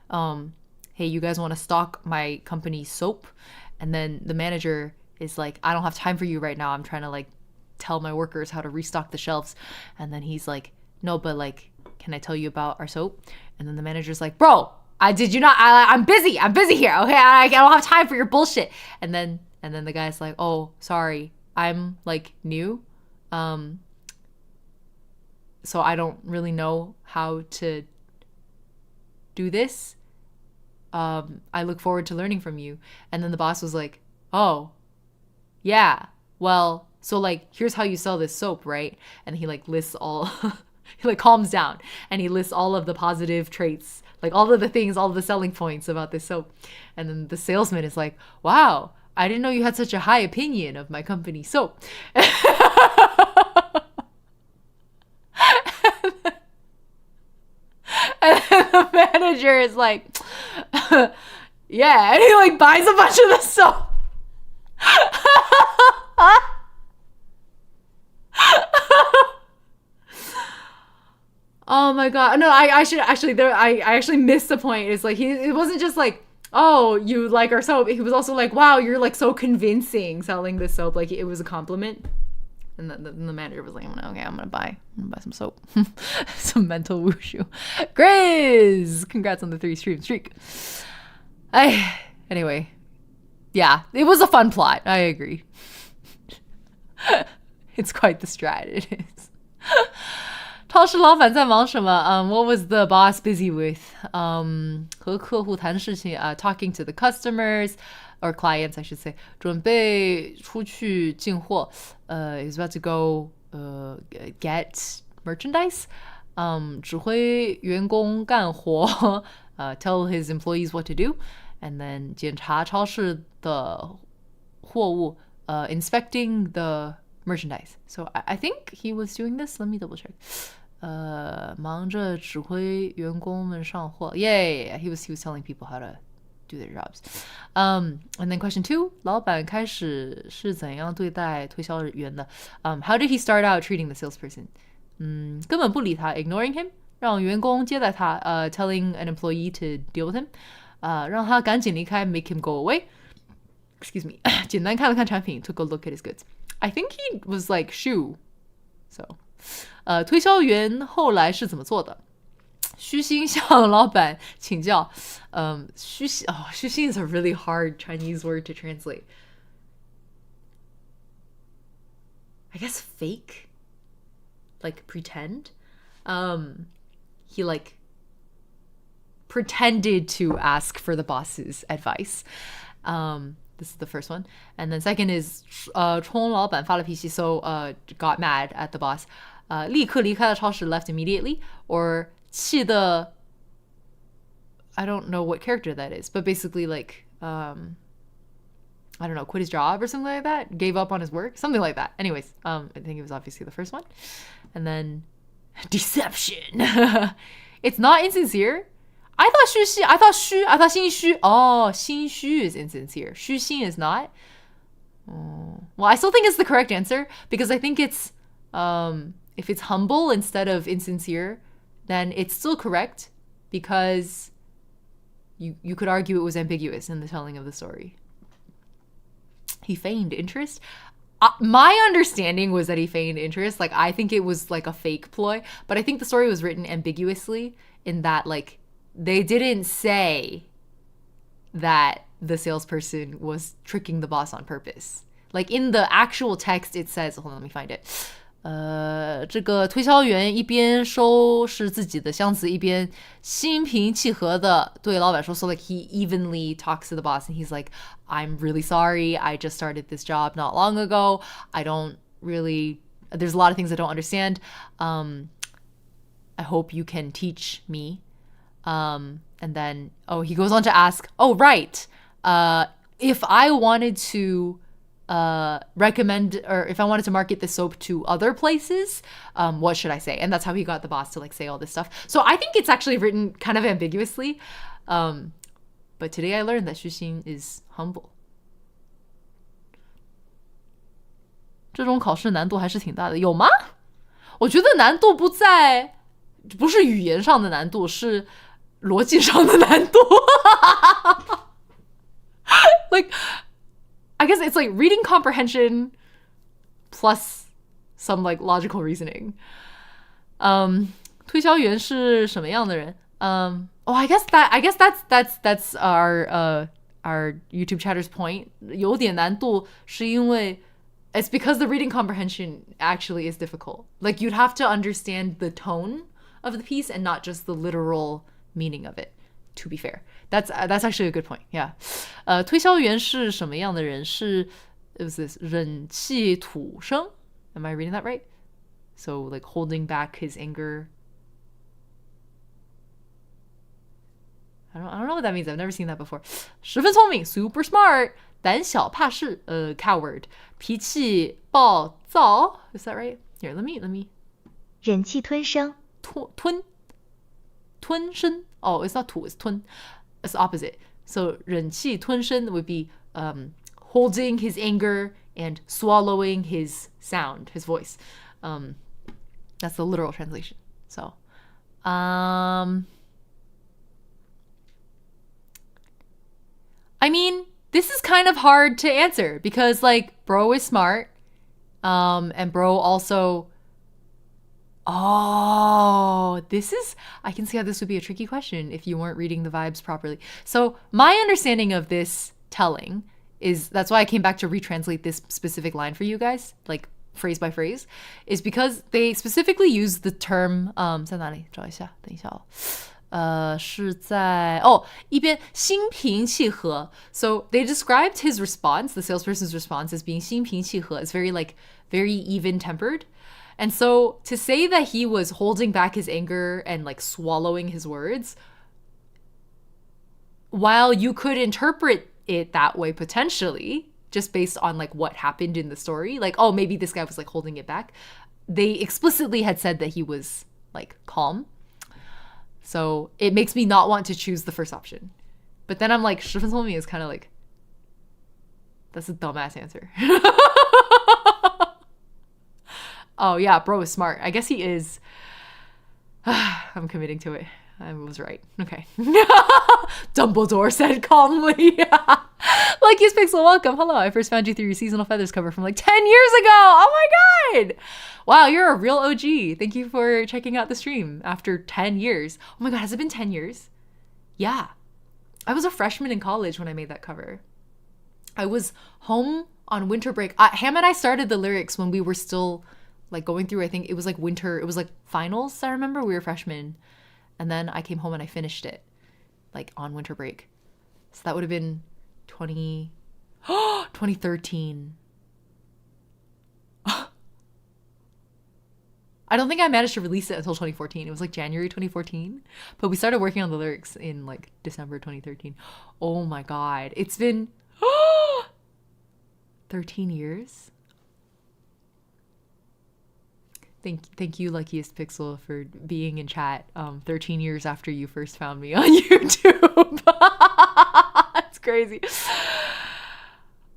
hey, you guys want to stock my company soap? And then the manager is like, I don't have time for you right now. I'm trying to like tell my workers how to restock the shelves. And then he's like, no, but like, can I tell you about our soap? And then the manager's like, bro, I'm busy here. Okay. I don't have time for your bullshit. And then the guy's like, oh, sorry. I'm like new. So I don't really know how to do this. I look forward to learning from you. And then the boss was like, oh, yeah, well, so like, here's how you sell this soap, right? And he like lists all, he like calms down and he lists all of the positive traits, like all of the things, all of the selling points about this soap. And then the salesman is like, wow, I didn't know you had such a high opinion of my company soap. And then the manager is like, yeah, and he like buys a bunch of the soap. Oh my god. No, I actually missed the point. It's like it wasn't just like, oh, you like our soap. He was also like, wow, you're like so convincing selling this soap. Like it was a compliment. And the manager was like, okay, I'm gonna buy some soap. Some mental wushu. Grizz! Congrats on the 3 stream streak. Anyway, yeah, it was a fun plot. I agree. It's quite the strat, it is. 超市老板在忙什么? What was the boss busy with? 和客户谈事情, talking to the customers, or clients, I should say. 准备出去进货. He's about to go get merchandise. 指挥员工干活. Tell his employees what to do. And then 检查超市的货物. Inspecting the merchandise. So I think he was doing this. Let me double check. 忙着指挥员工们上货. Yeah. He was telling people how to do their jobs. And then question 2, 老板开始是怎样对待推销员的? How did he start out treating the salesperson? 根本不理他, ignoring him. 让员工接待他, telling an employee to deal with him. 让他赶紧离开, make him go away. Excuse me. 简单看了看产品, took a look at his goods. I think he was like shoe. So, 推销员后来是怎么做的? 虚心向老板请教. 虚心 is a really hard Chinese word to translate. I guess fake? Like pretend? He like pretended to ask for the boss's advice. This is the first one. And then second is 冲老板发了脾气, so got mad at the boss. 立刻离开了超市, left immediately. Or 气得, I don't know what character that is, but basically like, I don't know, quit his job or something like that? Gave up on his work? Something like that. Anyways, I think it was obviously the first one. And then deception. It's not insincere. I thought 虚心, I thought 心虚. Oh, 心虚 is insincere. 虚心 is not. Well, I still think it's the correct answer because I think it's, if it's humble instead of insincere, then it's still correct because you could argue it was ambiguous in the telling of the story. He feigned interest. My understanding was that he feigned interest. Like, I think it was like a fake ploy, but I think the story was written ambiguously in that, like, they didn't say that the salesperson was tricking the boss on purpose. Like, in the actual text, it says, hold on, let me find it. 这个推销员一边收拾自己的箱子，一边心平气和的对老板说 So like he evenly talks to the boss and he's like, I'm really sorry, I just started this job not long ago. I don't really, there's a lot of things I don't understand. I hope you can teach me. And then, he goes on to ask, right, if I wanted to recommend, or if I wanted to market this soap to other places, what should I say? And that's how he got the boss to like say all this stuff. So I think it's actually written kind of ambiguously. But today I learned that Xuxing is humble. 这种考试难度还是挺大的，有吗？我觉得难度不是语言上的难度，是逻辑上的难度。Like, I guess it's like reading comprehension plus some like logical reasoning. 推销员是什么样的人？ I guess that's our YouTube chatter's point. 有点难度是因为 it's because the reading comprehension actually is difficult. Like, you'd have to understand the tone of the piece and not just the literal meaning of it. To be fair, that's actually a good point. Yeah. 推销员是什么样的人？是 it was this 忍气吐声. Am I reading that right? So like holding back his anger. I don't know what that means. I've never seen that before. 十分聪明 super smart. 胆小怕事 coward. 脾气暴躁 Is that right? Here, let me. 忍气吞声吞声 it's not 吐 it's 吞 it's the opposite. So 忍气吞声 would be holding his anger and swallowing his sound, his voice. That's the literal translation. So I mean, this is kind of hard to answer because like bro is smart, and bro also I can see how this would be a tricky question if you weren't reading the vibes properly. So my understanding of this telling is, that's why I came back to retranslate this specific line for you guys, like phrase by phrase, is because they specifically use the term 在哪里？找一下，等一下哦。是在一边心平气和. So they described his response, the salesperson's response, as being 心平气和. It's very like very even tempered. And so to say that he was holding back his anger and like swallowing his words, while you could interpret it that way potentially, just based on like what happened in the story, like, maybe this guy was like holding it back, they explicitly had said that he was like calm. So it makes me not want to choose the first option. But then I'm like, 十分聪明 is kind of like, that's a dumbass answer. Oh yeah, bro is smart. I guess he is. I'm committing to it. I was right. Okay. Dumbledore said calmly. Like, yes, Pixel, welcome. Hello. I first found you through your Seasonal Feathers cover from like 10 years ago. Oh my god. Wow, you're a real OG. Thank you for checking out the stream after 10 years. Oh my god, has it been 10 years? Yeah. I was a freshman in college when I made that cover. I was home on winter break. Ham and I started the lyrics when we were still like going through, I think it was like winter, it was like finals, I remember. We were freshmen. And then I came home and I finished it like on winter break. So that would have been 2013. I don't think I managed to release it until 2014. It was like January 2014. But we started working on the lyrics in like December 2013. Oh my god. It's been 13 years. Thank you, Luckiest Pixel, for being in chat 13 years after you first found me on YouTube. It's crazy.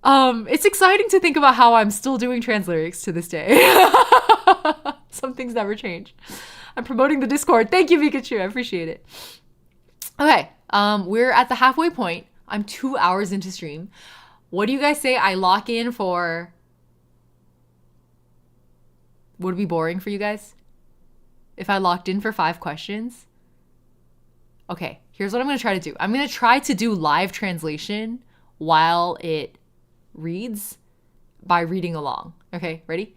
It's exciting to think about how I'm still doing trans lyrics to this day. Some things never change. I'm promoting the Discord. Thank you, Pikachu. I appreciate it. Okay, we're at the halfway point. I'm 2 hours into stream. What do you guys say I lock in for? Would it be boring for you guys if I locked in for 5 questions? Okay, here's what I'm going to try to do. I'm going to try to do live translation while it reads by reading along. Okay, ready?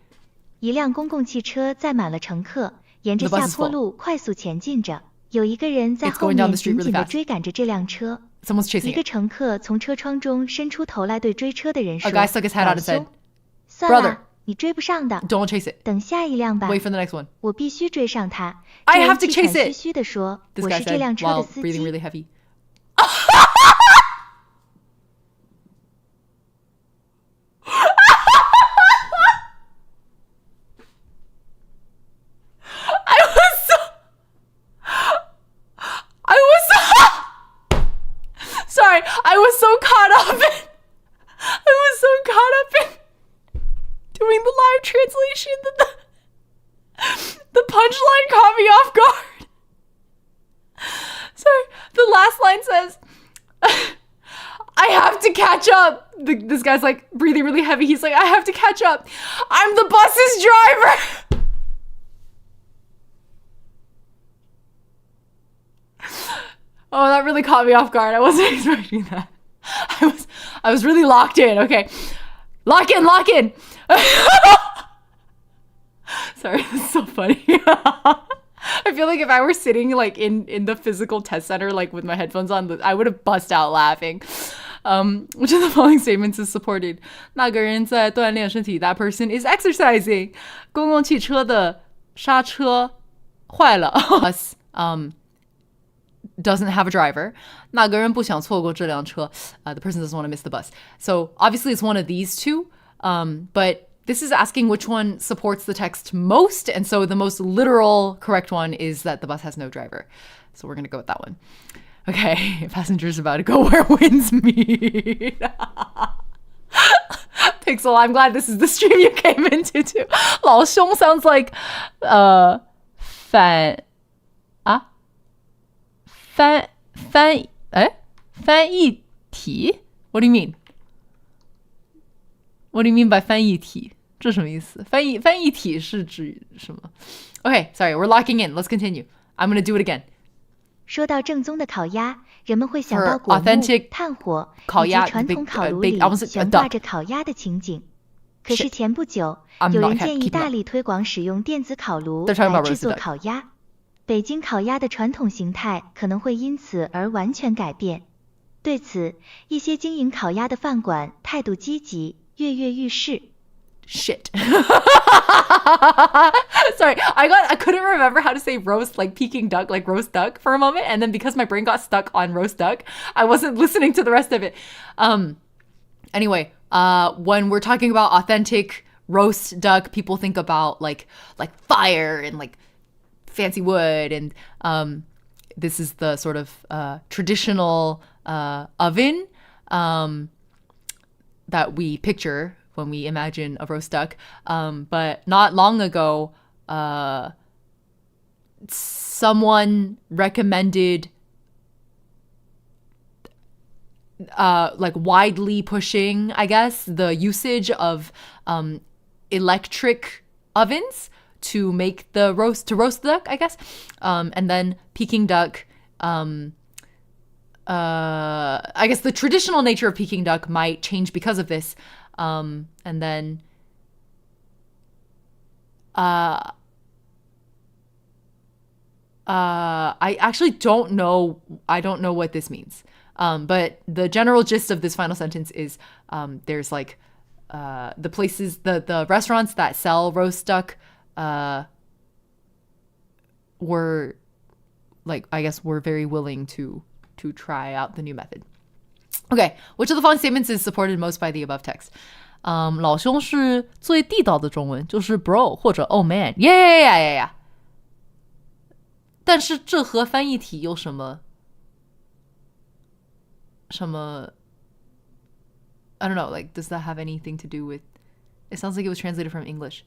一辆公共汽车载满了乘客，沿着 The bus 下 is 坡 full. 路快速前进着。有一个人在 It's 后 going down 面 the street 紧 really 紧地 fast. 追赶着这辆车。 Someone's chasing 一个 it. 乘客从车窗中伸出头来，对追车的人 A 说：“ guy stuck his head 老 out and said, 兄，算 Brother. 了，你追不上的， Don't chase it. 等下一辆吧。 Wait for the next one. 我必须追上他。” I 这人 have to 气喘 chase it. 吁吁地说：“ This 我 guy 是这 said 辆车的 while 司 breathing 机。 really heavy. Sorry, I was so caught up in doing the live translation that the punchline caught me off guard. Sorry, the last line says, I have to catch up. This guy's like breathing really heavy. He's like, I have to catch up. I'm the bus's driver. Oh, that really caught me off guard. I wasn't expecting that. I was really locked in. Okay. Lock in. Sorry, that's so funny. I feel like if I were sitting like in the physical test center, like with my headphones on, I would have bust out laughing. Which of the following statements is supported? 那个人在锻炼身体. That person is exercising. 公共汽车的刹车坏了. Us, doesn't have a driver. 那个人不想错过这辆车. The person doesn't want to miss the bus. So obviously it's one of these two. But this is asking which one supports the text most. And so the most literal correct one is that the bus has no driver. So we're going to go with that one. Okay, passengers about to go where winds meet. Pixel, I'm glad this is the stream you came into too. 老兄 sounds like 翻译体? What do you mean? What do you mean by 翻译体? 这什么意思? 翻译体是指什么? Okay, sorry, we're locking in. Let's continue. I'm going to do it again. 说到正宗的烤鸭，人们会想到 For 果木 authentic、炭火以烤鸭及传统 big- 烤炉 big- 里 I almost said 悬 a 挂 duck. 着烤鸭的情景。可是 Shit. 前不久， I'm 有 not 人建议 keeping 大 up. 力推广使用电子烤炉 They're talking 来 about 制 roasted 作 duck. 烤鸭。北京烤鸭的传统形态可能会因此而完全改变。对此，一些经营烤鸭的饭馆态度积极，跃跃欲试。Shit. Sorry, I couldn't remember how to say roast, like Peking duck, like roast duck for a moment. And then because my brain got stuck on roast duck, I wasn't listening to the rest of it. Anyway, when we're talking about authentic roast duck, people think about like fire and like fancy wood. And this is the sort of traditional oven that we picture when we imagine a roast duck. But not long ago, someone recommended like widely pushing, I guess, the usage of electric ovens to make the roast duck, I guess. And then Peking duck, I guess the traditional nature of Peking duck might change because of this. And then I actually don't know. I don't know what this means. But the general gist of this final sentence is there's like the places, the restaurants that sell roast duck were like, I guess, were very willing to try out the new method. Okay, which of the following statements is supported most by the above text? 老兄是最地道的中文，就是 bro 或者 oh man. Yeah. 但是这和翻译体有什么 I don't know, like, does that have anything to do with... It sounds like it was translated from English.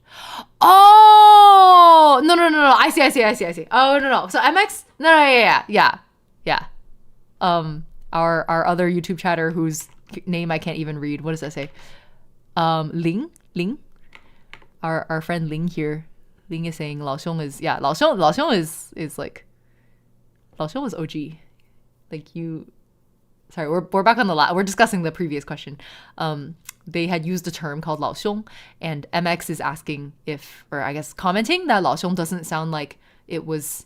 Oh! No. I see. Oh, no. So MX... No, yeah. our other YouTube chatter whose name I can't even read. What does that say? Ling. Our friend Ling here. Ling is saying 老兄 is老兄 is like 老兄 is OG. Like you. Sorry, we're back on we're discussing the previous question. They had used a term called 老兄, and MX is asking if, or I guess commenting that 老兄 doesn't sound like it was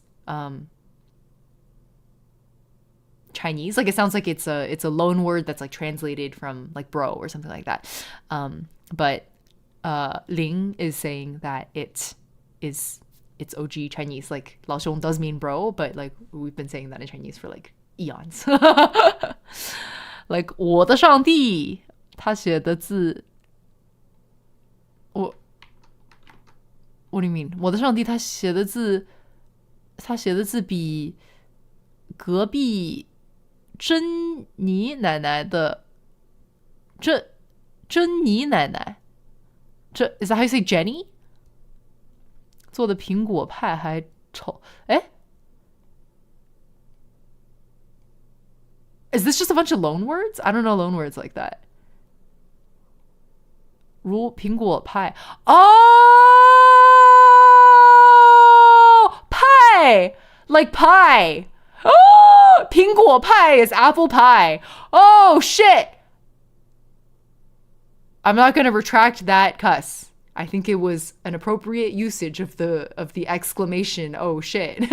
Chinese. Like it sounds like it's a loan word that's like translated from like bro or something like that. But Ling is saying that it's OG Chinese. Like 老兄 does mean bro, but like we've been saying that in Chinese for like eons. Like 我的上帝他写的字What do you mean? 我的上帝他写的字比隔壁珍妮奶奶的珍妮奶奶is that how you say Jenny? 做的苹果派还丑。Is this just a bunch of loan words? I don't know loan words like that. 如苹果派 Oh! Pie! Like pie. Oh! 苹果派 is apple pie. Oh, shit! I'm not going to retract that cuss. I think it was an appropriate usage of the exclamation, oh shit.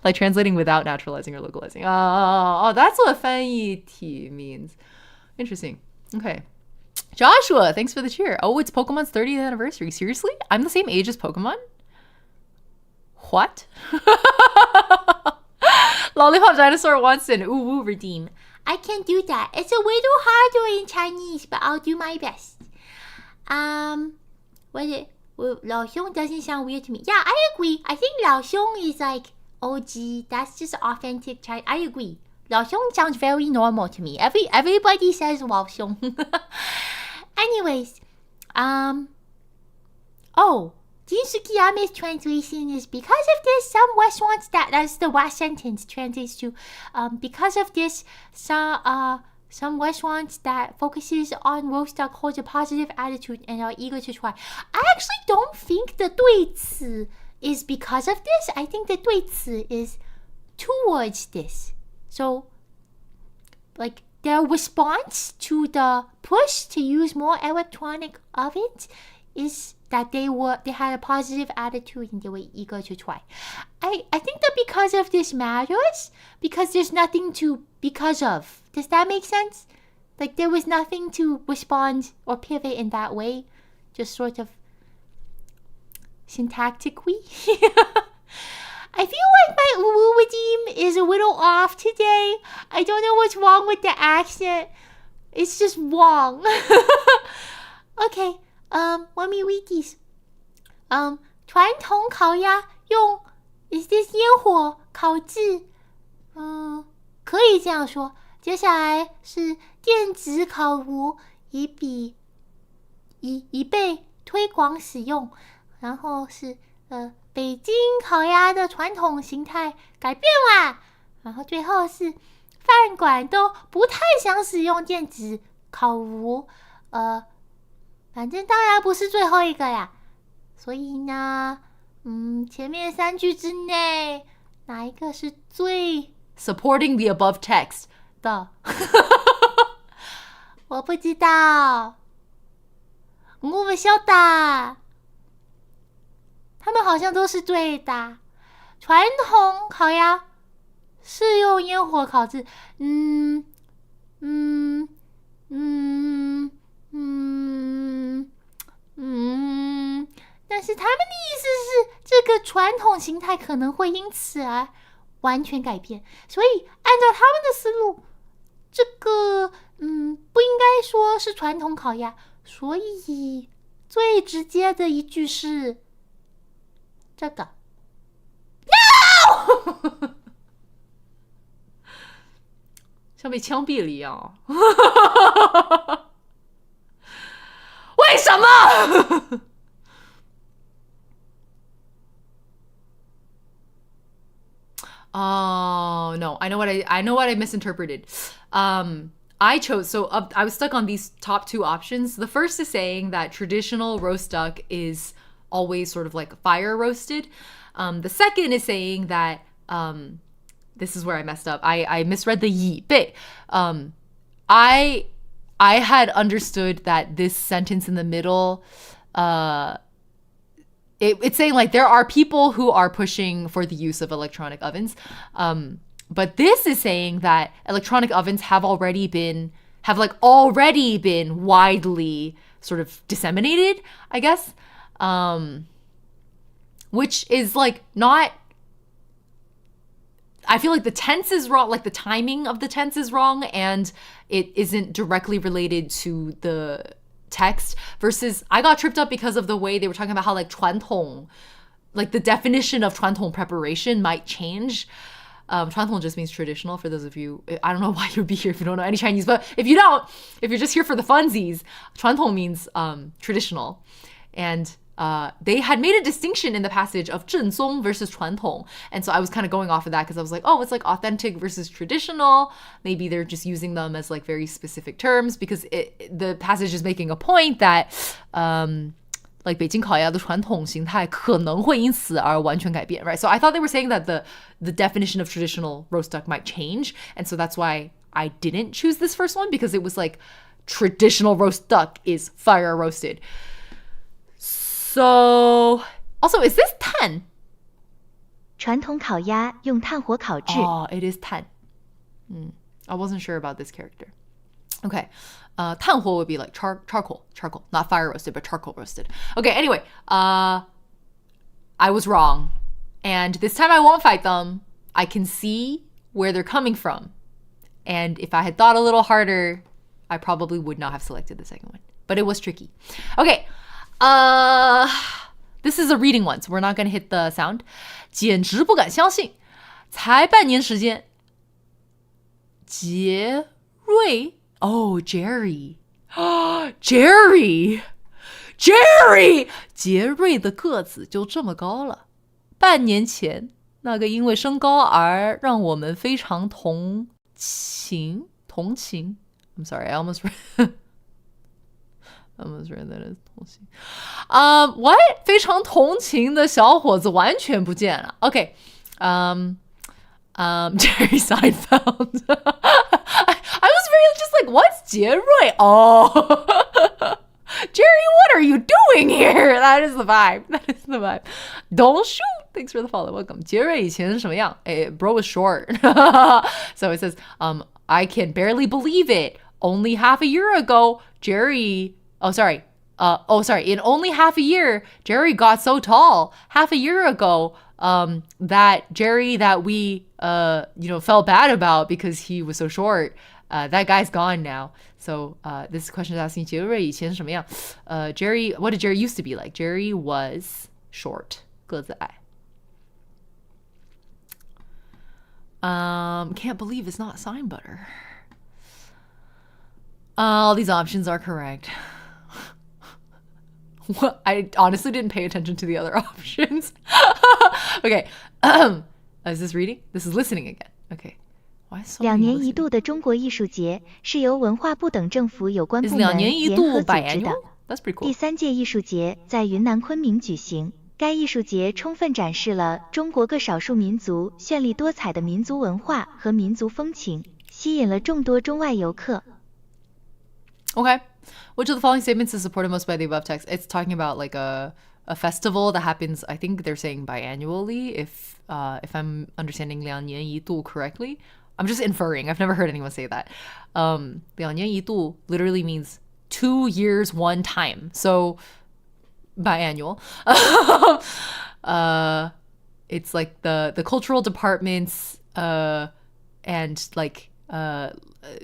Like translating without naturalizing or localizing. Oh, that's what 翻译体 means. Interesting. Okay. Joshua, thanks for the cheer. Oh, it's Pokemon's 30th anniversary. Seriously? I'm the same age as Pokemon? What? Lollipop Dinosaur wants an ooh redeem. I can't do that. It's a little harder in Chinese, but I'll do my best. Lao Xiong doesn't sound weird to me. Yeah, I agree. I think Lao Xiong is like OG. That's just authentic Chinese. I agree. Lao Xiong sounds very normal to me. Everybody says Lao Xiong. Anyways, Jin Sukiyame's translation is because of this, some restaurants that's the last sentence translates to, because of this, some restaurants that focuses on roast duck holds a positive attitude and are eager to try. I actually don't think the 对此 is because of this. I think the 对此 is towards this. So, like, their response to the push to use more electronic ovens is that they had a positive attitude and they were eager to try. I think that because of this matters, because there's nothing to because of. Does that make sense? Like there was nothing to respond or pivot in that way, just sort of syntactically. I feel like my Ulu redeem is a little off today. I don't know what's wrong with the accent. It's just wrong. Okay. Let me read these. 传统烤鸭用 is this 烟火烤制？可以这样说。接下来是电子烤炉，以被推广使用。然后是北京烤鸭的传统形态改变啦。然后最后是饭馆都不太想使用电子烤炉。反正当然不是最后一个呀，所以呢，前面3句之内，哪一个是最 supporting the above text 的？我不知道，我不晓得，他们好像都是对的。传统烤鸭是用烟火烤制，但是他们的意思是，这个传统形态可能会因此而完全改变，所以按照他们的思路，这个不应该说是传统烤鸭，所以最直接的一句是这个 No 像被枪毙了一样。为什么？哦 Oh no, I know what I misinterpreted. I chose, so I was stuck on these top two options. The first is saying that traditional roast duck is always sort of like fire roasted. The second is saying that this is where I messed up. I misread the yi bei. I had understood that this sentence in the middle, it's saying like there are people who are pushing for the use of electronic ovens. But this is saying that electronic ovens have already been widely sort of disseminated, I guess. Which is like not, I feel like the tense is wrong, like the timing of the tense is wrong, and it isn't directly related to the text, versus I got tripped up because of the way they were talking about how like 传统, like the definition of 传统 preparation might change. 传统 just means traditional, for those of you, I don't know why you'd be here if you don't know any Chinese, but if you're just here for the funsies, 传统 means traditional. And they had made a distinction in the passage of 正宗 versus 传统. And so I was kind of going off of that because I was like, oh, it's like authentic versus traditional. Maybe they're just using them as like very specific terms, because the passage is making a point that like 北京烤鸭的传统形态可能会因此而完全改变, right? So I thought they were saying that the definition of traditional roast duck might change. And so that's why I didn't choose this first one, because it was like traditional roast duck is fire roasted. So, also, is this 炭? 传统烤鸭用炭火烤制. Oh, it is 炭. I wasn't sure about this character. Okay. 炭火 would be like charcoal, not fire roasted, but charcoal roasted. Okay, anyway, I was wrong. And this time I won't fight them. I can see where they're coming from. And if I had thought a little harder, I probably would not have selected the second one. But it was tricky. Okay. This is a reading one, so we're not going to hit the sound. 简直不敢相信，才半年时间。杰瑞 Oh, Jerry. Jerry! 杰瑞的个子就这么高了。半年前，那个因为身高而让我们非常同情 I'm sorry, I almost read that as 同情。What? 非常同情的小伙子完全不见了。Okay. Jerry Seinfeld. I was very just like, what's 杰瑞? Oh. Jerry, what are you doing here? That is the vibe. Don't shoot. Thanks for the follow. Welcome. 杰瑞以前什么样? Bro was short. So it says, I can barely believe it. Only half a year ago, Jerry... in only half a year, Jerry got so tall. Half a year ago, that Jerry that we, felt bad about because he was so short, that guy's gone now. So, this question is asking Jerry 以前是什么样? Jerry, what did Jerry used to be like? Jerry was short. 个子矮. Can't believe it's not sign butter. All these options are correct. What? I honestly didn't pay attention to the other options. Okay. Is this reading? This is listening again. Okay. Why so many 2年一 listening? 度的中国艺术节是由文化部等政府有关 Is 部门2年一联合度组织 biannual? 的。 That's pretty cool. 第3届艺术节在云南昆明举行。该艺术节充分展示了中国各少数民族绚丽多彩的民族文化和民族风情，吸引了众多中外游客。 Okay. Which of the following statements is supported most by the above text? It's talking about like a festival that happens, I think they're saying biannually, if I'm understanding 2年一度 correctly. I'm just inferring. I've never heard anyone say that. 2年一度 literally means 2 years one time. So biannual. It's like the cultural departments and like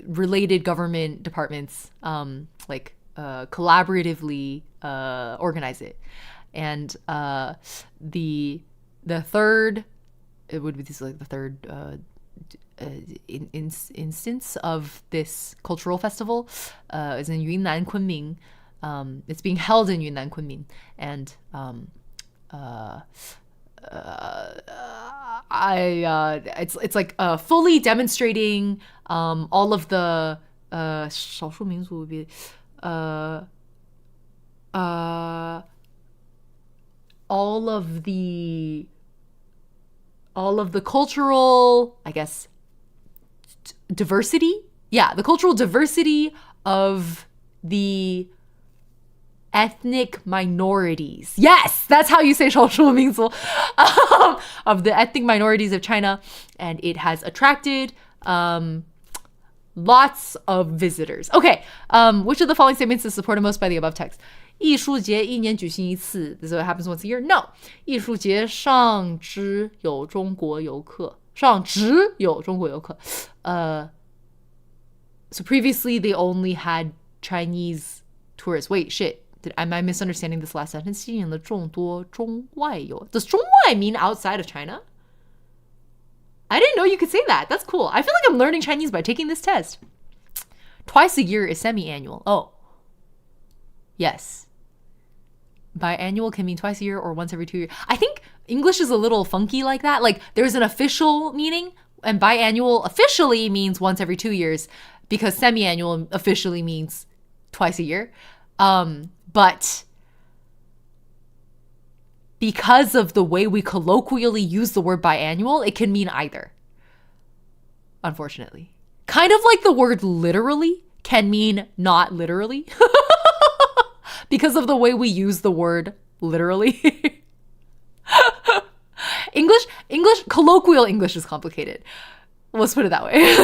related government departments collaboratively organize it. And the third, it would be this like the third instance of this cultural festival is in Yunnan Kunming. It's being held in Yunnan Kunming, and it's like fully demonstrating all of the 少数民族 would be all of the cultural, I guess, diversity. Yeah, the cultural diversity of the ethnic minorities. Yes, that's how you say 少数民族 of the ethnic minorities of China, and it has attracted lots of visitors. Okay, which of the following statements is supported most by the above text? 艺术节一年举行一次. This is what happens once a year. No. 艺术节上只有中国游客. 上只有中国游客. So previously they only had Chinese tourists. Wait, shit. Am I misunderstanding this last sentence? 吸引了众多中外游. Does 中外 mean outside of China? I didn't know you could say that. That's cool. I feel like I'm learning Chinese by taking this test. Twice a year is semi-annual. Oh. Yes. Biannual can mean twice a year or once every 2 years. I think English is a little funky like that. Like there's an official meaning, and biannual officially means once every 2 years because semi-annual officially means twice a year. But because of the way we colloquially use the word biannual, it can mean either. Unfortunately. Kind of like the word literally can mean not literally. Because of the way we use the word literally. English, colloquial English is complicated. Let's put it that way.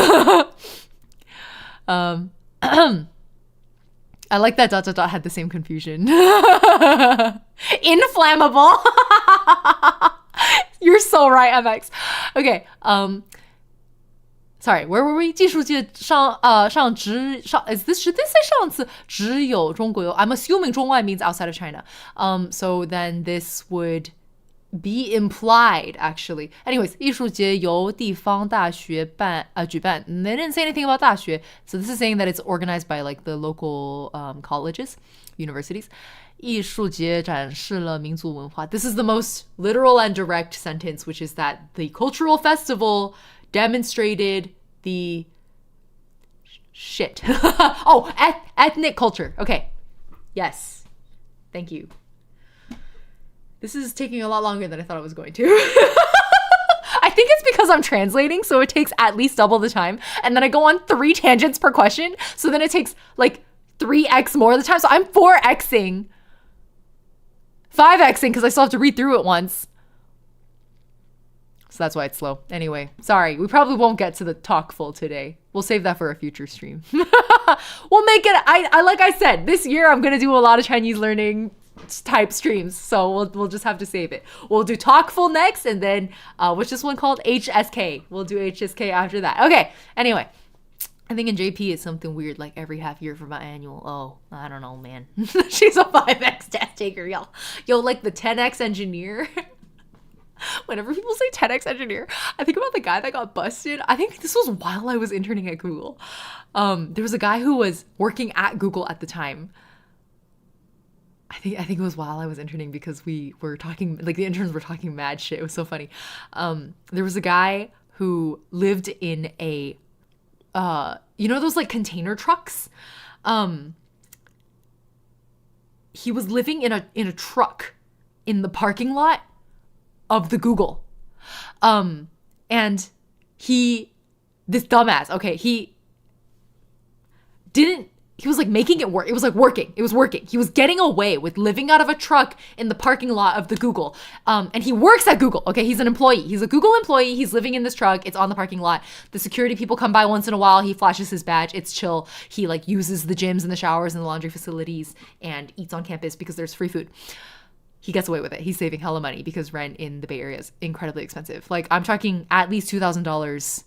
I like that ... had the same confusion. Inflammable. You're so right, MX. Okay, sorry, where were we? 技术界上should this say 上次只有中国游? I'm assuming 中外 means outside of China. So then this would be implied, actually. Anyways, 艺术节由地方大学举办. They didn't say anything about 大学. So this is saying that it's organized by like the local colleges, universities. 艺术节展示了民族文化. This is the most literal and direct sentence, which is that the cultural festival demonstrated the shit. Oh, ethnic culture. Okay. Yes. Thank you. This is taking a lot longer than I thought it was going to. I think it's because I'm translating, so it takes at least double the time. And then I go on 3 tangents per question. So then it takes like 3x more of the time. So I'm 4xing. 5xing because I still have to read through it once. So that's why it's slow. Anyway, sorry. We probably won't get to the talk full today. We'll save that for a future stream. We'll make it, I like I said, this year I'm going to do a lot of Chinese learning type streams, so we'll just have to save it. We'll do talkful next, and then what's this one called? HSK. We'll do HSK after that. Okay, anyway, I think in JP it's something weird like every half year for my annual. Oh, I don't know, man. She's a 5x test taker, y'all. Yo, like the 10x engineer. Whenever people say 10x engineer, I think about the guy that got busted. I think this was while I was interning at Google. There was a guy who was working at Google at the time. I think it was while I was interning because we were talking, like the interns were talking mad shit. It was so funny. There was a guy who lived in a, you know those like container trucks? He was living in a truck in the parking lot of the Google. And this dumbass, okay, he was like making it work. It was like working. It was working. He was getting away with living out of a truck in the parking lot of the Google. And he works at Google. Okay, he's an employee. He's a Google employee. He's living in this truck. It's on the parking lot. The security people come by once in a while. He flashes his badge. It's chill. He like uses the gyms and the showers and the laundry facilities and eats on campus because there's free food. He gets away with it. He's saving hella money because rent in the Bay Area is incredibly expensive. Like I'm talking at least $2,000.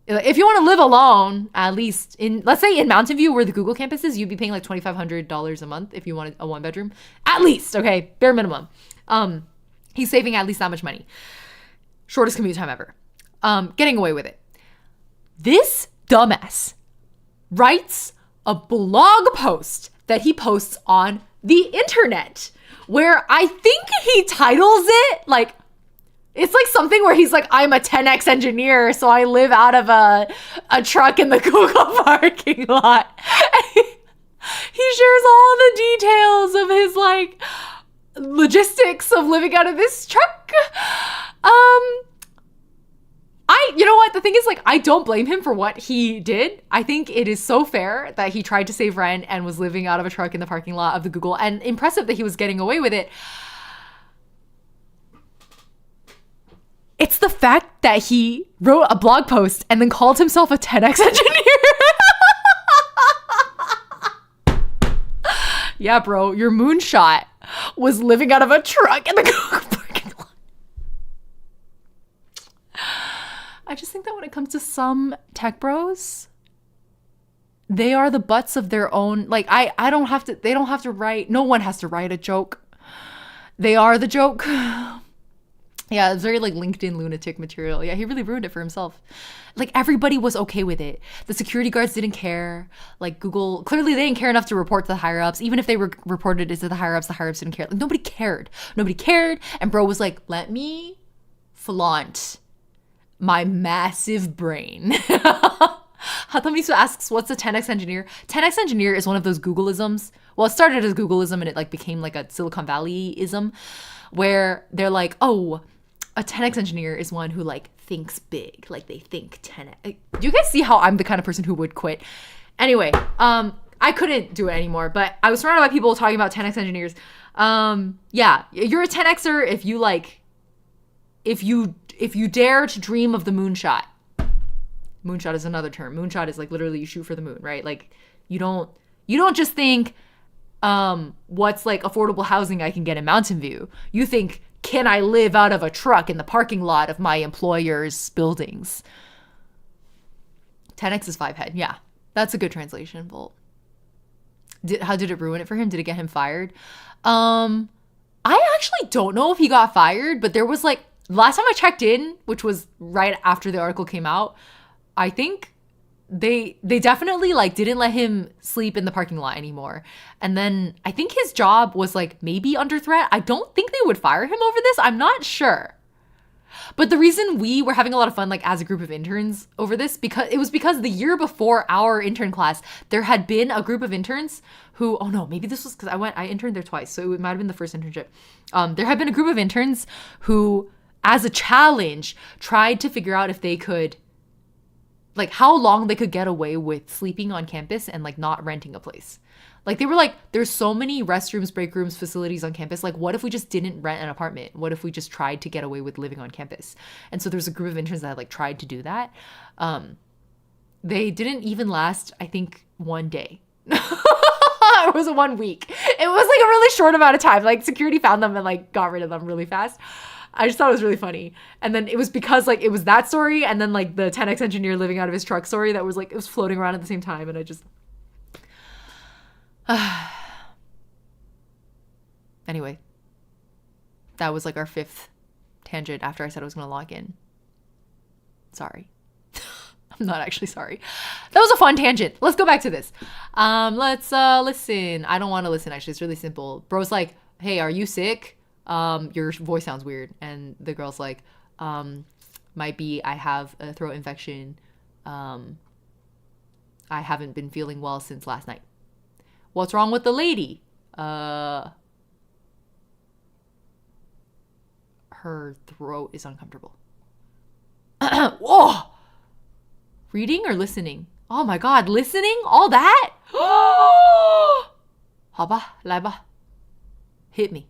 If you want to live alone, at least in, let's say in Mountain View where the Google campus is, you'd be paying like $2,500 a month if you wanted a 1-bedroom. At least, okay, bare minimum. He's saving at least that much money. Shortest commute time ever. Getting away with it. This dumbass writes a blog post that he posts on the internet where I think he titles it like It's like something where he's like, I'm a 10x engineer, so I live out of a truck in the Google parking lot. He shares all the details of his like logistics of living out of this truck. You know what? The thing is, like, I don't blame him for what he did. I think it is so fair that he tried to save rent and was living out of a truck in the parking lot of the Google, and impressive that he was getting away with it. It's the fact that he wrote a blog post and then called himself a 10x engineer. Yeah, bro, your moonshot was living out of a truck in the Google parking lot. I just think that when it comes to some tech bros, they are the butts of their own. Like, they don't have to write, no one has to write a joke. They are the joke. Yeah, it's very like LinkedIn lunatic material. Yeah, he really ruined it for himself. Like, everybody was okay with it. The security guards didn't care. Like, Google, clearly they didn't care enough to report to the higher ups. Even if they reported it to the higher ups didn't care. Like, nobody cared. Nobody cared. And bro was like, let me flaunt my massive brain. Hatamisu asks, what's a 10x engineer? 10x engineer is one of those Googleisms. Well, it started as Googleism and it like became like a Silicon Valley-ism where they're like, oh, a 10x engineer is one who like thinks big. Like they think 10x. Do you guys see how I'm the kind of person who would quit? Anyway, I couldn't do it anymore, but I was surrounded by people talking about 10x engineers. Yeah, you're a 10xer if you like, if you dare to dream of the moonshot. Moonshot is another term. Moonshot is like literally you shoot for the moon, right? Like you don't just think what's like affordable housing I can get in Mountain View. You think, can I live out of a truck in the parking lot of my employer's buildings? 10x is 5 head. Yeah, that's a good translation, Volt. How did it ruin it for him? Did it get him fired? I actually don't know if he got fired, but there was like, last time I checked in, which was right after the article came out, I think they definitely like didn't let him sleep in the parking lot anymore. And then I think his job was like maybe under threat. I don't think they would fire him over this. I'm not sure. But the reason we were having a lot of fun like as a group of interns over this, because the year before our intern class, there had been a group of interns who, oh no, maybe this was because I interned there twice. So it might have been the first internship. There had been a group of interns who, as a challenge, tried to figure out if they could, like how long they could get away with sleeping on campus and like not renting a place. Like they were like, there's so many restrooms, break rooms, facilities on campus. Like what if we just didn't rent an apartment? What if we just tried to get away with living on campus? And so there's a group of interns that had like tried to do that. They didn't even last, I think, one day. It was 1 week. It was like a really short amount of time. Like security found them and like got rid of them really fast. I just thought it was really funny. And then it was because like it was that story and then like the 10x engineer living out of his truck story that was like, it was floating around at the same time. And I just, anyway, that was like our 5th tangent after I said I was going to log in. Sorry. I'm not actually sorry. That was a fun tangent. Let's go back to this. Let's listen. I don't want to listen actually. It's really simple. Bro's like, hey, are you sick? Your voice sounds weird. And the girl's like, might be I have a throat infection. I haven't been feeling well since last night. What's wrong with the lady? Her throat is uncomfortable. Whoa! Reading or listening? Oh my god, listening? All that? 好吧，来吧. Hit me.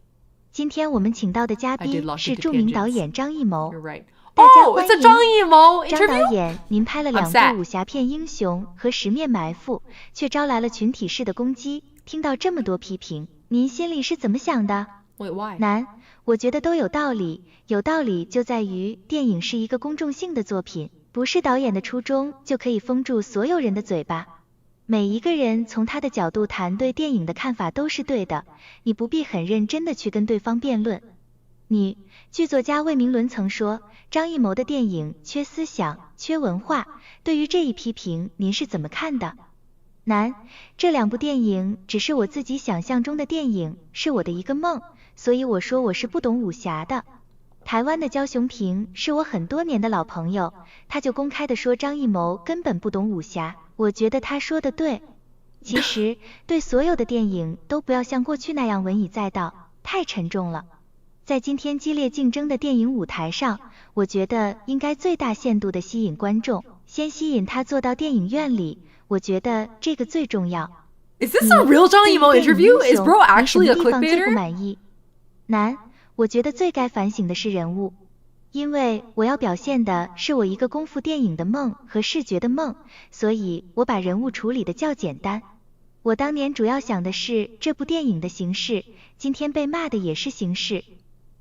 今天我们请到的嘉宾是著名导演张艺谋。 You're right. 大家 Oh, 欢 it's a 迎 张艺谋张 interview? 导演，您拍了2 I'm sad. 部武侠片《英雄》和《十面埋伏》，却招来了群体式的攻击。听到这么多批评，您心里是怎么想的？ Wait, why? 难，我觉得都有道理。有道理就在于电影是一个公众性的作品，不是导演的初衷就可以封住所有人的嘴巴。每一个人从他的角度谈对电影的看法都是对的，你不必很认真的去跟对方辩论。剧作家魏明伦曾说，张艺谋的电影缺思想，缺文化。对于这一批评，您是怎么看的？难，这2部电影只是我自己想象中的电影，是我的一个梦，所以我说我是不懂武侠的。台湾的焦雄平是我很多年的老朋友，他就公开的说张艺谋根本不懂武侠，我觉得他说的对。其实，对所有的电影都不要像过去那样文以载道，太沉重了。在今天激烈竞争的电影舞台上，我觉得应该最大限度的吸引观众，先吸引他坐到电影院里，我觉得这个最重要。Is this a real 张艺谋 interview? Is bro actually a 你什么地方最不 clickbaiter? 满意？难，我觉得最该反省的是人物，因为我要表现的是我一个功夫电影的梦和视觉的梦，所以我把人物处理的较简单。我当年主要想的是这部电影的形式，今天被骂的也是形式。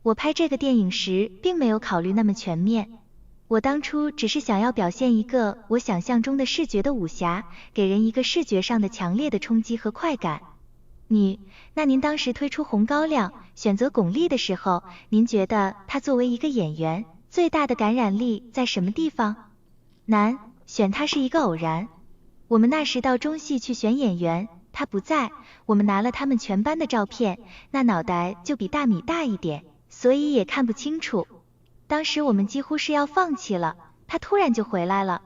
我拍这个电影时并没有考虑那么全面，我当初只是想要表现一个我想象中的视觉的武侠，给人一个视觉上的强烈的冲击和快感。那您当时推出红高粱，选择巩俐的时候，您觉得她作为一个演员，最大的感染力在什么地方？难，选她是一个偶然。我们那时到中戏去选演员，她不在，我们拿了他们全班的照片，那脑袋就比大米大一点，所以也看不清楚。当时我们几乎是要放弃了，她突然就回来了。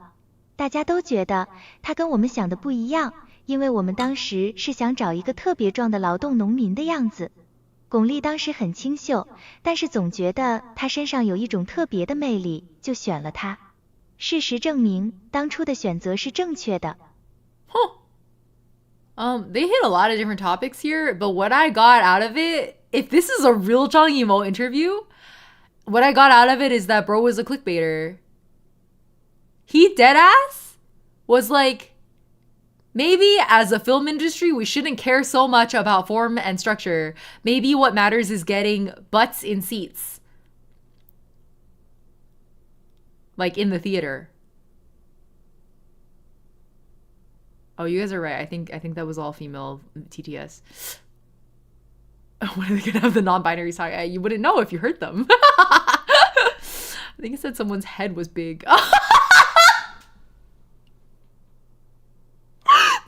大家都觉得她跟我们想的不一样，因为我们当时是想找一个特别壮的劳动农民的样子。巩俐当时很清秀，但是总觉得她身上有一种特别的魅力，就选了她。事实证明，当初的选择是正确的。They hit a lot of different topics here, but what I got out of it, if this is a real Zhang Yimou interview, what I got out of it is that bro was a clickbaiter. He deadass was like, maybe as a film industry, we shouldn't care so much about form and structure. Maybe what matters is getting butts in seats. Like in the theater. Oh, you guys are right. I think that was all female TTS. When are they gonna have the non-binaries talk? You wouldn't know if you heard them. I think it said someone's head was big.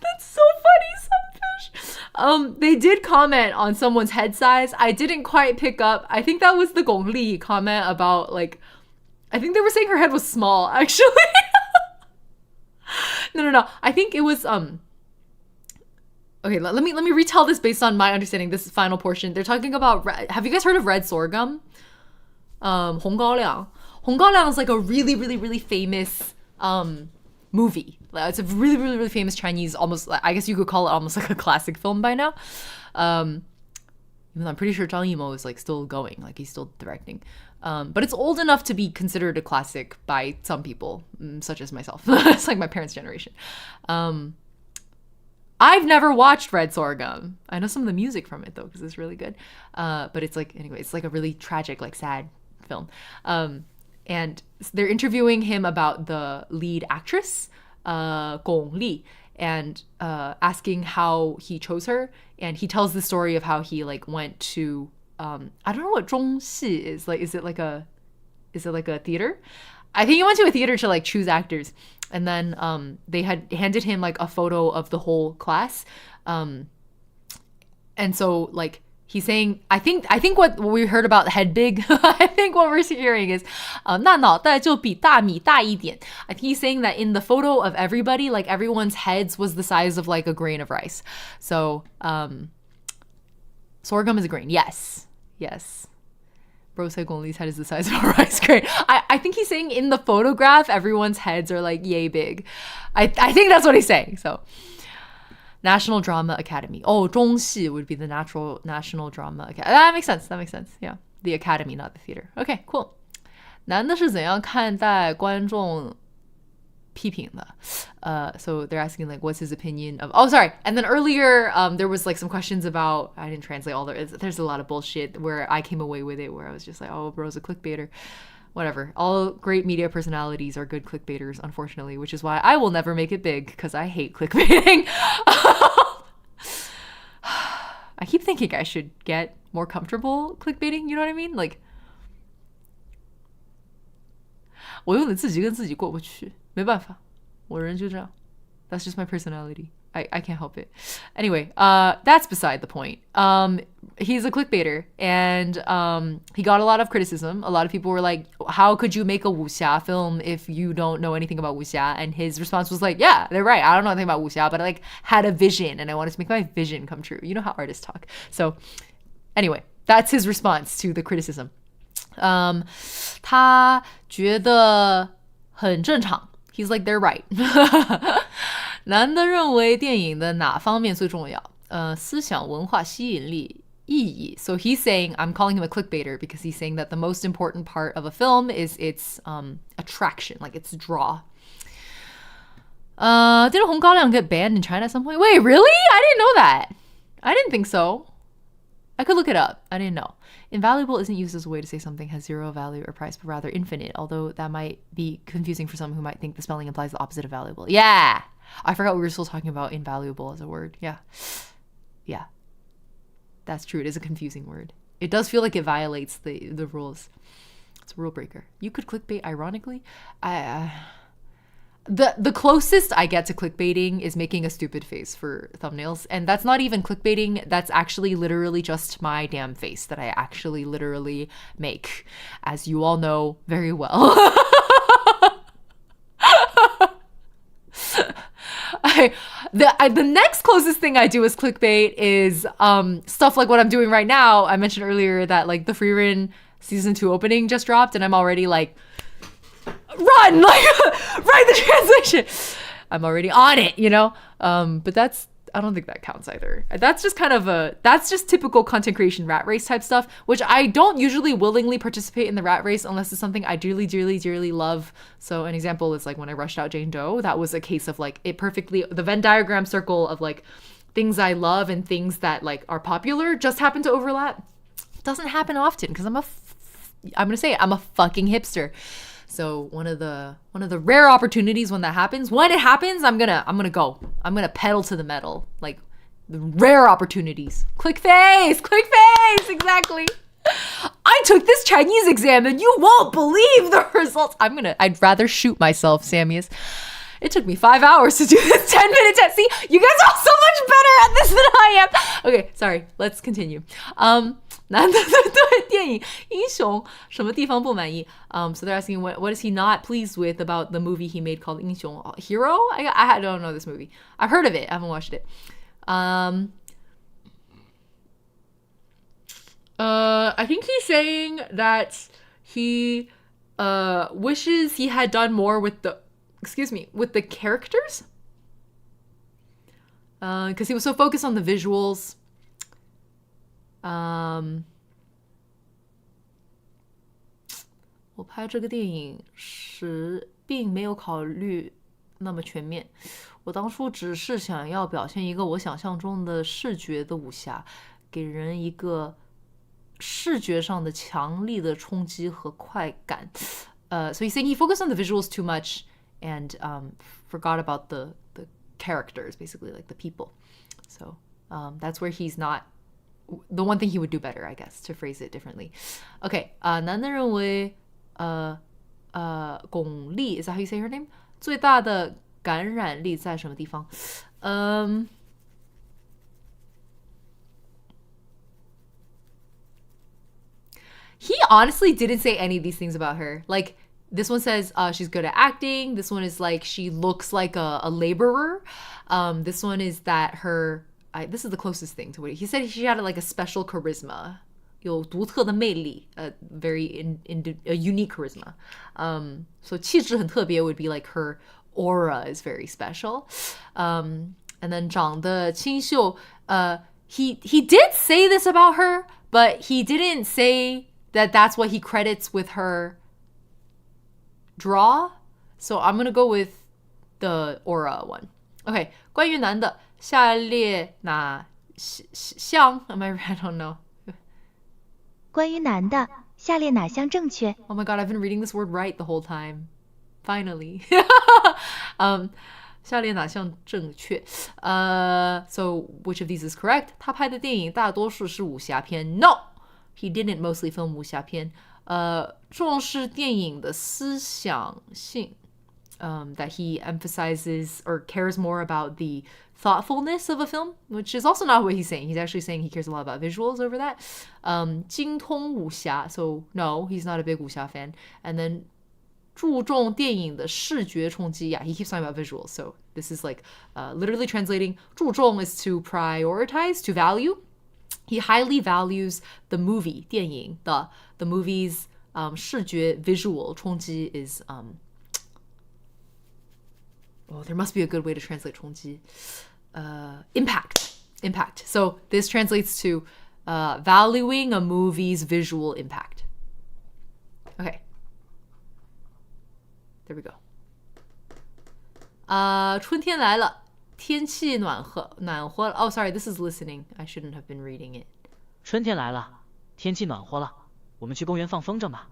That's so funny, Sunfish. They did comment on someone's head size. I didn't quite pick up. I think that was the Gong Li comment about like, I think they were saying her head was small, actually. No. I think it was okay, let me retell this based on my understanding. This final portion. They're talking about, have you guys heard of red sorghum? Hong Gao Liang. Hong Gao Liang is like a really, really, really famous movie. It's a really, really, really famous Chinese, almost, I guess you could call it almost like a classic film by now. Even though I'm pretty sure Zhang Yimou is like still going, like he's still directing. But it's old enough to be considered a classic by some people, such as myself. It's like my parents' generation. I've never watched Red Sorghum. I know some of the music from it though, because it's really good. But it's like, anyway, it's like a really tragic, like sad film. And they're interviewing him about the lead actress, Gong Li, and asking how he chose her. And he tells the story of how he like went to, I don't know what 中戏 is. Like, is it like a theater? I think he went to a theater to like choose actors. And then they had handed him like a photo of the whole class. And so like he's saying, I think what we heard about head big, I think what we're hearing is 那脑袋就比大米大一点. I think he's saying that in the photo of everybody, like everyone's heads was the size of like a grain of rice. So sorghum is a grain. Yes. Bro said Gong Li's head is the size of a rice grain. I think he's saying in the photograph, everyone's heads are like yay big. I think that's what he's saying. So National Drama Academy. Oh, 中戏 would be the National Drama Academy. That makes sense. Yeah. The academy, not the theater. Okay, cool. 男的是怎样看待观众批评的? So they're asking like, what's his opinion of, oh, sorry. And then earlier, there was like some questions about, I didn't translate all there's a lot of bullshit where I came away with it, where I was just like, oh, bro's a clickbaiter. Whatever. All great media personalities are good clickbaiters, unfortunately, which is why I will never make it big, because I hate clickbaiting. I keep thinking I should get more comfortable clickbaiting, you know what I mean? Like, 我有点自己跟自己过不去，没办法，我人就这样。That's just my personality. I can't help it. Anyway, that's beside the point. He's a clickbaiter, and he got a lot of criticism. A lot of people were like, how could you make a wuxia film if you don't know anything about wuxia? And his response was like, yeah, they're right. I don't know anything about wuxia, but I like had a vision, and I wanted to make my vision come true. You know how artists talk. So anyway, that's his response to the criticism. 他觉得很正常. He's like, they're right. 男的认为电影的哪方面最重要？思想文化吸引力意义. So he's saying, I'm calling him a clickbaiter because he's saying that the most important part of a film is its attraction, like its draw. Didn't 红高粱 get banned in China at some point? Wait, really? I didn't know that. I didn't think so. I could look it up. I didn't know. Invaluable isn't used as a way to say something has zero value or price, but rather infinite, although that might be confusing for some who might think the spelling implies the opposite of valuable. Yeah! I forgot we were still talking about invaluable as a word. Yeah. Yeah. That's true. It is a confusing word. It does feel like it violates the rules. It's a rule breaker. You could clickbait ironically. The closest I get to clickbaiting is making a stupid face for thumbnails. And that's not even clickbaiting. That's actually literally just my damn face that I actually literally make, as you all know very well. The next closest thing I do as clickbait is stuff like what I'm doing right now. I mentioned earlier that like the Freerin season 2 opening just dropped, and I'm already like, run, like write the translation. I'm already on it, you know. But I don't think that counts either. That's just that's just typical content creation rat race type stuff, which I don't usually willingly participate in the rat race unless it's something I dearly, dearly, dearly love. So an example is like when I rushed out Jane Doe, that was a case of like it perfectly, the Venn diagram circle of like things I love and things that like are popular just happen to overlap. It doesn't happen often because I'm gonna say it, I'm a fucking hipster. So one of the rare opportunities when that happens, when it happens, I'm gonna pedal to the metal. Like the rare opportunities. Click face, exactly. I took this Chinese exam and you won't believe the results. I'd rather shoot myself, Sammy's. It took me 5 hours to do this 10-minute test. See, you guys are so much better at this than I am. Okay, sorry, let's continue. 男的对电影英雄什么地方不满意? So they're asking what is he not pleased with about the movie he made called 英雄 Hero? I don't know this movie. I've heard of it. I haven't watched it. I think he's saying that he wishes he had done more with the characters. Because he was so focused on the visuals. 我拍这个电影时并没有考虑那么全面，我当初只是想要表现一个我想象中的视觉的武侠，给人一个视觉上的强力的冲击和快感。So he's saying he focused on the visuals too much and forgot about the characters, basically like the people. So that's where he's not. The one thing he would do better, I guess, to phrase it differently. Okay, 男的认为巩俐 is that how you say her name? 最大的感染力在什么地方? He honestly didn't say any of these things about her. Like, this one says she's good at acting. This one is like she looks like a laborer. This one is that this is the closest thing to what he said. She had like a special charisma. 有独特的魅力, very a unique charisma. So 气质很特别 would be like her aura is very special. And then 长得清秀, he did say this about her, but he didn't say that that's what he credits with her draw. So I'm gonna go with the aura one. Okay, 关于男的下列哪项 Am I right? I don't know. 关于男的，下列哪项正确？ Oh my god, I've been reading this word right the whole time. Finally. 下列哪项正确? So which of these is correct? 他拍的电影大多数是武侠片. No, he didn't mostly film 武侠片. 重视电影的思想性. that he emphasizes or cares more about the thoughtfulness of a film, which is also not what he's saying. He's actually saying he cares a lot about visuals over that. 精通武侠, so no, he's not a big 武侠 fan. And then 注重电影的视觉冲击, yeah, he keeps talking about visuals. So this is like literally translating, 注重 is to prioritize, to value. He highly values the movie, 电影, the movie's 视觉 visual 冲击 is oh, there must be a good way to translate 冲击. Impact. So this translates to valuing a movie's visual impact. Okay. There we go. 春天来了，天气暖和了。Oh, sorry, this is listening. I shouldn't have been reading it. 春天来了，天气暖和了，我们去公园放风筝吧。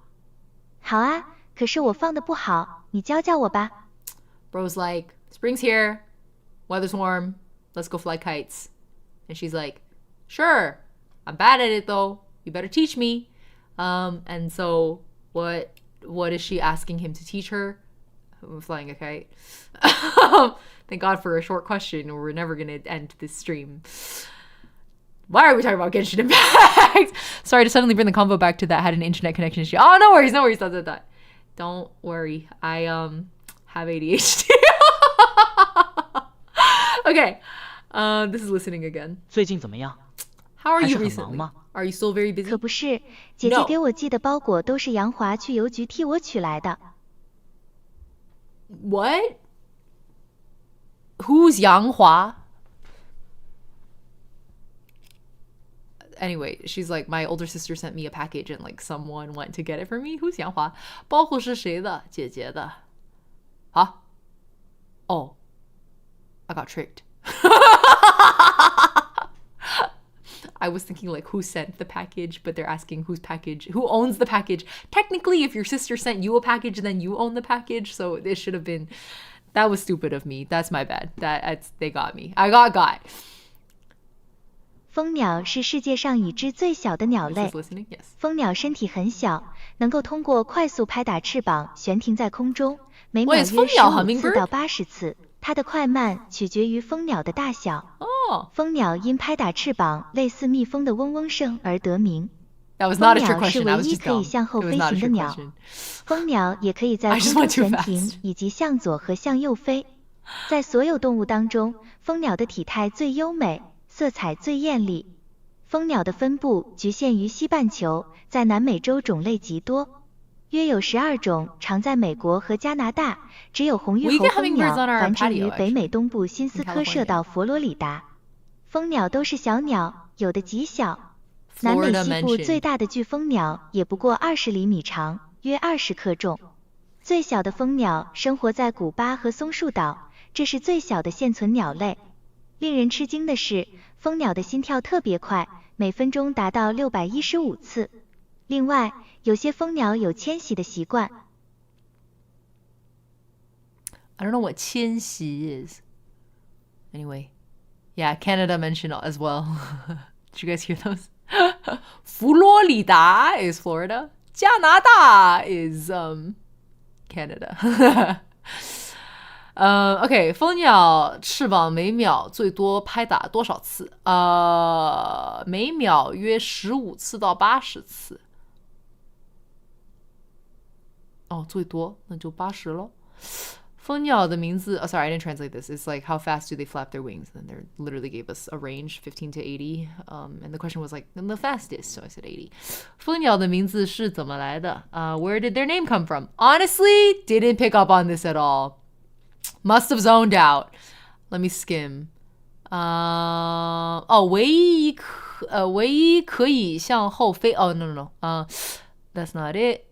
好啊，可是我放的不好，你教教我吧。Bro's like, spring's here, weather's warm, let's go fly kites. And she's like, sure, I'm bad at it though, you better teach me. And so what is she asking him to teach her? Flying a kite. Thank God for a short question, or we're never going to end this stream. Why are we talking about Genshin Impact? Sorry to suddenly bring the convo back to that. Had an internet connection issue. Oh, no worries. Don't worry. I have ADHD. Okay. This is listening again. 最近怎么样？ How are 还 you 是很忙 recently? 吗？ Are you still very busy? 可不是，姐姐 No. 给我寄的包裹都是杨华去邮局替我取来的。What? Who's Yang Hua? Anyway, she's like, my older sister sent me a package and like someone went to get it for me. Who's Yang Hua? 包裹是谁的？姐姐的。啊？ Oh. I got tricked. I was thinking like who sent the package, but they're asking whose package, who owns the package. Technically, if your sister sent you a package, then you own the package. So it should have been, that was stupid of me. That's my bad. They got me. I got. 蜂鸟是世界上已知最小的鸟 This 类 is。listening? Yes. 蜂鸟身体很小，能够通过快速拍打翅膀悬停在空中，每秒约 Wait, is 蜂鸟15次 hummingbird? 到80次。它的快慢取决于蜂鸟的大小。 Oh, 蜂鸟因拍打翅膀类似蜜蜂的嗡嗡声而得名。 that was not a 蜂 trick 鸟是 question. I 唯 was 一 just 可以 dumb. 向后 It was 飞 not a 行的 trick 鸟。 question. 蜂鸟也可以在 I 空 just 中 went too 悬停 fast. 以及向左和向右飞。在所有动物当中，蜂鸟的体态最优美，色彩最艳丽。蜂鸟的分布局限于西半球，在南美洲种类极多，约有12种，常在美国和加拿大。只有红 We 玉 get 喉蜂 hummingbirds 鸟 on our 繁殖于 patio, 北美 actually. 东部新斯科 In 舍 California. 到佛罗里达。蜂鸟都是小鸟，有的极小。南美 Florida 西部 mentioned. 最大的巨蜂鸟也不过20厘米长，约20克重。最小的蜂鸟生活在古巴和松树岛，这是最小的现存鸟类。令人吃惊的是，蜂鸟的心跳特别快，每分钟达到615次。另外，有些蜂鸟有迁徙的习惯。I don't know what 迁徙 is. Anyway, yeah, Canada mentioned as well. Did you guys hear those? 佛罗里达 is Florida. 加拿大 is Canada. OK, 蜂鸟翅膀每秒最多拍打多少次？每秒约15次到80次。哦，最多那就80咯。蜂鸟的名字 sorry, I didn't translate this. It's like how fast do they flap their wings? And they literally gave us a range, 15 to 80. And the question was like, the fastest, so I said 80. 蜂鸟的名字是怎么来的? Where did their name come from? Honestly, didn't pick up on this at all. Must have zoned out. Let me skim. 唯一可以向后飞 Oh, no. That's not it.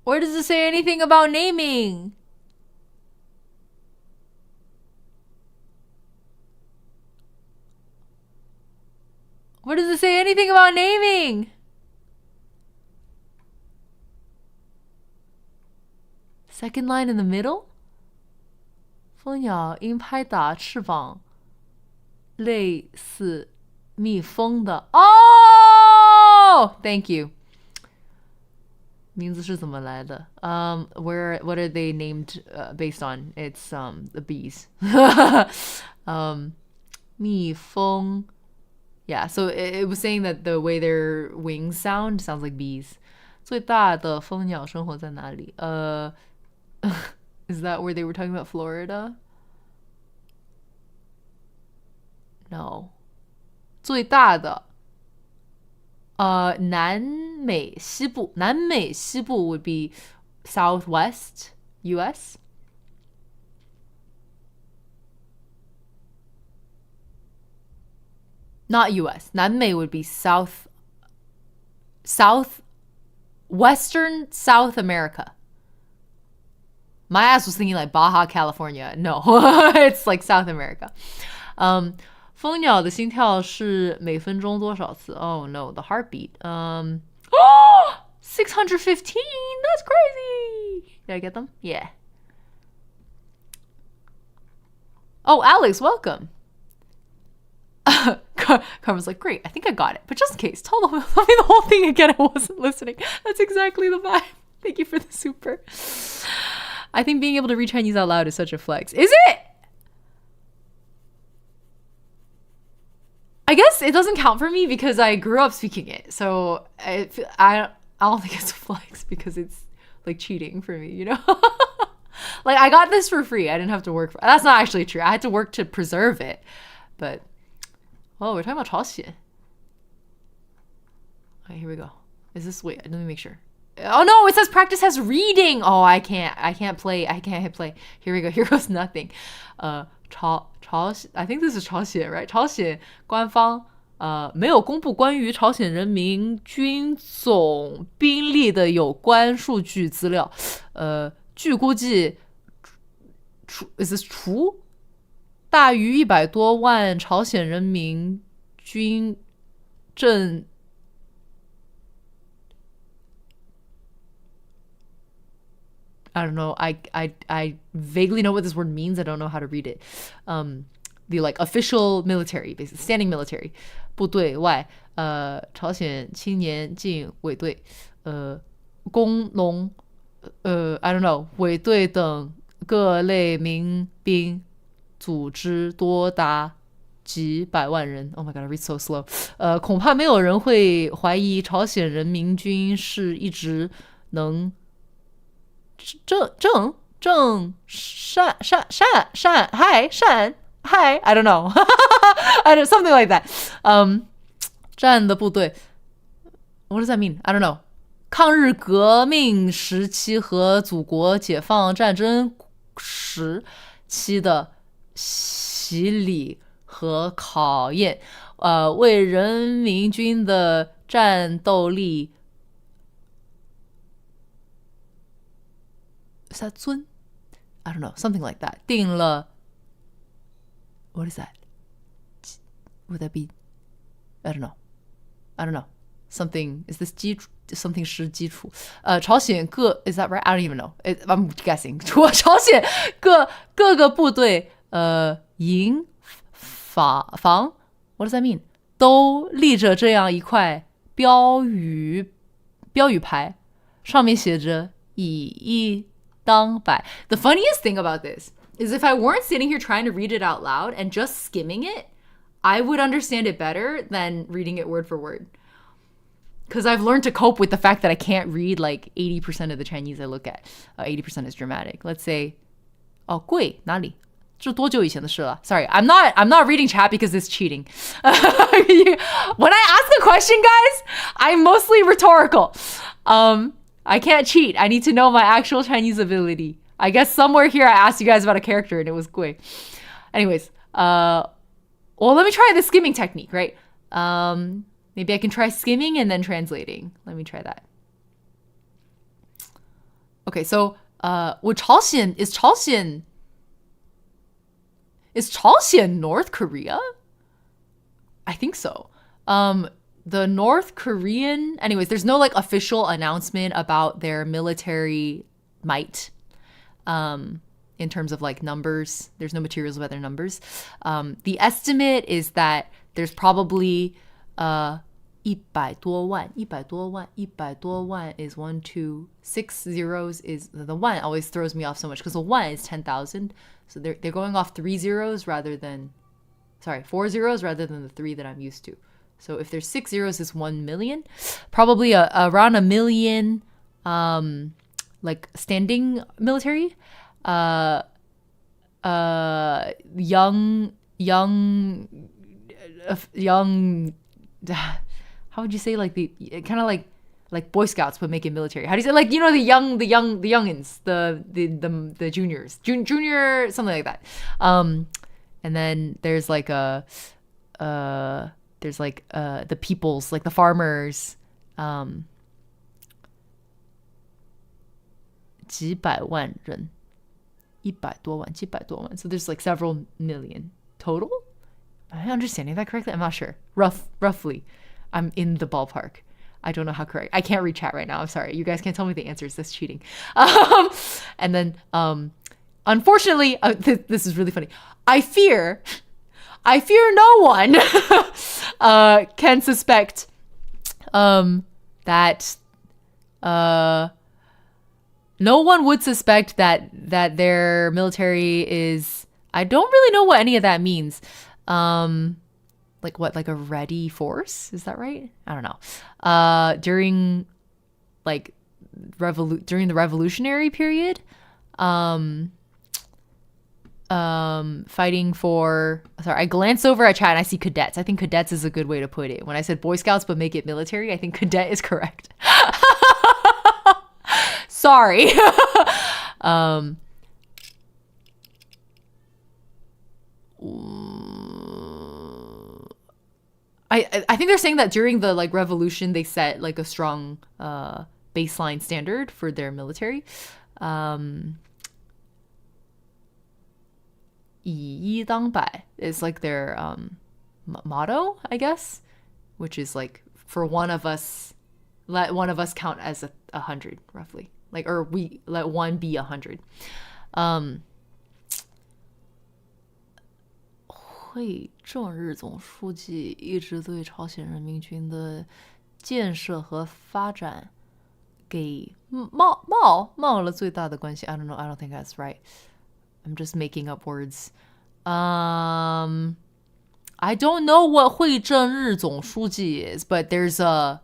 Where does it say anything about naming? Where does it say anything about naming? Second line in the middle? 蜂鸟因拍打翅膀类似蜜蜂的 Oh, thank you. 名字是怎么来的 what are they named based on? It's the bees. 蜜蜂 Yeah, so it was saying that the way their wings sounds like bees. 最大的蜂鸟生活在哪里Is that where they were talking about Florida? No. 最大的南美西部 would be Southwest US. Not US. 南美 would be Western South America. My ass was thinking like Baja California. No, it's like South America. 蜂鸟的心跳是每分钟多少次 Oh no, the heartbeat. 615. That's crazy. Did I get them? Yeah. Oh, Alex, welcome. Karma's like, great, I think I got it. But just in case, tell me the whole thing again. I wasn't listening. That's exactly the vibe. Thank you for the super. I think being able to read Chinese out loud is such a flex. Is it? I guess it doesn't count for me because I grew up speaking it. So I don't think it's a flex because it's like cheating for me, you know? Like I got this for free. I didn't have to work for it. That's not actually true. I had to work to preserve it. But oh, we're talking about 朝鲜. Okay, here we go. Is this wait, let me make sure. Oh no, it says practice has reading. Oh, I can't play. I can't hit play. Here we go. Here goes nothing. I think this is 朝鲜, right? 朝鲜官方没有公布关于朝鲜人民军总兵力的有关数据资料。据估计is this true? 大于100多万朝鲜人民军阵I don't know. I vaguely know what this word means. I don't know how to read it. The like official military, basically standing military 部队外朝鲜青年近卫队工农I don't know 卫队等各类民兵组织多达几百万人 Oh my god, I read so slow 恐怕没有人会怀疑朝鲜人民军是一直能正善 Hi, I don't know. Something like that. 战的部队 What does that mean? I don't know. 抗日革命时期和祖国解放战争时期的洗礼和考验为人民军的战斗力Is that 尊 I don't know, something like that 定了 What is that? Would that be I don't know Something Is this 基础 something 是基础朝鲜各 Is that right? I don't even know I'm guessing 朝鲜各个部队营防 What does that mean? 都立着这样一块标语牌上面写着以一当百 The funniest thing about this is if I weren't sitting here trying to read it out loud and just skimming it, I would understand it better than reading it word for word. Because I've learned to cope with the fact that I can't read like 80% of the Chinese I look at. 80% is dramatic. Let's say, 贵哪里？这多久以前的事了？ Sorry, I'm not reading chat because it's cheating. When I ask a question, guys, I'm mostly rhetorical. I can't cheat. I need to know my actual Chinese ability. I guess somewhere here I asked you guys about a character and it was gui. Anyways, well, let me try the skimming technique, right? Maybe I can try skimming and then translating. Let me try that. Okay, so is Chaosian North Korea? I think so. The North Korean, anyways, there's no like official announcement about their military might. in terms of like numbers. There's no materials about their numbers. The estimate is that there's probably 100多万is 1, 2, 6 zeros is the 1 always throws me off so much because the 1 is 10,000. So they're going off 3 zeros rather than 4 zeros rather than the 3 that I'm used to. So if there's 6 zeros, it's 1 million. Probably around a million like standing military. Young how would you say, like the kind of like Boy Scouts but make it military? How do you say, like, you know, the youngins, the juniors, junior something like that. And then there's like the peoples, like the farmers. 几百万人100多万 So there's like several million total. Am I understanding that correctly? I'm not sure. Roughly. I'm in the ballpark. I don't know how correct. I can't read chat right now. I'm sorry. You guys can't tell me the answers. That's cheating. And then, unfortunately, this is really funny. I fear no one can suspect that no one would suspect that their military is. I don't really know what any of that means. Like what, like a ready force? Is that right? I don't know. During like during the revolutionary period, fighting for. Sorry, I glanced over at chat and I see cadets. I think cadets is a good way to put it. When I said Boy Scouts but make it military, I think cadet is correct. Sorry. I think they're saying that during the like revolution they set like a strong baseline standard for their military. 以一当百 is like their motto, I guess, which is like for one of us, let one of us count as 100 roughly, like, or we let one be 100. 会正日总书记一直对朝鲜人民军的建设和发展给冒了最大的关系. I don't know. I don't think that's right. I'm just making up words. I don't know what 会正日总书记 is, but there's a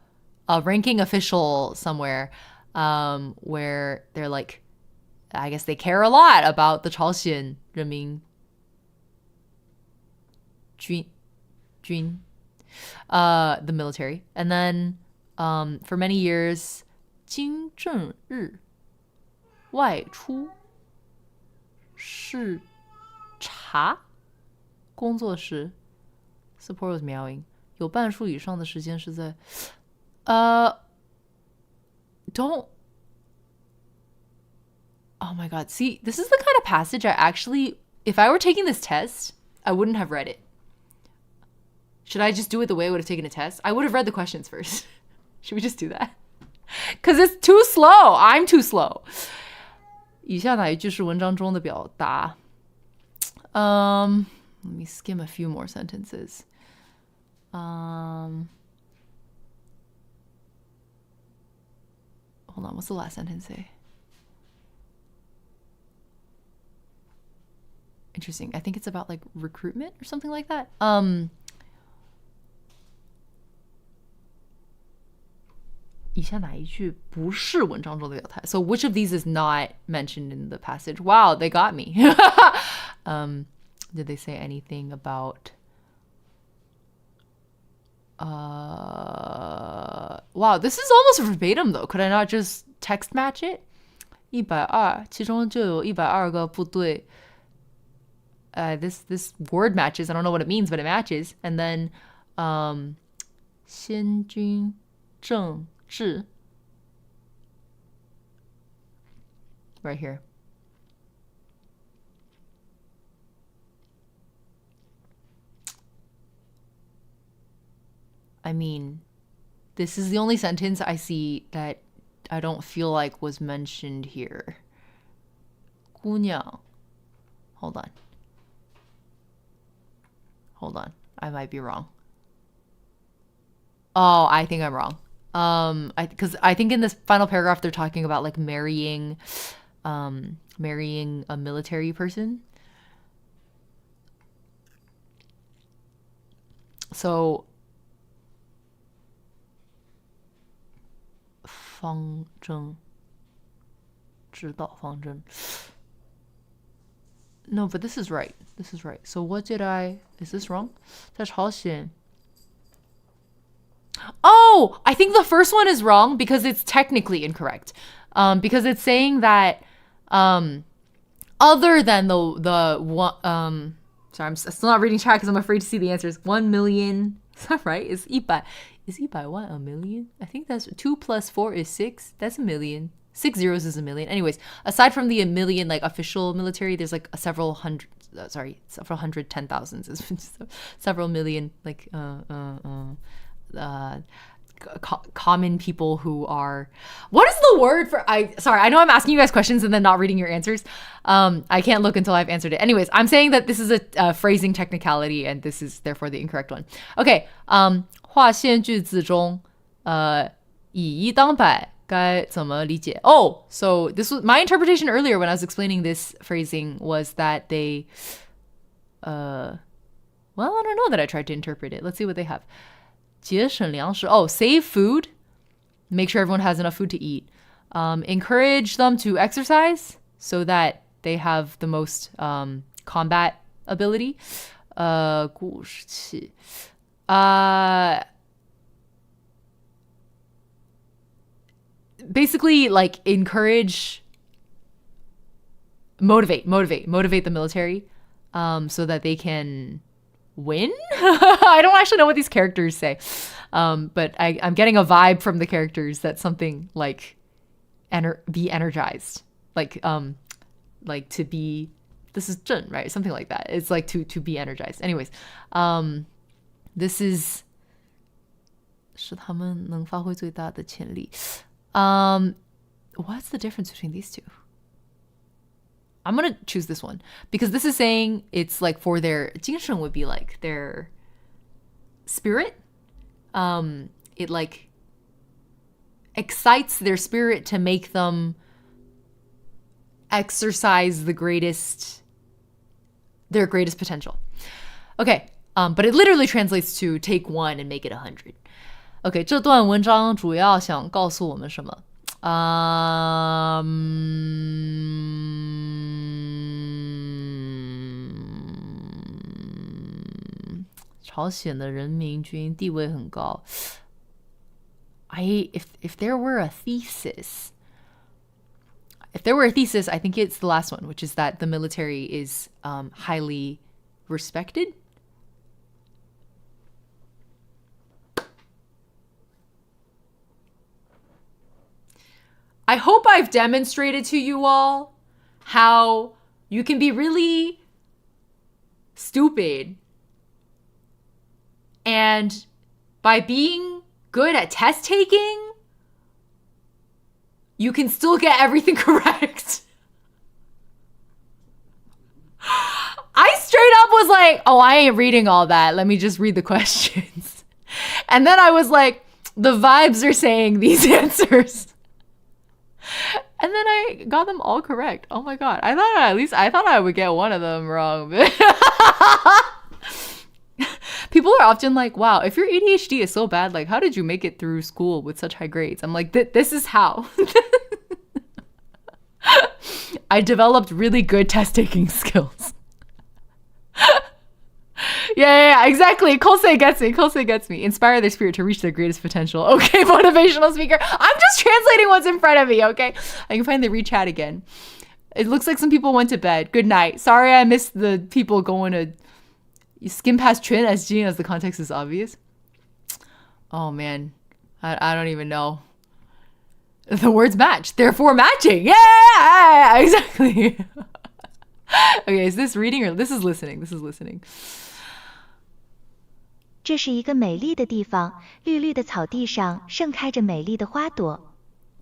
ranking official somewhere where they're like, I guess they care a lot about the 朝鲜人民军 the military. And then for many years 金正日外出视察工作时 support was meowing 有半数以上的时间是在don't. Oh my god. See, this is the kind of passage I actually, if I were taking this test, I wouldn't have read it. Should I just do it the way I would have taken a test? I would have read the questions first. Should we just do that? Because it's too slow. I'm too slow. 以下哪一句是文章中的表达? Let me skim a few more sentences. Hold on, what's the last sentence say? Interesting. I think it's about like recruitment or something like that. So which of these is not mentioned in the passage? Wow, they got me. Did they say anything about wow, this is almost verbatim though. Could I not just text match it? 120其中就有120个部队 this word matches. I don't know what it means, but it matches. And then 先军政治 right here. I mean, this is the only sentence I see that I don't feel like was mentioned here. 姑娘 Hold on. I might be wrong. Oh, I think I'm wrong. Because I think in this final paragraph they're talking about like marrying a military person. So 方针指导方针 No, but this is right. So what did is this wrong? 在朝鲜 Oh, I think the first one is wrong because it's technically incorrect. Because it's saying that other than the one sorry, I'm still not reading chat because I'm afraid to see the answers. 1 million. Is that right? Is 100,000 a million? I think that's 2 plus 4 is 6. That's a million. 6 zeros is a million. Anyways, aside from the a million like official military, there's like several hundred 10,000s, several million like common people who are, what is the word for, sorry, I know I'm asking you guys questions and then not reading your answers. I can't look until I've answered it. Anyways, I'm saying that this is a phrasing technicality and this is therefore the incorrect one. Okay, 划线句子中以一当百该怎么理解? Oh, so this was my interpretation earlier when I was explaining this phrasing was that they well, I don't know that I tried to interpret it. Let's see what they have. 节省粮食. Oh, save food. Make sure everyone has enough food to eat. Encourage them to exercise so that they have the most combat ability. 鼓气. Basically, like motivate the military so that they can win. I don't actually know what these characters say, but I'm getting a vibe from the characters that something like be energized, like to be, this is 正, right? Something like that. It's like to be energized. Anyways, this is 使他们能发挥最大的潜力. What's the difference between these two? I'm going to choose this one because this is saying it's like for their 精神 would be like their spirit. It like excites their spirit to make them exercise their greatest potential. Okay, but it literally translates to take one and make it 100. Okay, 这段文章主要想告诉我们什么? 朝鲜的人民军地位很高. If there were a thesis, I think it's the last one, which is that the military is highly respected. I hope I've demonstrated to you all how you can be really stupid and by being good at test taking, you can still get everything correct. I straight up was like, oh, I ain't reading all that. Let me just read the questions. And then I was like, the vibes are saying these answers. And then I got them all correct. Oh my god. I thought I would get one of them wrong. People are often like, wow, if your ADHD is so bad, like how did you make it through school with such high grades? I'm like, this is how. I developed really good test taking skills. Yeah, exactly. Kosei gets me. Inspire their spirit to reach their greatest potential. Okay, motivational speaker. I'm just translating what's in front of me, okay? I can find the read chat again. It looks like some people went to bed. Good night. Sorry I missed the people going to skim past Trin as Jean as the context is obvious. Oh man, I don't even know. The words match, therefore matching. Yeah, exactly. Okay, is this reading or this is listening? This is listening. 这是一个美丽的地方，绿绿的草地上盛开着美丽的花朵。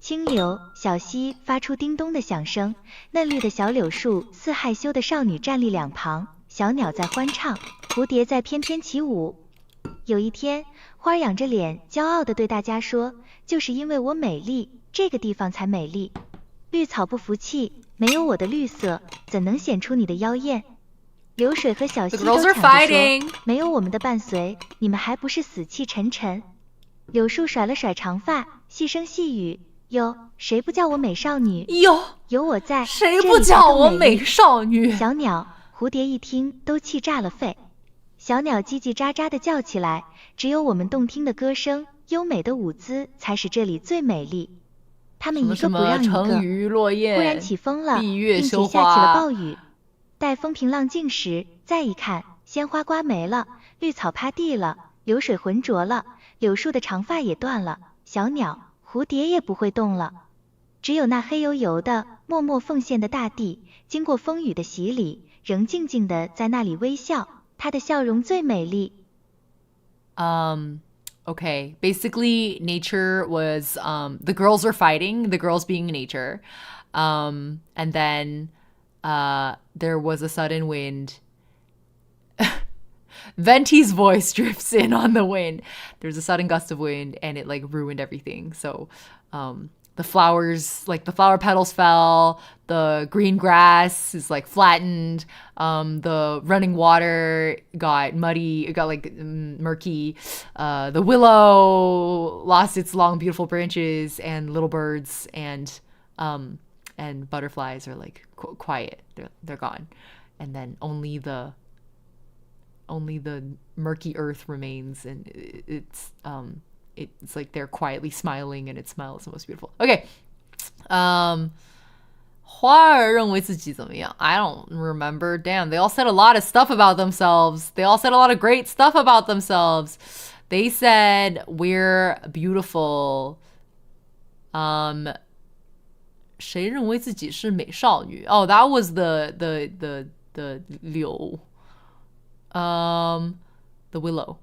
清流、小溪发出叮咚的响声，嫩绿的小柳树似害羞的少女站立两旁，小鸟在欢唱，蝴蝶在翩翩起舞。有一天，花仰着脸，骄傲地对大家说：“就是因为我美丽，这个地方才美丽。绿草不服气，没有我的绿色，怎能显出你的妖艳？”流水和小溪都抢着说：“没有我们的伴随，你们还不是死气沉沉？”柳树甩了甩长发，细声细语：“哟，谁不叫我美少女？有我在，谁不叫我美少女？”小鸟、蝴蝶一听都气炸了肺。小鸟叽叽喳喳地叫起来，只有我们动听的歌声、优美的舞姿才使这里最美丽。他们一个不让一个，忽然起风了，并且下起了暴雨。待风平浪静时，再一看，鲜花刮没了，绿草趴地了，流水浑浊了，柳树的长发也断了，小鸟、蝴蝶也不会动了。只有那黑油油的、默默奉献的大地，经过风雨的洗礼，仍静静地在那里微笑。她的笑容最美丽。Okay. Basically, nature was the girls were fighting, the girls being nature. And then there was a sudden wind. Venti's voice drifts in on the wind. There's a sudden gust of wind and it like ruined everything. So the flowers, like the flower petals fell, the green grass is like flattened, the running water got muddy, it got like murky, the willow lost its long beautiful branches, and little birds and butterflies are like quiet, they're gone, and then only the murky earth remains, and it's like they're quietly smiling, and its smile is the most beautiful. Okay. 花儿认为自己怎么样? I don't remember. Damn, they all said a lot of stuff about themselves. They all said a lot of great stuff about themselves. They said we're beautiful. 谁认为自己是美少女? Oh, that was the柳. The willow.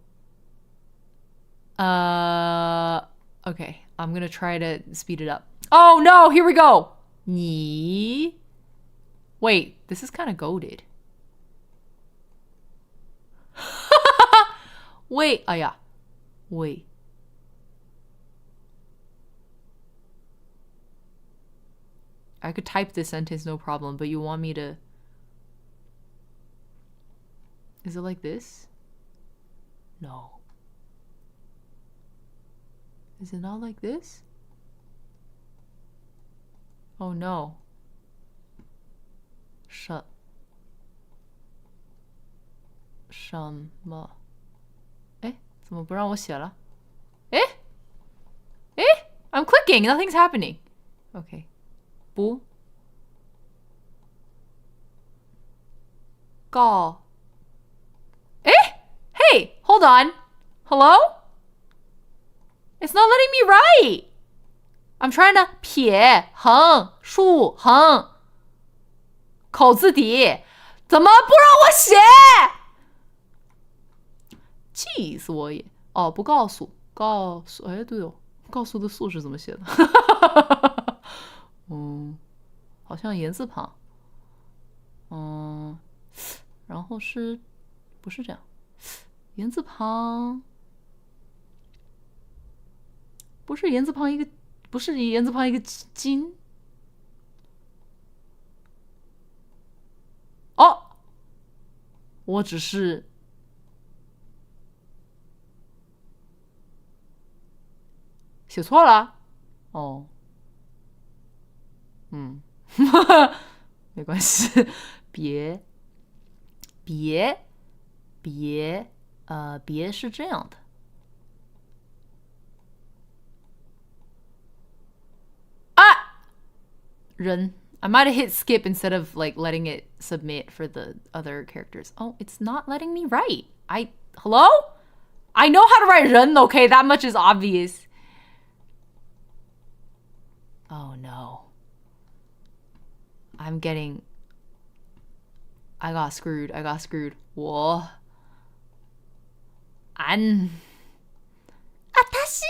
Okay, I'm gonna try to speed it up. Oh no, here we go. 你 Wait, this is kind of goated. Wait, oh yeah. Wait. I could type this sentence no problem, but you want me to... Is it like this? No. Is it not like this? Oh no. 什么？哎，怎么不让我写了？哎 I'm clicking, nothing's happening. Okay. 不告 Hey, hold on. Hello? It's not letting me write. I'm trying to 撇横竖横口字底，怎么不让我写？气死我也！哦，不告诉，哎，对哦，告诉的诉是怎么写的？好像言字旁。然后是不是这样？言字旁不是言字旁一个，不是言字旁一个金。哦，我只是写错了。哦，没关系，别是这样的。人 I might have hit skip instead of like letting it submit for the other characters. Oh, it's not letting me write. Hello? I know how to write 人, okay? That much is obvious. Oh no. I got screwed. 我私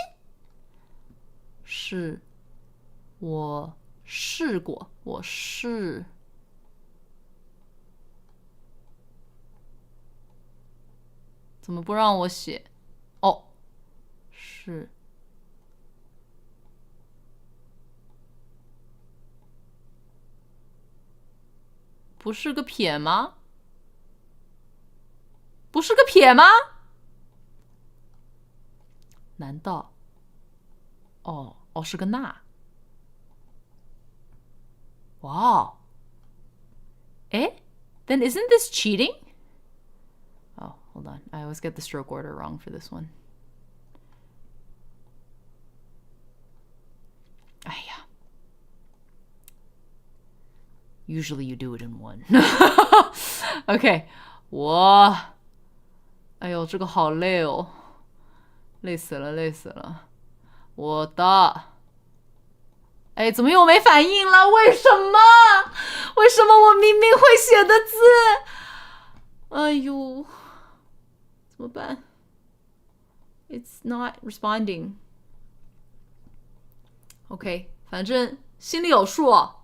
是我试过，我试。怎么不让我写？哦，是。不是个撇吗？不是个撇吗？难道？哦，是个那。哇，哎 then isn't this cheating? Oh, hold on. I always get the stroke order wrong for this one. 哎呀 Usually you do it in one. OK, 哎呦，这个好累哦，累死了，累死了。我的，哎，怎么又没反应了？为什么？为什么我明明会写的字？哎呦，怎么办 ？It's not responding. OK, 反正心里有数哦。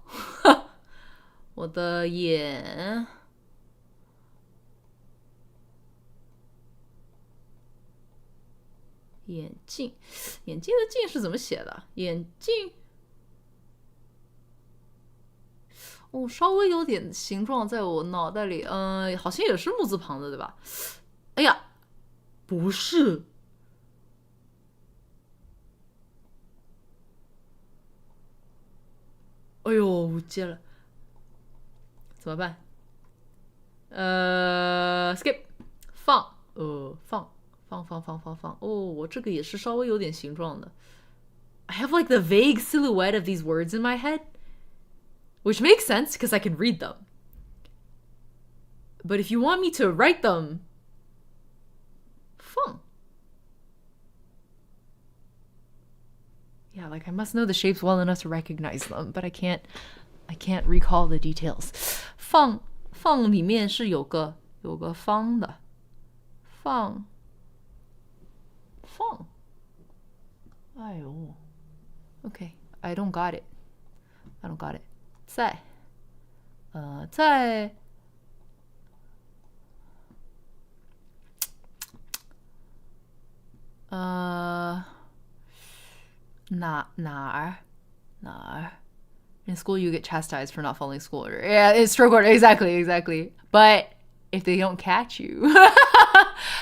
我的眼镜，眼镜的镜是怎么写的？眼镜，哦，稍微有点形状在我脑袋里，好像也是木字旁的，对吧？哎呀，不是，哎呦，接了，怎么办？skip， 放，放。哦，我这个也是稍微有点形状的。I have like the vague silhouette of these words in my head, which makes sense because I can read them. But if you want me to write them, 放。Yeah, like I must know the shapes well enough to recognize them, but I can't recall the details. 放里面是有个方的，放。哎呦 ，OK, I don't got it. 在哪儿？In school, you get chastised for not following school order. Yeah, it's stroke order. Exactly. But if they don't catch you,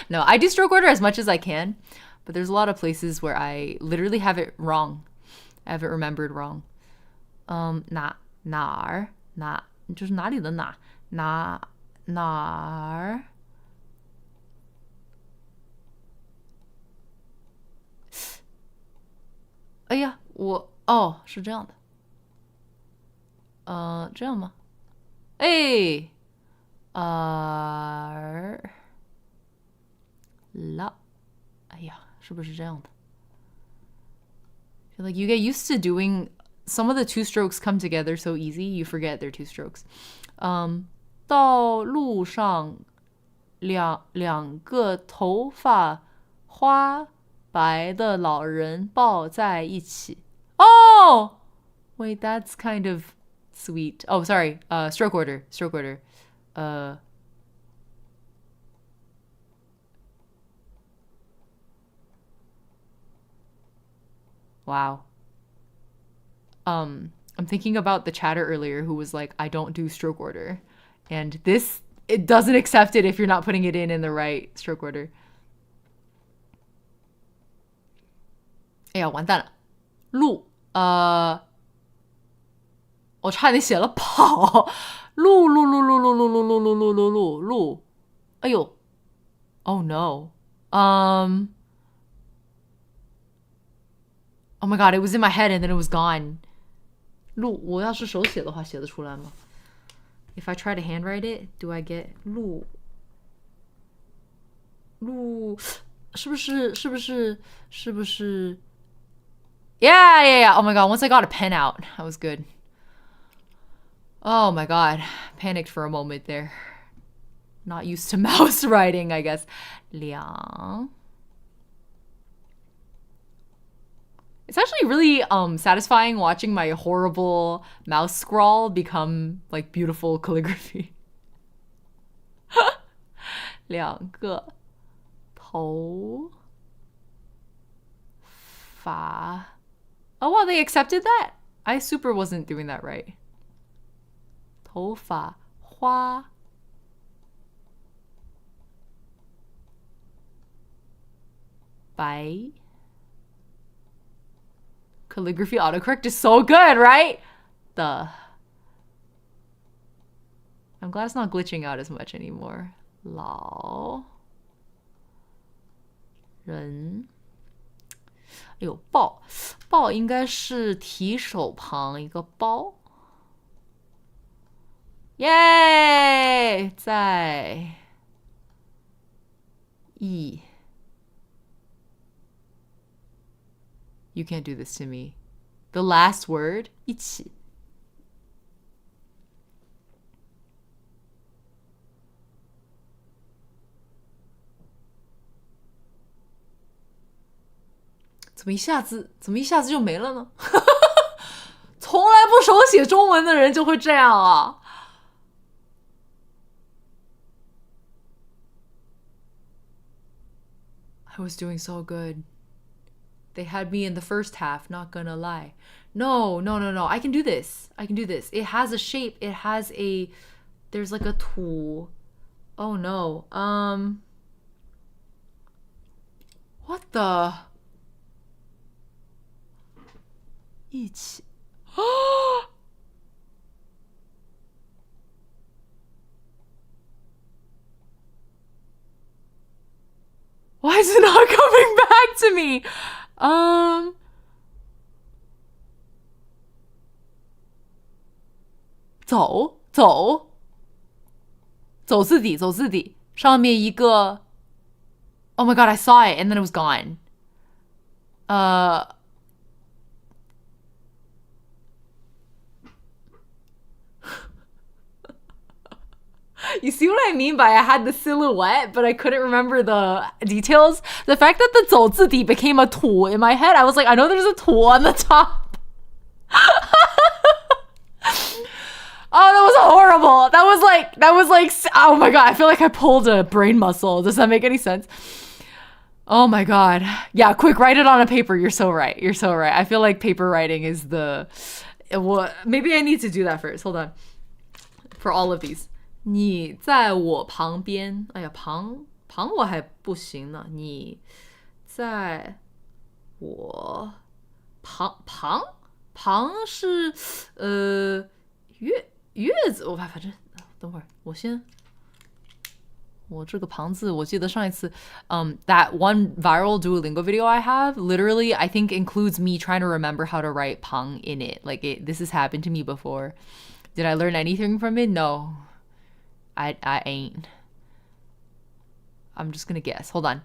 no, I do stroke order as much as I can. But there's a lot of places where I literally have it wrong. I have it remembered wrong. 哪儿就是哪里的哪儿？哎呀，是这样的。这样吗？哎，啦，哎呀，是不是这样的？ Like you get used to doing some of the two strokes come together so easy, you forget they're two strokes. 道路上两个头发花白的老人抱在一起。Oh, wait, that's kind of sweet. Oh, sorry. Stroke order. Wow. I'm thinking about the chatter earlier who was like, I don't do stroke order. And this, it doesn't accept it if you're not putting it in the right stroke order. 哎呀，完蛋了。路，我差点写了跑。路。哎呦 ，Oh no. Oh my god, it was in my head and then it was gone. 路，我要是手写的话，写得出来吗？ If I try to handwrite it, do I get 路？是不是 Yeah. Oh my god, once I got a pen out, that was good. Oh my god, panicked for a moment there. Not used to mouse writing, I guess. 两 It's actually really satisfying watching my horrible mouse scrawl become like beautiful calligraphy. 两个头发 Oh wow, they accepted that? I super wasn't doing that right. 头发花 白 Calligraphy autocorrect is so good, right? I'm glad it's not glitching out as much anymore. 老人哎呦，抱应该是提手旁一个包。耶，在一 You can't do this to me. The last word 一起。怎么一下子就没了呢？从来不手写中文的人就会这样啊。I was doing so good. They had me in the first half, not gonna lie. No. I can do this. It has a shape. It has a... There's like a tool. Oh no. What the... 一起 Why is it not coming back to me? 走字底上面一个 Oh my god, I saw it and then it was gone. You see what I mean by I had the silhouette, but I couldn't remember the details? The fact that the 走字底 became a 土 in my head, I was like, I know there's a 土 on the top. Oh, that was horrible. That was like, oh my god, I feel like I pulled a brain muscle. Does that make any sense? Oh my god. Yeah, quick, write it on a paper. You're so right. I feel like paper writing is maybe I need to do that first. Hold on. For all of these. 你在我旁边。哎呀，旁我还不行呢。你在我旁是月子。我反正等会儿我这个旁字，我记得上一次that one viral Duolingo video I have literally I think includes me trying to remember how to write 旁 in it. Like this has happened to me before. Did I learn anything from it? No. I ain't. I'm just gonna guess. Hold on.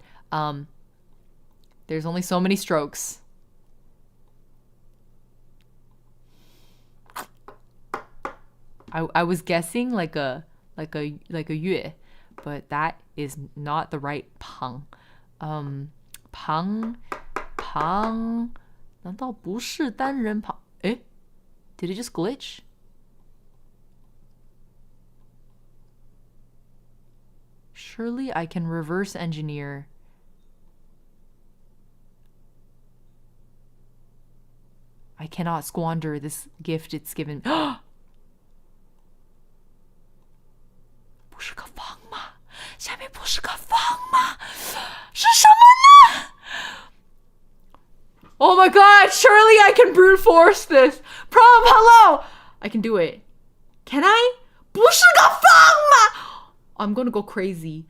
There's only so many strokes. I was guessing like a 月, but that is not the right 旁. 旁难道不是单人旁？诶 Did it just glitch? Surely I can reverse engineer. I cannot squander this gift it's given. 不是个方吗？下面不是个方吗？是什么呢？ Oh my god, surely I can brute force this. Prom, hello! I can do it. Can I? 不是个方吗？ I'm gonna go crazy.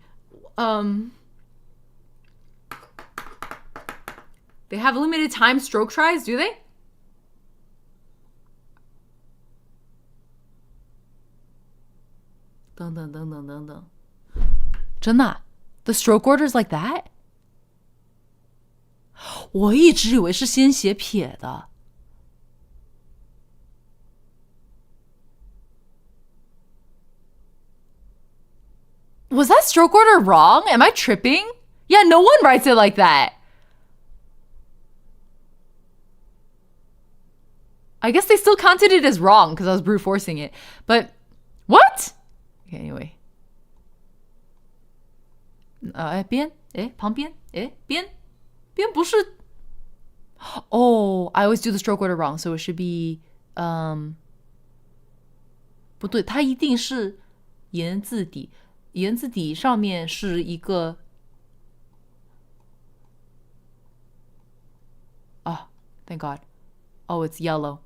They have limited time stroke tries, do they? Dun. 真的 The stroke order's like that? 我一直以为是先写撇的。Was that stroke order wrong? Am I tripping? Yeah, no one writes it like that. I guess they still counted it as wrong because I was brute forcing it. But what? Okay, anyway. 边旁边边不是 Oh, I always do the stroke order wrong, so it should be 不对，它一定是言字底，言字底上面是一个thank God. Oh, it's yellow.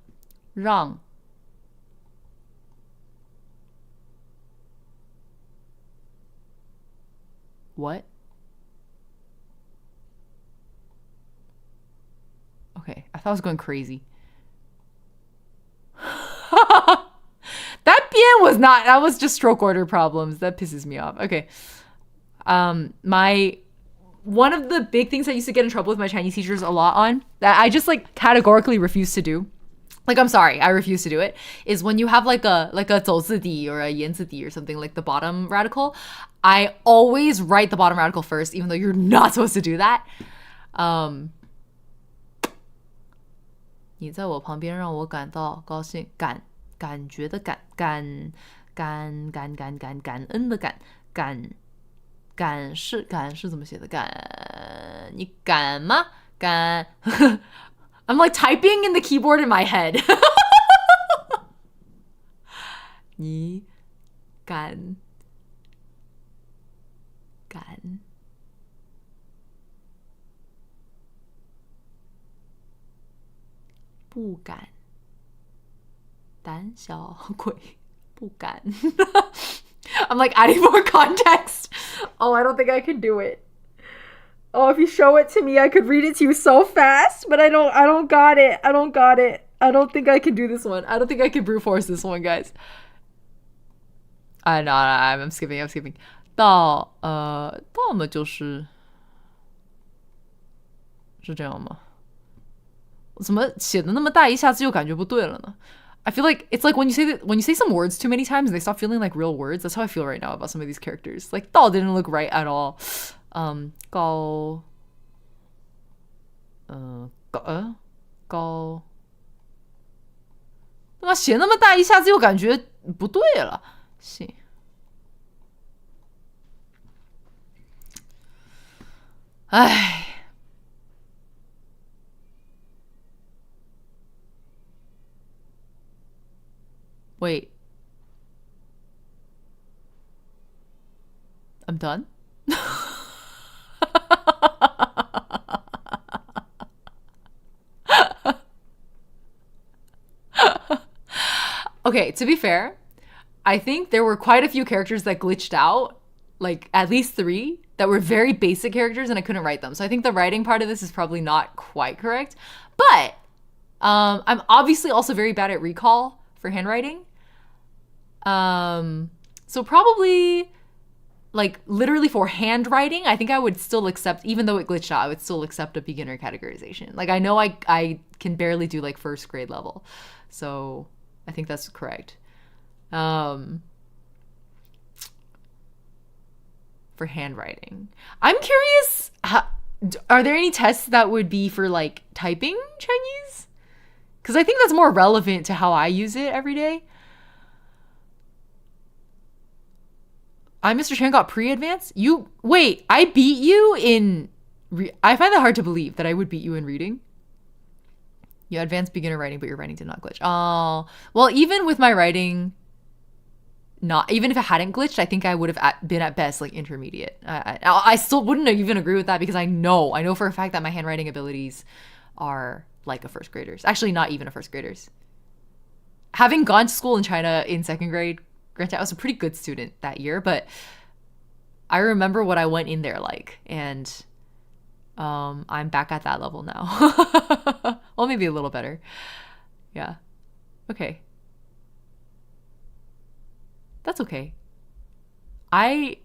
让 What? Okay, I thought I was going crazy. That 边 was not, that was just stroke order problems. That pisses me off. Okay. One of the big things I used to get in trouble with my Chinese teachers a lot on, that I just like categorically refuse to do. Like, I'm sorry, I refuse to do it, is when you have like a 走字底 or a 言字底 or something, like the bottom radical, I always write the bottom radical first, even though you're not supposed to do that. 你在我旁边让我感到高兴，感觉的感恩的感是怎么写的？你敢吗？I'm like typing in the keyboard in my head. 你敢不敢胆小鬼不敢 I'm like adding more context. Oh, I don't think I can do it. Oh, if you show it to me, I could read it to you so fast, but I don't got it. I don't think I can do this one. I don't think I can brute force this one, guys. No, I'm skipping. 到呢就是这样吗？怎么写的那么大，一下子又感觉不对了呢？ I feel like it's like when you say some words too many times and they stop feeling like real words. That's how I feel right now about some of these characters. Like 到 didn't look right at all. 高那写那么大，一下子又感觉不对了。行。唉。Wait. I'm done? Okay, to be fair, I think there were quite a few characters that glitched out, like at least 3, that were very basic characters and I couldn't write them. So I think the writing part of this is probably not quite correct. But I'm obviously also very bad at recall for handwriting. So probably like literally for handwriting, I think I would still accept, even though it glitched out, I would still accept a beginner categorization. Like I know I can barely do like first grade level. So I think that's correct. For handwriting. I'm curious, are there any tests that would be for like typing Chinese? Because I think that's more relevant to how I use it every day. I, Mr. Chan, got pre-advanced? Wait, I beat you in... I find that hard to believe that I would beat you in reading. You had advanced beginner writing, but your writing did not glitch. Oh, well, even with my writing, even if it hadn't glitched, I think I would have been at best like intermediate. I still wouldn't even agree with that because I know for a fact that my handwriting abilities are like a first grader's. Actually, not even a first grader's. Having gone to school in China in second grade, granted, I was a pretty good student that year, but I remember what I went in there like, and I'm back at that level now. Well, maybe a little better. Yeah. Okay. That's okay. I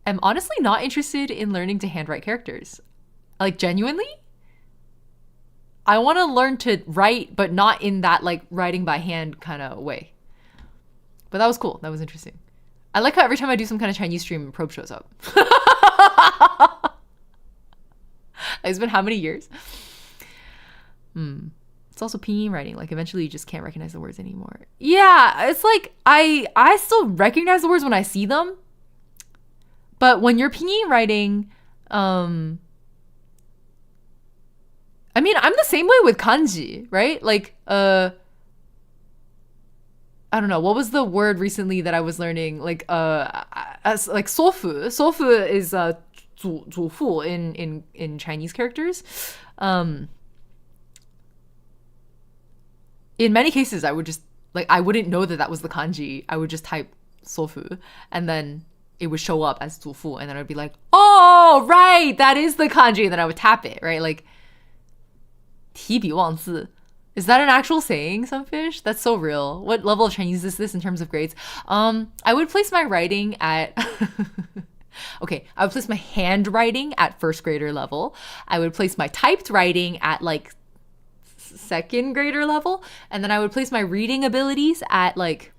am honestly not interested in learning to handwrite characters. Like, genuinely? I want to learn to write, but not in that, like, writing by hand kind of way. But that was cool. That was interesting. I like how every time I do some kind of Chinese stream, Probe shows up. It's been how many years? It's also pinyin writing. Like eventually you just can't recognize the words anymore. Yeah, it's like I still recognize the words when I see them. But when you're pinyin writing, I mean, I'm the same way with kanji, right? Like I don't know, what was the word recently that I was learning? Like like sofu. Sofu is 祖父 in Chinese characters. In many cases, I would just, like, I wouldn't know that was the kanji. I would just type sofu, and then it would show up as 祖父, and then I'd be like, oh, right, that is the kanji, and then I would tap it, right? Like, 提笔忘字. Is that an actual saying, Sunfish? That's so real. What level of Chinese is this in terms of grades? I would place my writing at... Okay, I would place my handwriting at first grader level. I would place my typed writing at, like, second grader level, and then I would place my reading abilities at like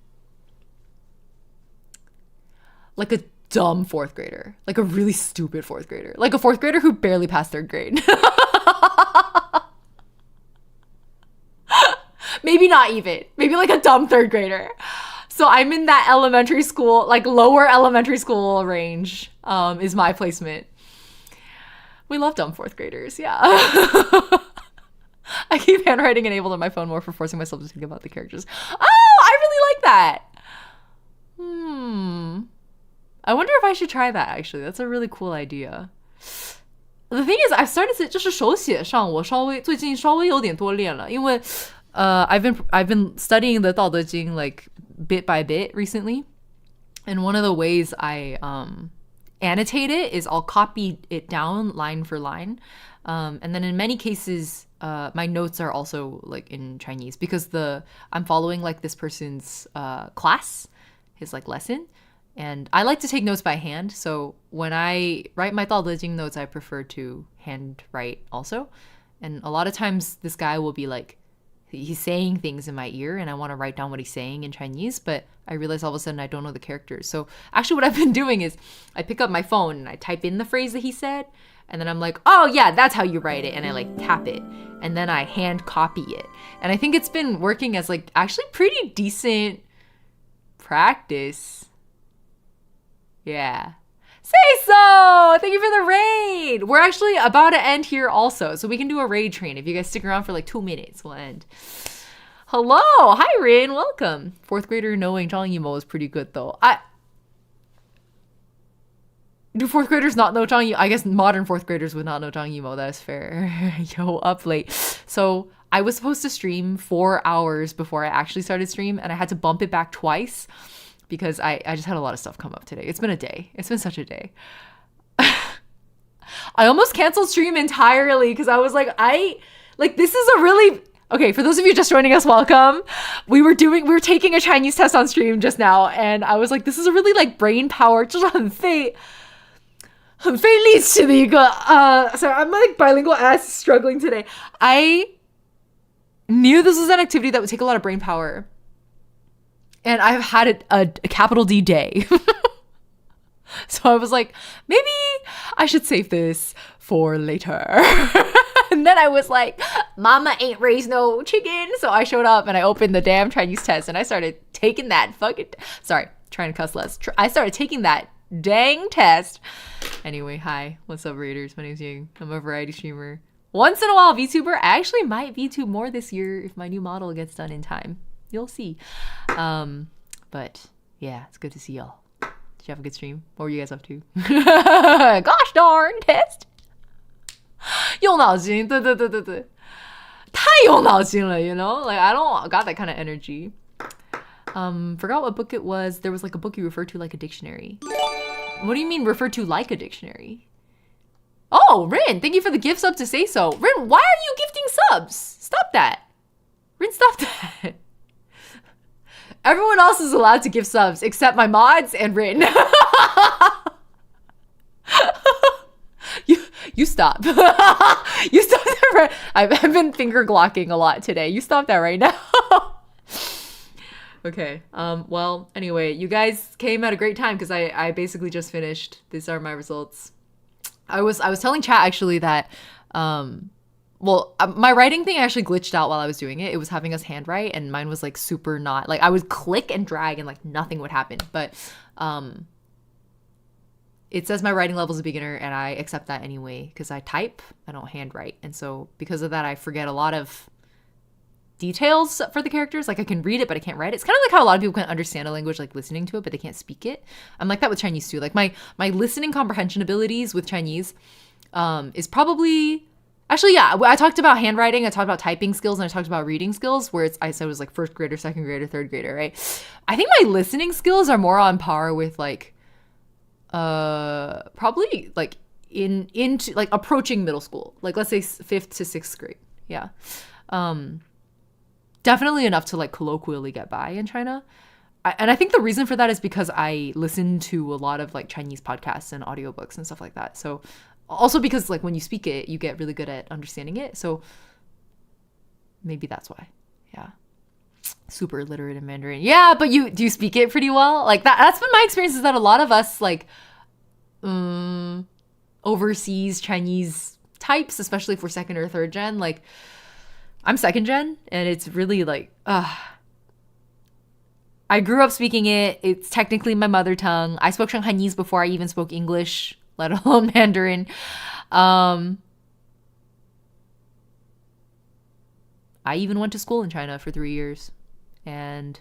a dumb fourth grader, like a really stupid fourth grader, like a fourth grader who barely passed third grade. Maybe not even, maybe like a dumb third grader. So I'm in that elementary school, like lower elementary school range, is my placement. We love dumb fourth graders, yeah. I keep handwriting enabled on my phone more for forcing myself to think about the characters. Oh, I really like that. I wonder if I should try that, actually. That's a really cool idea. The thing is, I've started to 就是手写上我最近稍微有点多练了，因为I've been studying the 道德经 like bit by bit recently. And one of the ways I annotate it is I'll copy it down line for line. And then in many cases, my notes are also like in Chinese because I'm following like this person's class, his like lesson. And I like to take notes by hand. So when I write my 道德经 notes, I prefer to handwrite also. And a lot of times this guy will be like, he's saying things in my ear and I want to write down what he's saying in Chinese, but I realize all of a sudden I don't know the characters. So actually what I've been doing is I pick up my phone and I type in the phrase that he said, and then I'm like, oh yeah, that's how you write it. And I like tap it and then I hand copy it. And I think it's been working as like actually pretty decent practice. Yeah. Say so! Thank you for the raid! We're actually about to end here also, so we can do a raid train. If you guys stick around for like 2 minutes, we'll end. Hello! Hi, Rin! Welcome! Fourth grader knowing Zhang Yimou is pretty good, though. Do fourth graders not know Zhang Yimou? I guess modern fourth graders would not know Zhang Yimou. That is fair. Yo, up late. So, I was supposed to stream 4 hours before I actually started stream, and I had to bump it back twice. Because I just had a lot of stuff come up today. It's been a day. It's been such a day. I almost canceled stream entirely because I was like, this is a really... Okay, for those of you just joining us, welcome. We were taking a Chinese test on stream just now, and I was like, this is a really like brain power, 就是很费力气的一个, sorry, I'm like bilingual ass struggling today. I knew this was an activity that would take a lot of brain power. And I've had a capital D day. So I was like, maybe I should save this for later. And then I was like, mama ain't raised no chicken. So I showed up and I opened the damn Chinese test and I started taking that sorry, trying to cuss less. I started taking that dang test. Anyway, hi. What's up, Raiders? My name's Ying. I'm a variety streamer. Once in a while, VTuber. I actually might VTube more this year if my new model gets done in time. You'll see. But yeah, it's good to see y'all. Did you have a good stream? What were you guys up to? Gosh darn, test. 用脑筋，对，太用脑筋了, you know? Like I don't got that kind of energy. Forgot what book it was. There was like a book you referred to like a dictionary. What do you mean referred to like a dictionary? Oh, Rin, thank you for the gift sub to say so. Rin, why are you gifting subs? Stop that. Rin, stop that. Everyone else is allowed to give subs except my mods and Rin. You stop. You stop that right. I've been finger glocking a lot today. You stop that right now. Okay. Well, anyway, you guys came at a great time because I basically just finished. These are my results. I was telling chat actually that well, my writing thing actually glitched out while I was doing it. It was having us handwrite, and mine was like super not like I would click and drag and like nothing would happen. But it says my writing level is a beginner, and I accept that anyway because I type, I don't handwrite, and so because of that, I forget a lot of details for the characters. Like I can read it, but I can't write it. It's kind of like how a lot of people can understand a language like listening to it, but they can't speak it. I'm like that with Chinese too. Like my listening comprehension abilities with Chinese is probably. Actually, yeah, I talked about handwriting, I talked about typing skills, and I talked about reading skills, where I said it was like first grader, second grader, third grader, right? I think my listening skills are more on par with like, probably like into like approaching middle school, like let's say 5th to 6th grade. Yeah. Definitely enough to like colloquially get by in China. And I think the reason for that is because I listen to a lot of like Chinese podcasts and audiobooks and stuff like that. So also because like when you speak it, you get really good at understanding it. So maybe that's why. Yeah. Super illiterate in Mandarin. Yeah, but do you speak it pretty well? Like that's been my experience, is that a lot of us like overseas Chinese types, especially if we're second or third gen, like I'm second gen, and it's really like I grew up speaking it. It's technically my mother tongue. I spoke Shanghainese before I even spoke English, let alone Mandarin. I even went to school in China for 3 years, and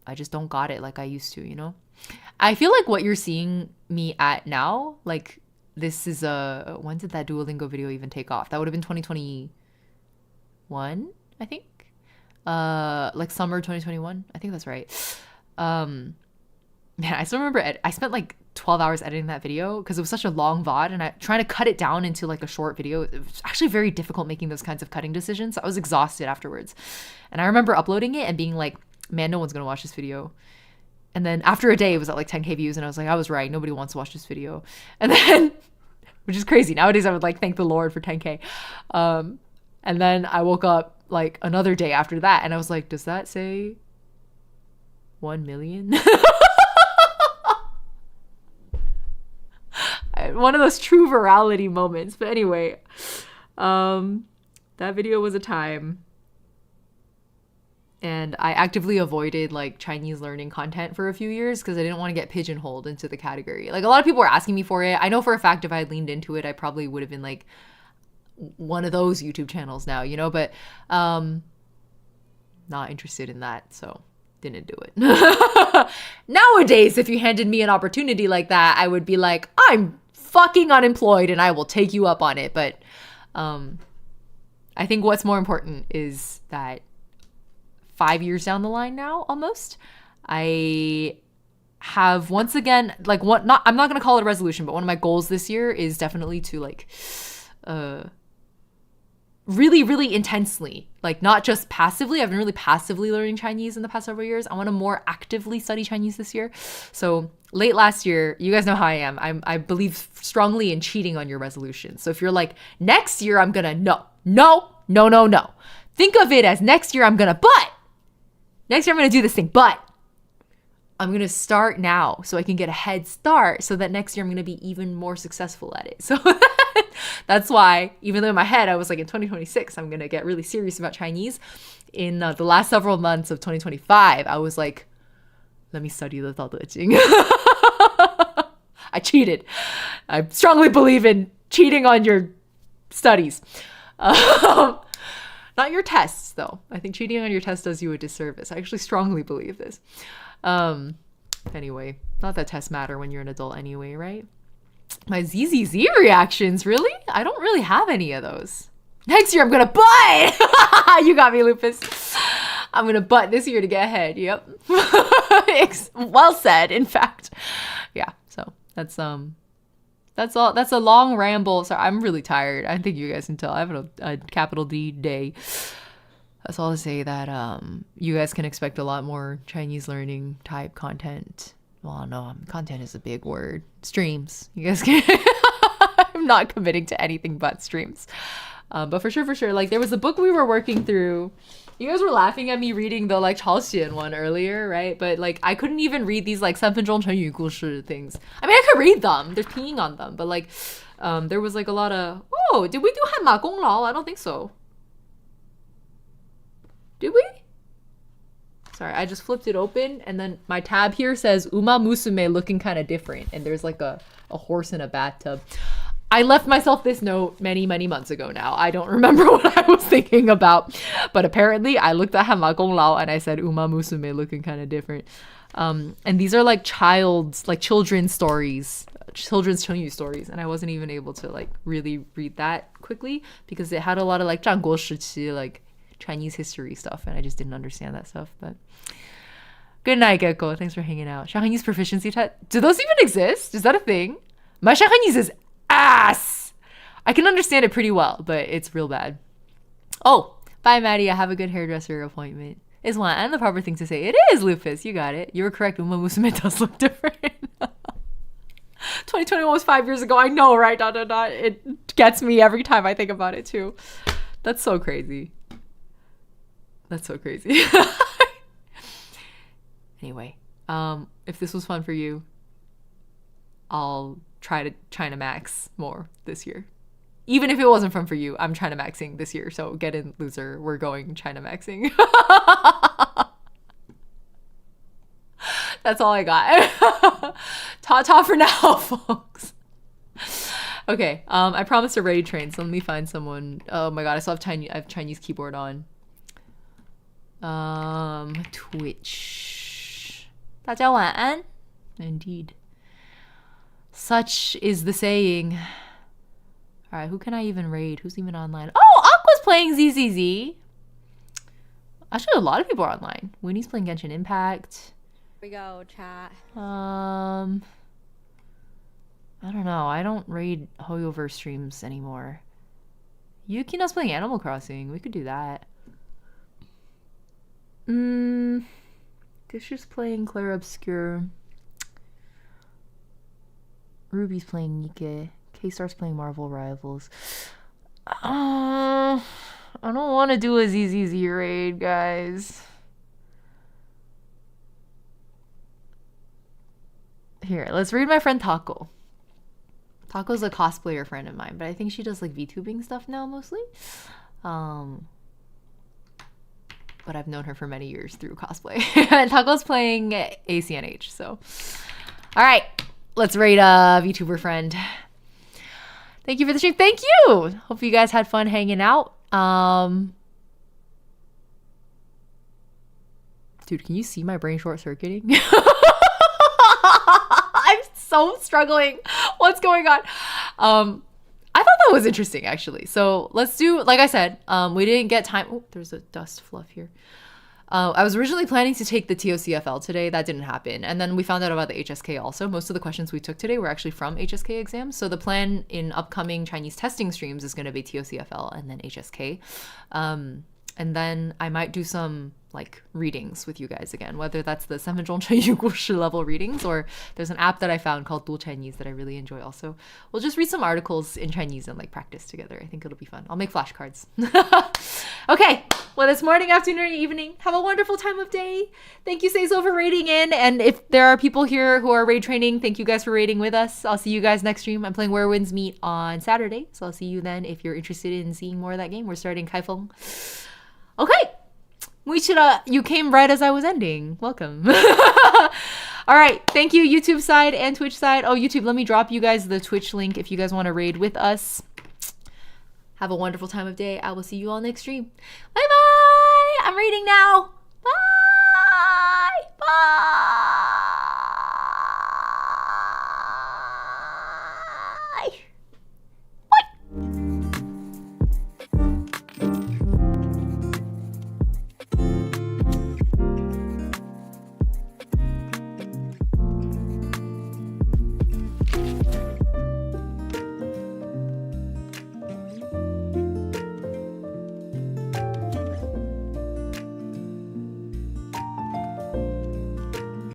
I just don't got it like I used to, you know? I feel like what you're seeing me at now, like this is when did that Duolingo video even take off? That would have been 2021, I think. Like summer 2021. I think that's right. Man, I still remember I spent like 12 hours editing that video because it was such a long VOD, and trying to cut it down into like a short video. It was actually very difficult making those kinds of cutting decisions. I was exhausted afterwards. And I remember uploading it and being like, man, no one's going to watch this video. And then after a day, it was at like 10K views, and I was like, I was right. Nobody wants to watch this video. And then, which is crazy. Nowadays, I would like thank the Lord for 10K. And then I woke up like another day after that, and I was like, does that say 1 million? One of those true virality moments. But anyway, that video was a time. And I actively avoided like Chinese learning content for a few years because I didn't want to get pigeonholed into the category. Like a lot of people were asking me for it. I know for a fact if I had leaned into it, I probably would have been like one of those YouTube channels now, you know, but not interested in that. So didn't do it. Nowadays, if you handed me an opportunity like that, I would be like, I'm fucking unemployed and I will take you up on it. But I think what's more important is that 5 years down the line now, almost, I have once again, like I'm not going to call it a resolution, but one of my goals this year is definitely to like, really, really intensely, like not just passively. I've been really passively learning Chinese in the past several years. I want to more actively study Chinese this year. So late last year, you guys know how I am. I believe strongly in cheating on your resolutions. So if you're like, next year, I'm going to, no. Think of it as next year, I'm going to, but next year, I'm going to do this thing, but I'm going to start now so I can get a head start so that next year I'm going to be even more successful at it. So that's why, even though in my head I was like, in 2026, I'm going to get really serious about Chinese. In the last several months of 2025, I was like, let me study the Dao De Jing. I cheated. I strongly believe in cheating on your studies. Not your tests, though. I think cheating on your test does you a disservice. I actually strongly believe this. Anyway, not that tests matter when you're an adult anyway, right? My ZZZ reactions, really? I don't really have any of those. Next year, I'm gonna butt! You got me, Lupus. I'm gonna butt this year to get ahead. Yep. Well said, in fact. Yeah, so that's all. That's a long ramble. So I'm really tired. I think you guys can tell. I have a capital D day. That's all to say that you guys can expect a lot more Chinese learning type content. Well, no, content is a big word. Streams. You guys can. I'm not committing to anything but streams. But for sure, like there was a book we were working through. You guys were laughing at me reading the like 朝鲜 one earlier, right? But like I couldn't even read these like 3分钟成语故事 things. I mean, I could read them. There's peeing on them. But like There was like a lot of, oh, did we do Hanma Gong Lao? I don't think so. Did we? Sorry, I just flipped it open and then my tab here says Uma Musume looking kind of different. And there's like a horse in a bathtub. I left myself this note many, many months ago now. I don't remember what I was thinking about. But apparently I looked at Hanma Gong Lao and I said Uma Musume looking kind of different. And these are like children's stories, children's Chengyu stories. And I wasn't even able to like really read that quickly because it had a lot of like 战国时期, like Chinese history stuff. And I just didn't understand that stuff. But good night, Gecko. Thanks for hanging out. Shanghainese proficiency test. Do those even exist? Is that a thing? My Shanghainese is ass. I can understand it pretty well, but it's real bad. Oh, bye, Maddie. I have a good hairdresser appointment. Is one and the proper thing to say. It is, Lupus. You got it. You were correct. Uma Musume does look different. 2021 was 5 years ago. I know, right? It gets me every time I think about it, too. That's so crazy. That's so crazy. Anyway, if this was fun for you, I'll try to China Max more this year. Even if it wasn't fun for you, I'm China Maxing this year. So get in, loser. We're going China Maxing. That's all I got. Ta-ta for now, folks. Okay, I promised a raid train, so let me find someone. Oh my god, I still have I have Chinese keyboard on. Twitch. 大家晚安. Indeed. Such is the saying. Alright, who can I even raid? Who's even online? Oh, Aqua's playing ZZZ. Actually, a lot of people are online. Winnie's playing Genshin Impact. Here we go, chat. I don't know. I don't raid Hoyoverse streams anymore. Yukina's playing Animal Crossing. We could do that. Disher's playing Claire Obscure. Ruby's playing Nike. K-Star's playing Marvel Rivals. I don't want to do a ZZZ raid, guys. Here, let's read my friend Taco. Taco's a cosplayer friend of mine, but I think she does like VTubing stuff now mostly. But I've known her for many years through cosplay. And Taco's playing ACNH, so. Alright, let's rate a VTuber friend. Thank you for the stream. Thank you! Hope you guys had fun hanging out. Dude, can you see my brain short-circuiting? I'm so struggling. What's going on? I thought that was interesting, actually. So let's do, like I said, we didn't get time. Oh, there's a dust fluff here. I was originally planning to take the TOCFL today. That didn't happen. And then we found out about the HSK also. Most of the questions we took today were actually from HSK exams. So the plan in upcoming Chinese testing streams is going to be TOCFL and then HSK. And then I might do some like readings with you guys again, whether that's the 7中成语故事 level readings, or there's an app that I found called Dual Chinese that I really enjoy also. We'll just read some articles in Chinese and like practice together. I think it'll be fun. I'll make flashcards. Okay, well, it's morning, afternoon, evening. Have a wonderful time of day. Thank you, Seizo, for raiding in. And if there are people here who are raid training, thank you guys for raiding with us. I'll see you guys next stream. I'm playing Where Winds Meet on Saturday, so I'll see you then if you're interested in seeing more of that game. We're starting Kaifeng. Okay. You came right as I was ending. Welcome. All right. Thank you, YouTube side and Twitch side. Oh, YouTube, let me drop you guys the Twitch link if you guys want to raid with us. Have a wonderful time of day. I will see you all next stream. Bye-bye. I'm raiding now. Bye. Bye.